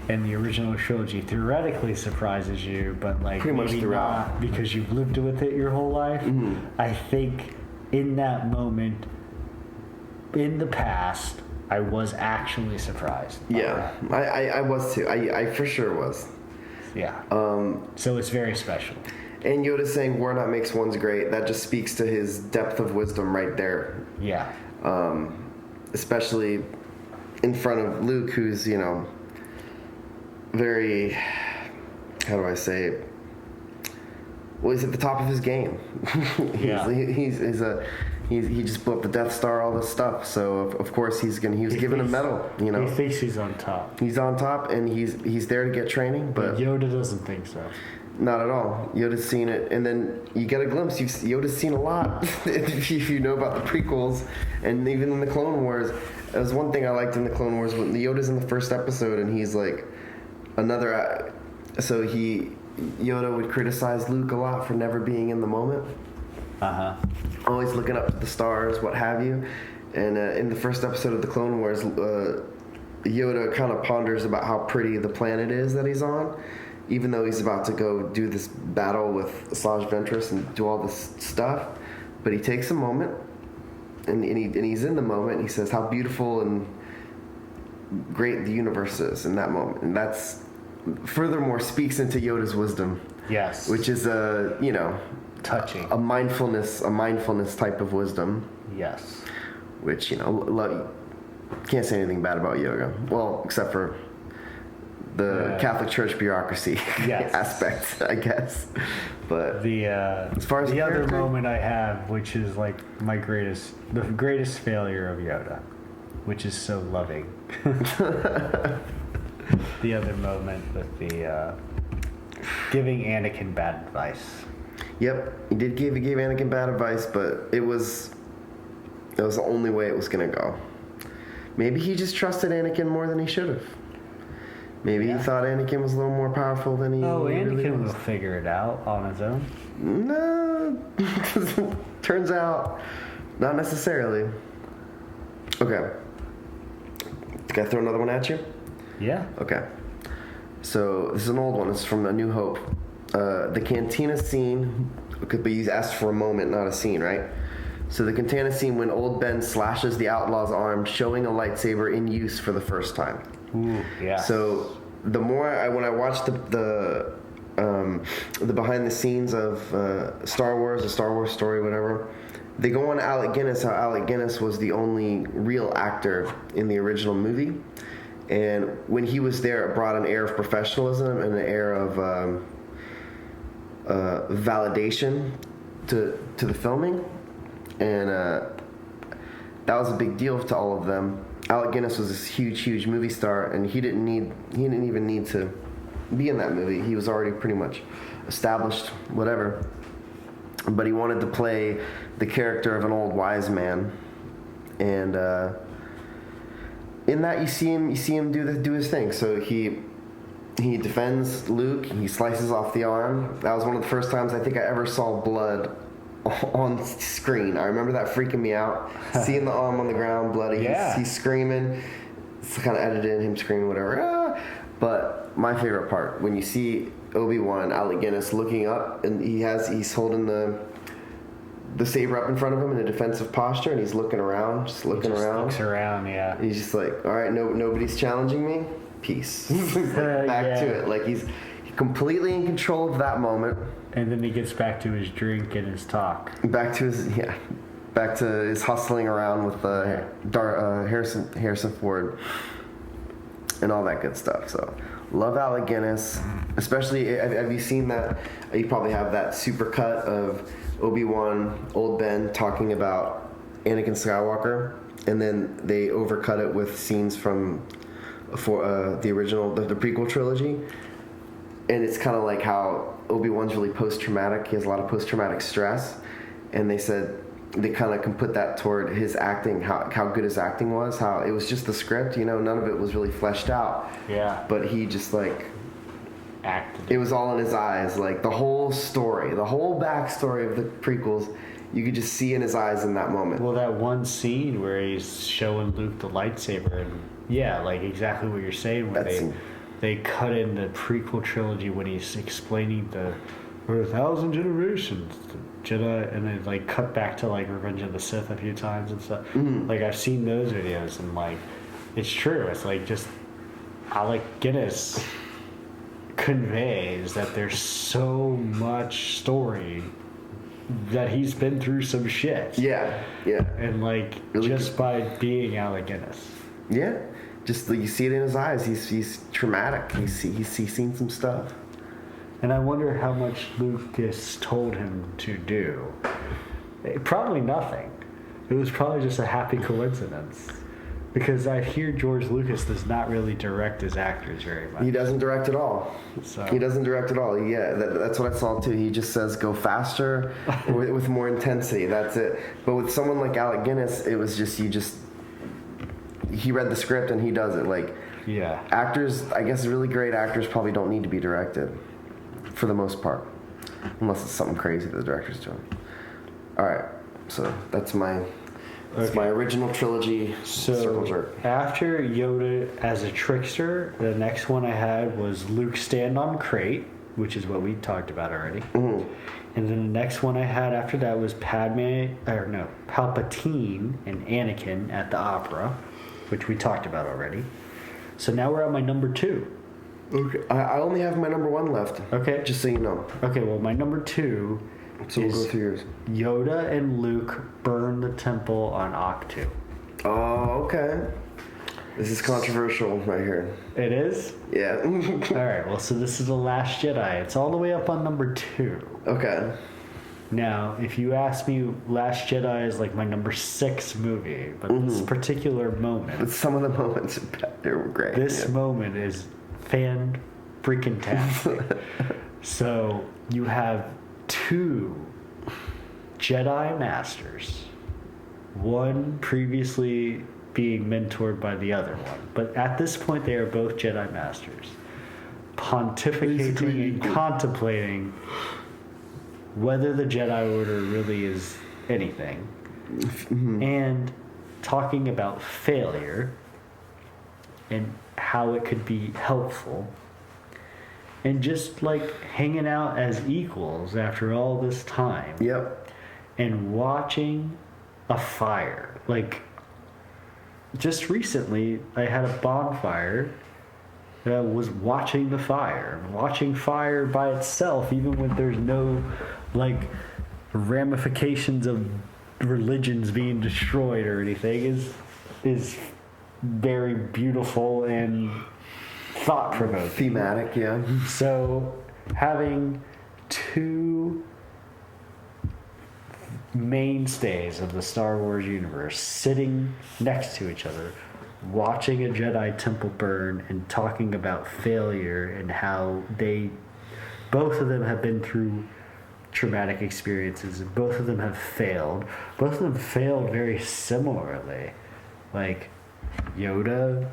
and the original trilogy theoretically surprises you, but like pretty much throughout not because you've lived with it your whole life. Mm-hmm. I think in that moment, in the past, I was actually surprised. Yeah, I was too. I for sure was. Yeah. So it's very special. And Yoda saying "War not makes one's great." That just speaks to his depth of wisdom right there. Yeah. Especially in front of Luke, who's very, how do I say it? Well, he's at the top of his game. He just blew up the Death Star, all this stuff. So of course he was given a medal. He thinks he's on top. He's on top, and he's there to get training. But Yoda doesn't think so. Not at all. Yoda's seen it, and then you get a glimpse. Yoda's seen a lot if you know about the prequels, and even in the Clone Wars. It was one thing I liked in the Clone Wars when Yoda's in the first episode, and he's like another. So Yoda would criticize Luke a lot for never being in the moment. Always looking up to the stars, what have you. And in the first episode of the Clone Wars, Yoda kind of ponders about how pretty the planet is that he's on, even though he's about to go do this battle with Asajj Ventress and do all this stuff. But he takes a moment, and he's in the moment, and he says how beautiful and great the universe is in that moment. And that's, furthermore, speaks into Yoda's wisdom. Yes. Which is touching. A mindfulness type of wisdom. Yes. Which, can't say anything bad about yoga. Well, except for the Catholic Church bureaucracy aspect, I guess. But as far as the other moment I have, which is like the greatest failure of Yoda, which is so loving. The other moment with the giving Anakin bad advice. Yep, he gave Anakin bad advice, but it was the only way it was gonna go. Maybe he just trusted Anakin more than he should have. Maybe he thought Anakin was a little more powerful than he. Anakin really was. will figure it out on his own. No, turns out not necessarily. Okay, can I throw another one at you? Yeah. Okay. So this is an old one. It's from A New Hope. The cantina scene could be asked for a moment, not a scene, right? So the cantina scene when Old Ben slashes the outlaw's arm, showing a lightsaber in use for the first time. Ooh, yeah. So the more when I watched the behind the scenes of Star Wars, a Star Wars story, whatever, they go on Alec Guinness, how Alec Guinness was the only real actor in the original movie. And when he was there, it brought an air of professionalism and an air of validation to the filming, and that was a big deal to all of them. Alec Guinness was this huge movie star, and he didn't even need to be in that movie. He was already pretty much established, whatever. But he wanted to play the character of an old wise man, and in that you see him do his thing. So he defends Luke. He slices off the arm. That was one of the first times I think I ever saw blood on screen. I remember that freaking me out. Seeing the arm on the ground, bloody. Yeah. He's screaming. It's kind of edited in, him screaming, whatever. Ah! But my favorite part, when you see Obi-Wan, Alec Guinness, looking up, and he's holding the saber up in front of him in a defensive posture, and he's looking around, looks around, yeah. He's just like, all right, nobody's challenging me. Peace. Back to it. Like he's completely in control of that moment. And then he gets back to his drink and his talk. Back to his back to his hustling around with Harrison Ford and all that good stuff. So love Alec Guinness, especially. Have you seen that? You probably have that super cut of Obi-Wan, Old Ben talking about Anakin Skywalker, and then they overcut it with scenes from the original, the prequel trilogy. And it's kind of like how Obi-Wan's really post-traumatic. He has a lot of post-traumatic stress. And they said they kind of can put that toward his acting, how good his acting was, how it was just the script, none of it was really fleshed out. Yeah. But he just acted. It was all in his eyes. Like the whole story, the whole backstory of the prequels, you could just see in his eyes in that moment. Well, that one scene where he's showing Luke the lightsaber, and exactly what you're saying, where they cut in the prequel trilogy when he's explaining for 1,000 generations, the Jedi, and then cut back to Revenge of the Sith a few times and stuff. Mm-hmm. I've seen those videos, and it's true. It's just Alec Guinness conveys that there's so much story that he's been through some shit. Yeah. And really just by being Alec Guinness. Yeah. Just you see it in his eyes. He's traumatic. He's seen some stuff. And I wonder how much Lucas told him to do. Probably nothing. It was probably just a happy coincidence. Because I hear George Lucas does not really direct his actors very much. He doesn't direct at all. He doesn't direct at all. Yeah, that's what I saw too. He just says go faster with more intensity. That's it. But with someone like Alec Guinness, it was just he read the script and he does it. Actors, I guess really great actors probably don't need to be directed for the most part, unless it's something crazy the director's doing. All right, so that's my original trilogy. Circle jerk. After Yoda as a trickster, the next one I had was Luke stand on crate, which is what we talked about already. Mm-hmm. And then the next one I had after that was Palpatine and Anakin at the opera, which we talked about already. So now we're at my number 2. Okay. I only have my number 1 left. Okay. Just so you know. Okay, well, my number 2 so we'll go through yours. Yoda and Luke burn the temple on Octu. Oh, okay. This is controversial right here. It is? Yeah. All right, well, so this is The Last Jedi. It's all the way up on number 2. Okay. Now, if you ask me, Last Jedi is my number 6 movie, but this particular moment... But some of the moments, they were great. This moment is fan-freaking-tastic. So, you have 2 Jedi Masters. One previously being mentored by the other one. But at this point, they are both Jedi Masters. Pontificating and contemplating whether the Jedi Order really is anything. Mm-hmm. And talking about failure and how it could be helpful. And just hanging out as equals after all this time. Yep. And watching a fire. Just recently, I had a bonfire that I was watching the fire. Watching fire by itself, even when there's no, ramifications of religions being destroyed or anything, is very beautiful and thought-provoking. Thematic, yeah. So, having 2 mainstays of the Star Wars universe sitting next to each other, watching a Jedi temple burn and talking about failure and how both of them have been through traumatic experiences and both of them have failed. Both of them failed very similarly. Yoda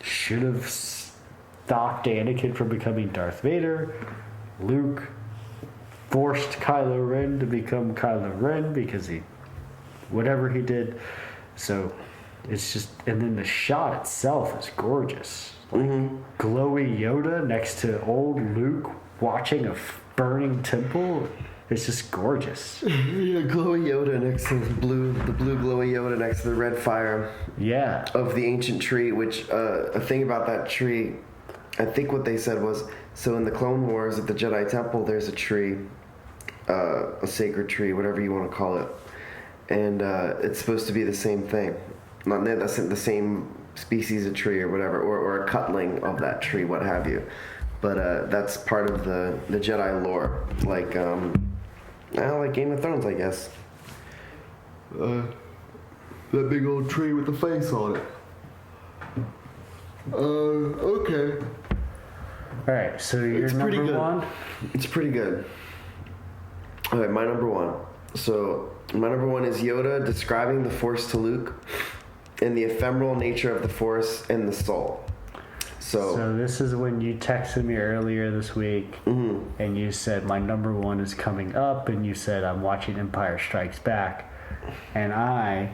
should have stopped Anakin from becoming Darth Vader. Luke forced Kylo Ren to become Kylo Ren because whatever he did. So it's just, and then the shot itself is gorgeous. Glowy Yoda next to old Luke watching a burning temple. It's just gorgeous. Yeah, glowy Yoda next to the blue glowy Yoda next to the red fire. Yeah. Of the ancient tree, which a thing about that tree, I think what they said was, so in the Clone Wars at the Jedi Temple, there's a tree, a sacred tree, whatever you want to call it, and it's supposed to be the same thing. Not the same species of tree or whatever, or a cutling of that tree, what have you. But that's part of the Jedi lore, like Game of Thrones, I guess. That big old tree with the face on it. Okay. All right, so your number one? It's pretty good. All right, my number one. So my number one is Yoda describing the Force to Luke and the ephemeral nature of the Force and the soul. So this is when you texted me earlier this week, and you said my number one is coming up, and you said I'm watching Empire Strikes Back, and I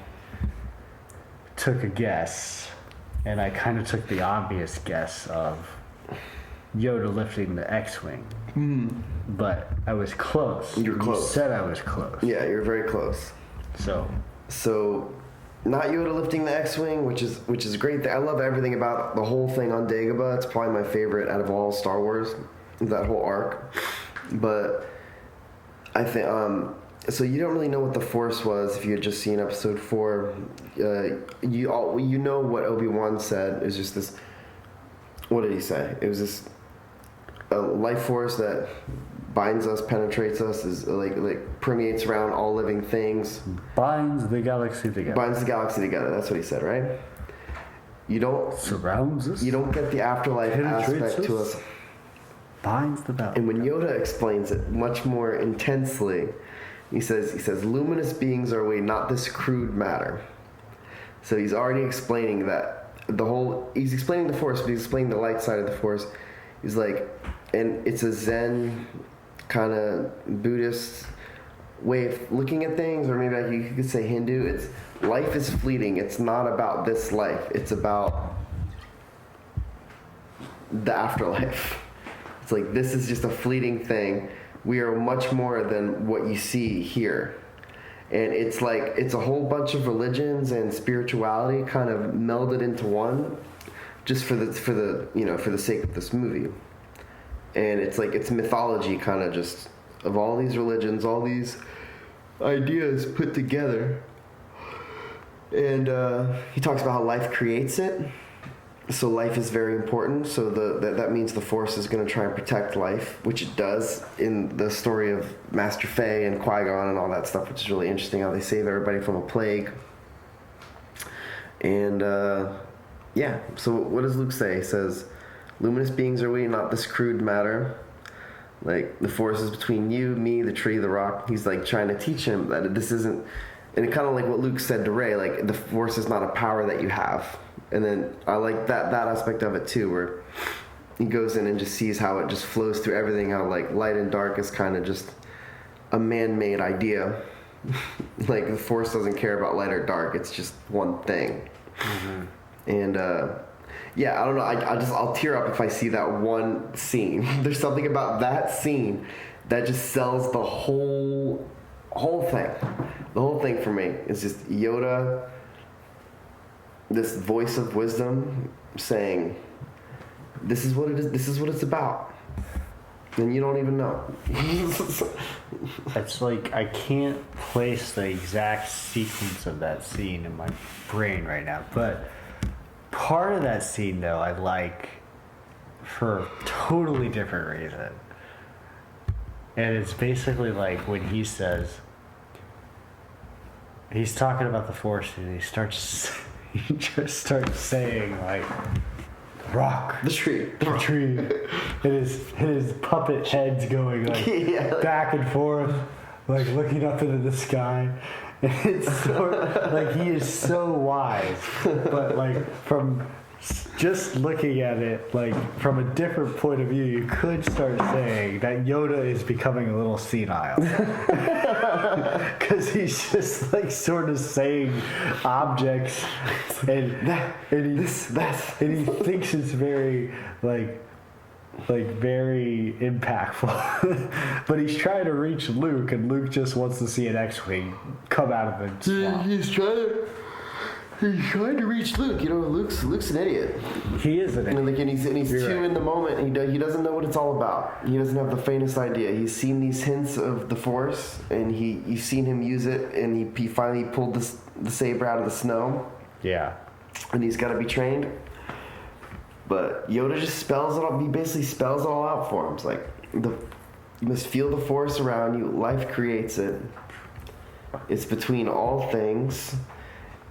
took a guess, and I kind of took the obvious guess of Yoda lifting the X-Wing. But I was close. You're close. You said I was close. Yeah, you're very close. So not Yoda lifting the X-Wing, which is great. I love everything about the whole thing on Dagobah. It's probably my favorite out of all Star Wars, that whole arc. But I think so you don't really know what the Force was if you had just seen Episode 4. You know what Obi-Wan said. It was just this. What did he say? It was this a life force that binds us, penetrates us, is like permeates around all living things. Binds the galaxy together. Binds the galaxy together. That's what he said, right? You don't surrounds us. You don't get the afterlife aspect to us. Binds the balance. And when Yoda explains it much more intensely, he says, luminous beings are we, not this crude matter. So he's already explaining that he's explaining the Force, but he's explaining the light side of the Force. He's like, and it's a Zen kind of Buddhist way of looking at things, or maybe you could say Hindu. It's life is fleeting. It's not about this life. It's about the afterlife. It's like, this is just a fleeting thing. We are much more than what you see here. And it's like, it's a whole bunch of religions and spirituality kind of melded into one, just for the sake of this movie. And it's like, it's mythology kind of just of all these religions, all these ideas put together. And he talks about how life creates it. So life is very important. So that means the Force is going to try and protect life, which it does in the story of Master Fei and Qui-Gon and all that stuff, which is really interesting, how they save everybody from a plague. And so what does Luke say? He says, luminous beings are we, not this crude matter. Like, the Force is between you, me, the tree, the rock. He's like trying to teach him that this isn't, and it kind of like what Luke said to Rey, like, the Force is not a power that you have. And then I like that aspect of it too, where he goes in and just sees how it just flows through everything, how like light and dark is kind of just a man-made idea. Like, the Force doesn't care about light or dark, it's just one thing. And I don't know, I'll tear up if I see that one scene. There's something about that scene that just sells the whole thing. The whole thing for me is just Yoda, this voice of wisdom saying, this is what it is, this is what it's about. And you don't even know. It's like, I can't place the exact sequence of that scene in my brain right now, but part of that scene though I like for a totally different reason. And it's basically like when he says, he's talking about the Force, and he just starts saying, like, the rock, the tree, and his puppet head's going like back and forth, like looking up into the sky. And it's sort of like, he is so wise, but like from just looking at it, like from a different point of view, you could start saying that Yoda is becoming a little senile. Because he's just like sort of saying objects, and he thinks it's very like very impactful. But he's trying to reach Luke, and Luke just wants to see an X-Wing come out of the swamp. he's trying to reach Luke. Luke's an idiot. He is an idiot. And he's You're too right. in the moment. He doesn't know what it's all about. He doesn't have the faintest idea. He's seen these hints of the Force, and you've seen him use it, and he finally pulled the saber out of the snow. Yeah. And he's got to be trained. But Yoda just spells it all. He basically spells it all out for him. It's like you must feel the Force around you. Life creates it. It's between all things,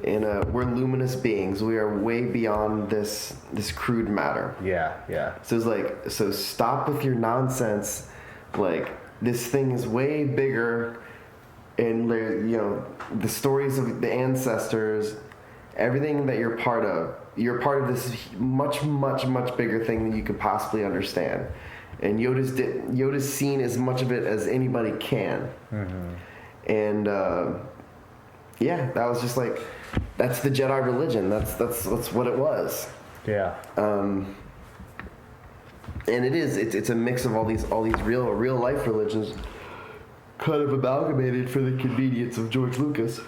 and we're luminous beings. We are way beyond this crude matter. Yeah. So it's like, so stop with your nonsense. Like, this thing is way bigger, and the stories of the ancestors, everything that you're part of. You're part of this much, much, much bigger thing than you could possibly understand. And Yoda's seen as much of it as anybody can. Mm-hmm. And that was just like, that's the Jedi religion. That's what it was. Yeah. And it's a mix of all these real life religions, kind of amalgamated for the convenience of George Lucas.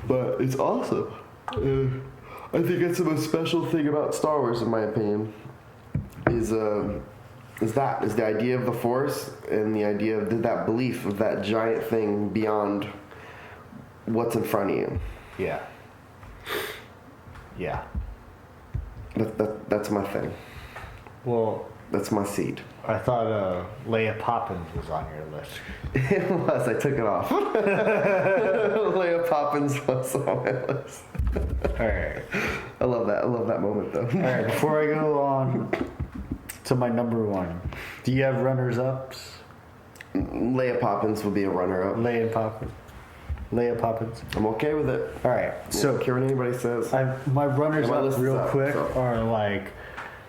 But it's awesome. I think that's the most special thing about Star Wars, in my opinion, is the idea of the Force and the idea of that belief of that giant thing beyond what's in front of you. Yeah. That's my thing. Well, that's my seed. I thought Leia Poppins was on your list. It was. I took it off. Leia Poppins was on my list. All right. I love that moment, though. All right. Before I go on to my number one, do you have runners-ups? Leia Poppins would be a runner-up. Leia Poppins. I'm okay with it. All right. So, don't care what anybody says. My runners-up real quick so. are like,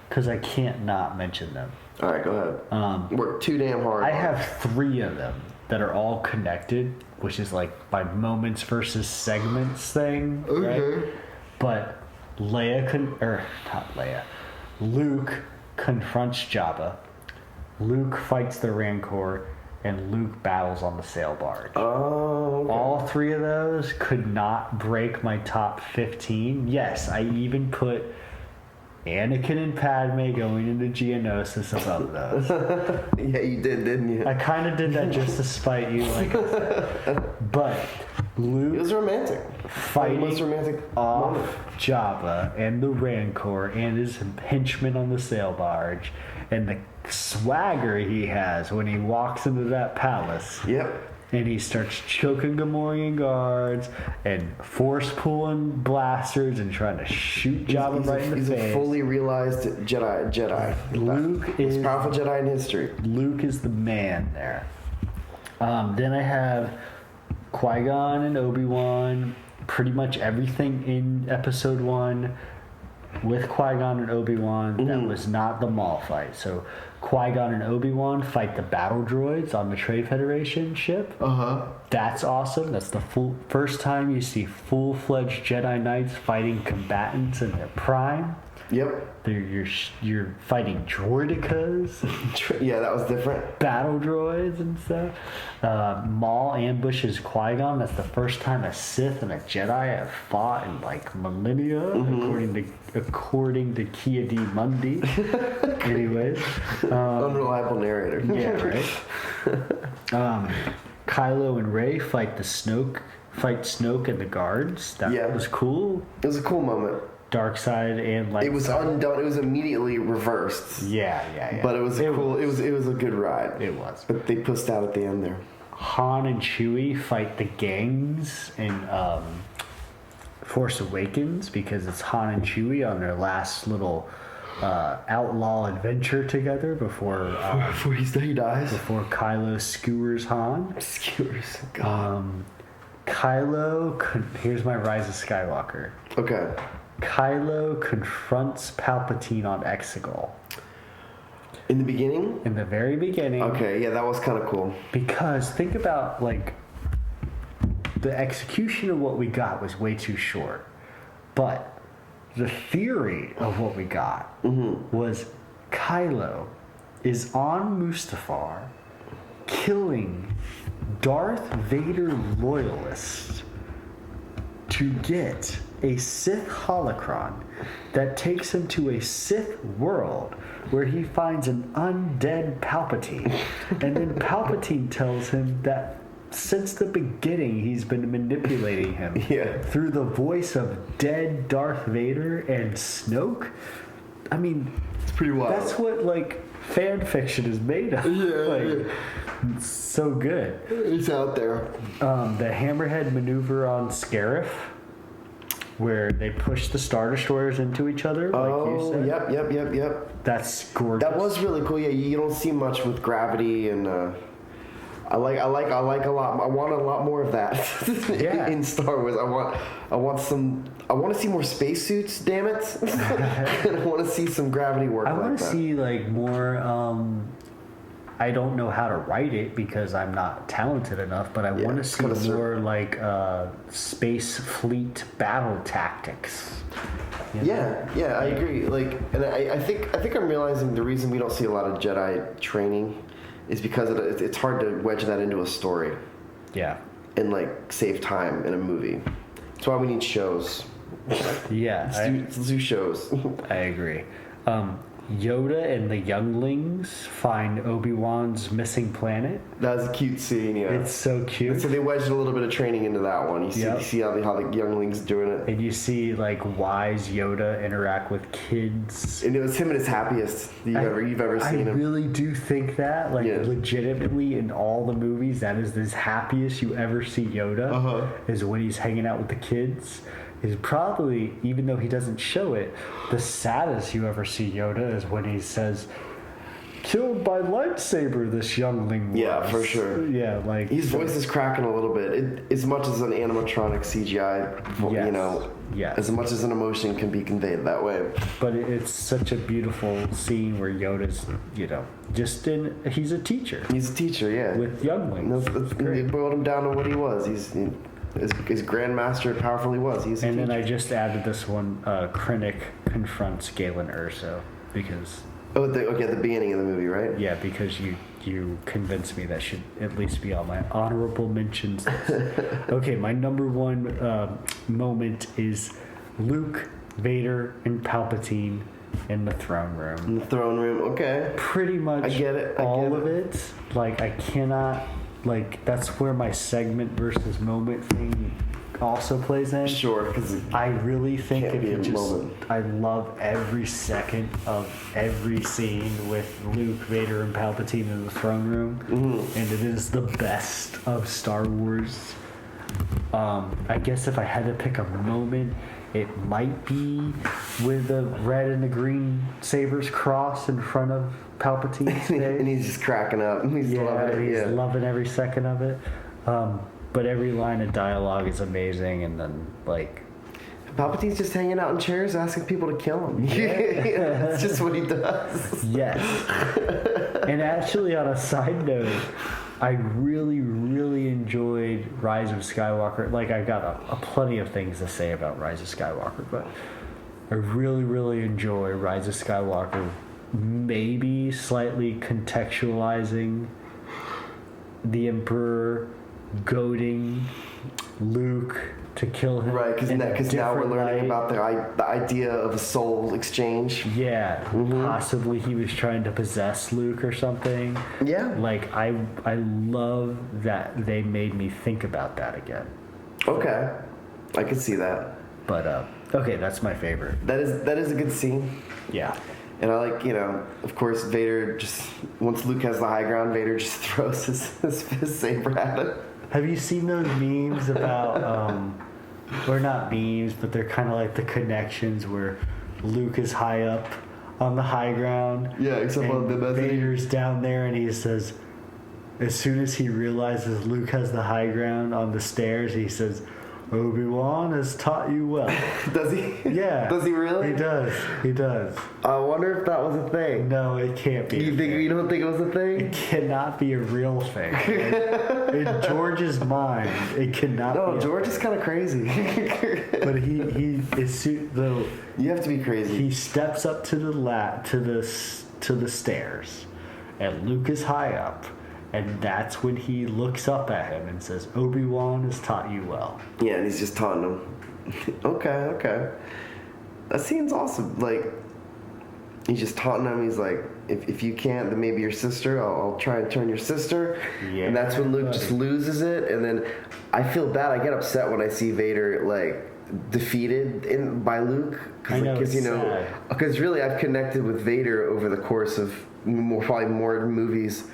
because I can't not mention them. All right, go ahead. Work too damn hard. I have 3 of them that are all connected, which is like my moments versus segments thing. Okay. Right? But Luke confronts Jabba. Luke fights the Rancor, and Luke battles on the sail barge. Oh, okay. All 3 of those could not break my top 15. Yes, I even put Anakin and Padme going into Geonosis above those. Yeah, you did, didn't you? I kind of did that just to spite you, like I said. But Luke, it was romantic. Fighting the most romantic off moment. Jabba and the Rancor and his henchmen on the sail barge, and the swagger he has when he walks into that palace. Yep. And he starts choking Gamorrean guards and force pulling blasters and trying to shoot Jabba right in the face. He's a fully realized Jedi. Luke is most powerful Jedi in history. Luke is the man there. Then I have Qui-Gon and Obi-Wan. Pretty much everything in Episode 1 with Qui-Gon and Obi-Wan that was not the Maul fight. So Qui-Gon and Obi-Wan fight the battle droids on the Trade Federation ship. That's awesome. That's the first time you see full-fledged Jedi Knights fighting combatants in their prime. Yep. You're fighting droidicas. Yeah, that was different. Battle droids and stuff. Maul ambushes Qui-Gon. That's the first time a Sith and a Jedi have fought in like millennia, according to Kia D. Mundi. Anyways, unreliable narrator. Yeah, right. Kylo and Rey fight Snoke and the guards. That was cool. It was a cool moment. Dark side and like it was undone. It was immediately reversed. Yeah. But it was cool. It was a good ride. It was. But they pussed out at the end there. Han and Chewie fight the gangs in Force Awakens because it's Han and Chewie on their last little outlaw adventure together before he dies. Before Kylo skewers Han. Skewers. God. Here's my Rise of Skywalker. Okay. Kylo confronts Palpatine on Exegol. In the beginning? In the very beginning. Okay, yeah, that was kind of cool. Because think about, like, the execution of what we got was way too short. But the theory of what we got was Kylo is on Mustafar killing Darth Vader loyalists to get a Sith holocron that takes him to a Sith world where he finds an undead Palpatine. And then Palpatine tells him that since the beginning he's been manipulating him through the voice of dead Darth Vader and Snoke. I mean, it's pretty wild. That's what like fan fiction is made of. It's so good. It's out there. The Hammerhead maneuver on Scarif, where they push the Star Destroyers into each other, like you said. Yep. That's gorgeous. That was really cool. Yeah, you don't see much with gravity, and I like a lot. I want a lot more of that in Star Wars. I want to see more spacesuits. Damn it! And I want to see some gravity work. I want to see like more. I don't know how to write it because I'm not talented enough, but I want to see more like space fleet battle tactics. Yeah, I agree. Like, and I think I'm realizing the reason we don't see a lot of Jedi training is because it's hard to wedge that into a story. Yeah. And like save time in a movie. That's why we need shows. Yeah. Let's do shows. I agree. Yoda and the younglings find Obi-Wan's missing planet. That was a cute scene, yeah. It's so cute. And so they wedged a little bit of training into that one. You see how the younglings doing it. And you see like wise Yoda interact with kids. And it was him at his happiest you've ever seen him. I really do think that, like legitimately in all the movies, that is the happiest you ever see Yoda is when he's hanging out with the kids. Is probably, even though he doesn't show it, the saddest you ever see Yoda is when he says, "Killed by lightsaber, this youngling was." Yeah, for sure. Yeah, like his voice is cracking a little bit. As much as an animatronic CGI, as much as an emotion can be conveyed that way. But it's such a beautiful scene where Yoda's, he's a teacher. He's a teacher, yeah, with younglings. They boiled him down to what he was. As grandmaster powerful he was. He's a teacher. Then I just added this one. Krennic confronts Galen Erso because. At the beginning of the movie, right? Yeah, because you convinced me that should at least be on my honorable mentions list. Okay, my number one moment is Luke, Vader, and Palpatine in the throne room. In the throne room, okay. Pretty much. I get it. All of it. Like I cannot. Like, that's where my segment versus moment thing also plays in. Sure, because I really think I love every second of every scene with Luke, Vader, and Palpatine in the throne room. Mm-hmm. And it is the best of Star Wars. I guess if I had to pick a moment, it might be with the red and the green sabers cross in front of Palpatine's face. And he's just cracking up. He's loving it. He's loving every second of it. But every line of dialogue is amazing. And then, like... Palpatine's just hanging out in chairs asking people to kill him. Yeah. That's just what he does. Yes. And actually, on a side note, I really, really enjoyed Rise of Skywalker. Like, I've got a plenty of things to say about Rise of Skywalker, but I really, really enjoy Rise of Skywalker. Maybe slightly contextualizing the Emperor goading Luke to kill him. Right, because now we're learning about the idea of a soul exchange. Yeah, possibly he was trying to possess Luke or something. Yeah. Like, I love that they made me think about that again. Okay, I could see that. But, okay, that's my favorite. That is a good scene. Yeah. And I like, of course, Vader just, once Luke has the high ground, Vader just throws his saber at him. Have you seen those memes about, or not memes, but they're kind of like the connections where Luke is high up on the high ground. Yeah, except on the Vader's down there and he says, as soon as he realizes Luke has the high ground on the stairs, he says, Obi-Wan has taught you well. Does he? Yeah. Does he really? He does. I wonder if that was a thing. No, it can't be. You don't think it was a thing? It cannot be a real thing. In George's mind, it cannot be. No, George is kind of crazy. But he is though. You have to be crazy. He steps up to the stairs, and Luke is high up. And that's when he looks up at him and says, Obi-Wan has taught you well. Yeah, and he's just taunting him. Okay. That seems awesome. Like, he's just taunting him. He's like, if you can't, then maybe your sister. I'll try and turn your sister. Yeah. And that's when Luke just loses it. And then I feel bad. I get upset when I see Vader, like, defeated by Luke. Because really I've connected with Vader over the course of probably more movies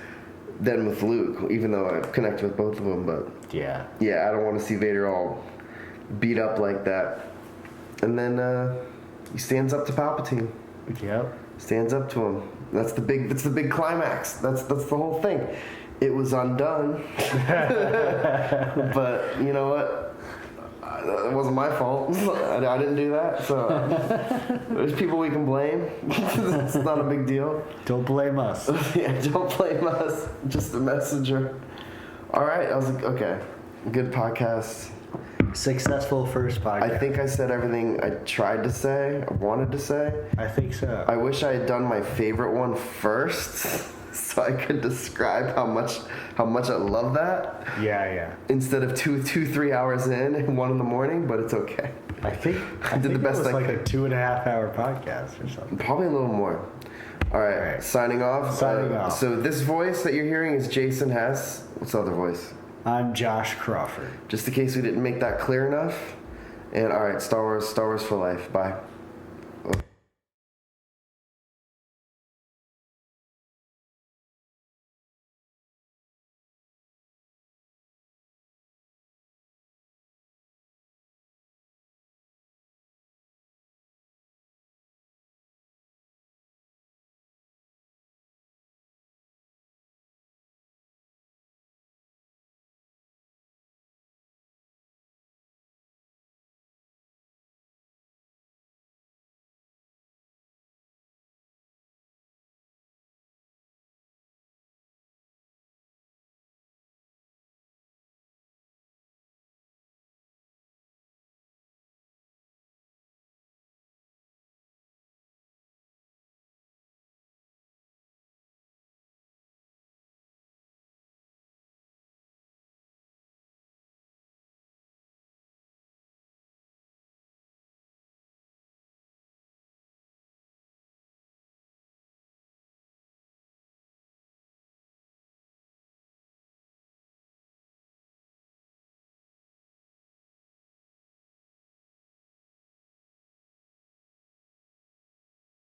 than with Luke, even though I've connected with both of them. But yeah, I don't want to see Vader all beat up like that. And then he stands up to Palpatine. Yep. Stands up to him. That's the big climax. That's the whole thing. It was undone. But you know what? It wasn't my fault. I didn't do that. So there's people we can blame. It's not a big deal. Don't blame us. Yeah, don't blame us. Just a messenger. All right. I was like, okay. Good podcast. Successful first podcast. I think I said everything I tried to say, or wanted to say. I think so. I wish I had done my favorite one first, so I could describe how much I love that. Yeah. Instead of 3 hours in and 1 a.m, but it's okay. I think I did the best it was I like a 2.5 hour podcast or something. Probably a little more. All right. Signing off. So this voice that you're hearing is Jason Hess. What's the other voice? I'm Josh Crawford. Just in case we didn't make that clear enough. And all right, Star Wars for life. Bye.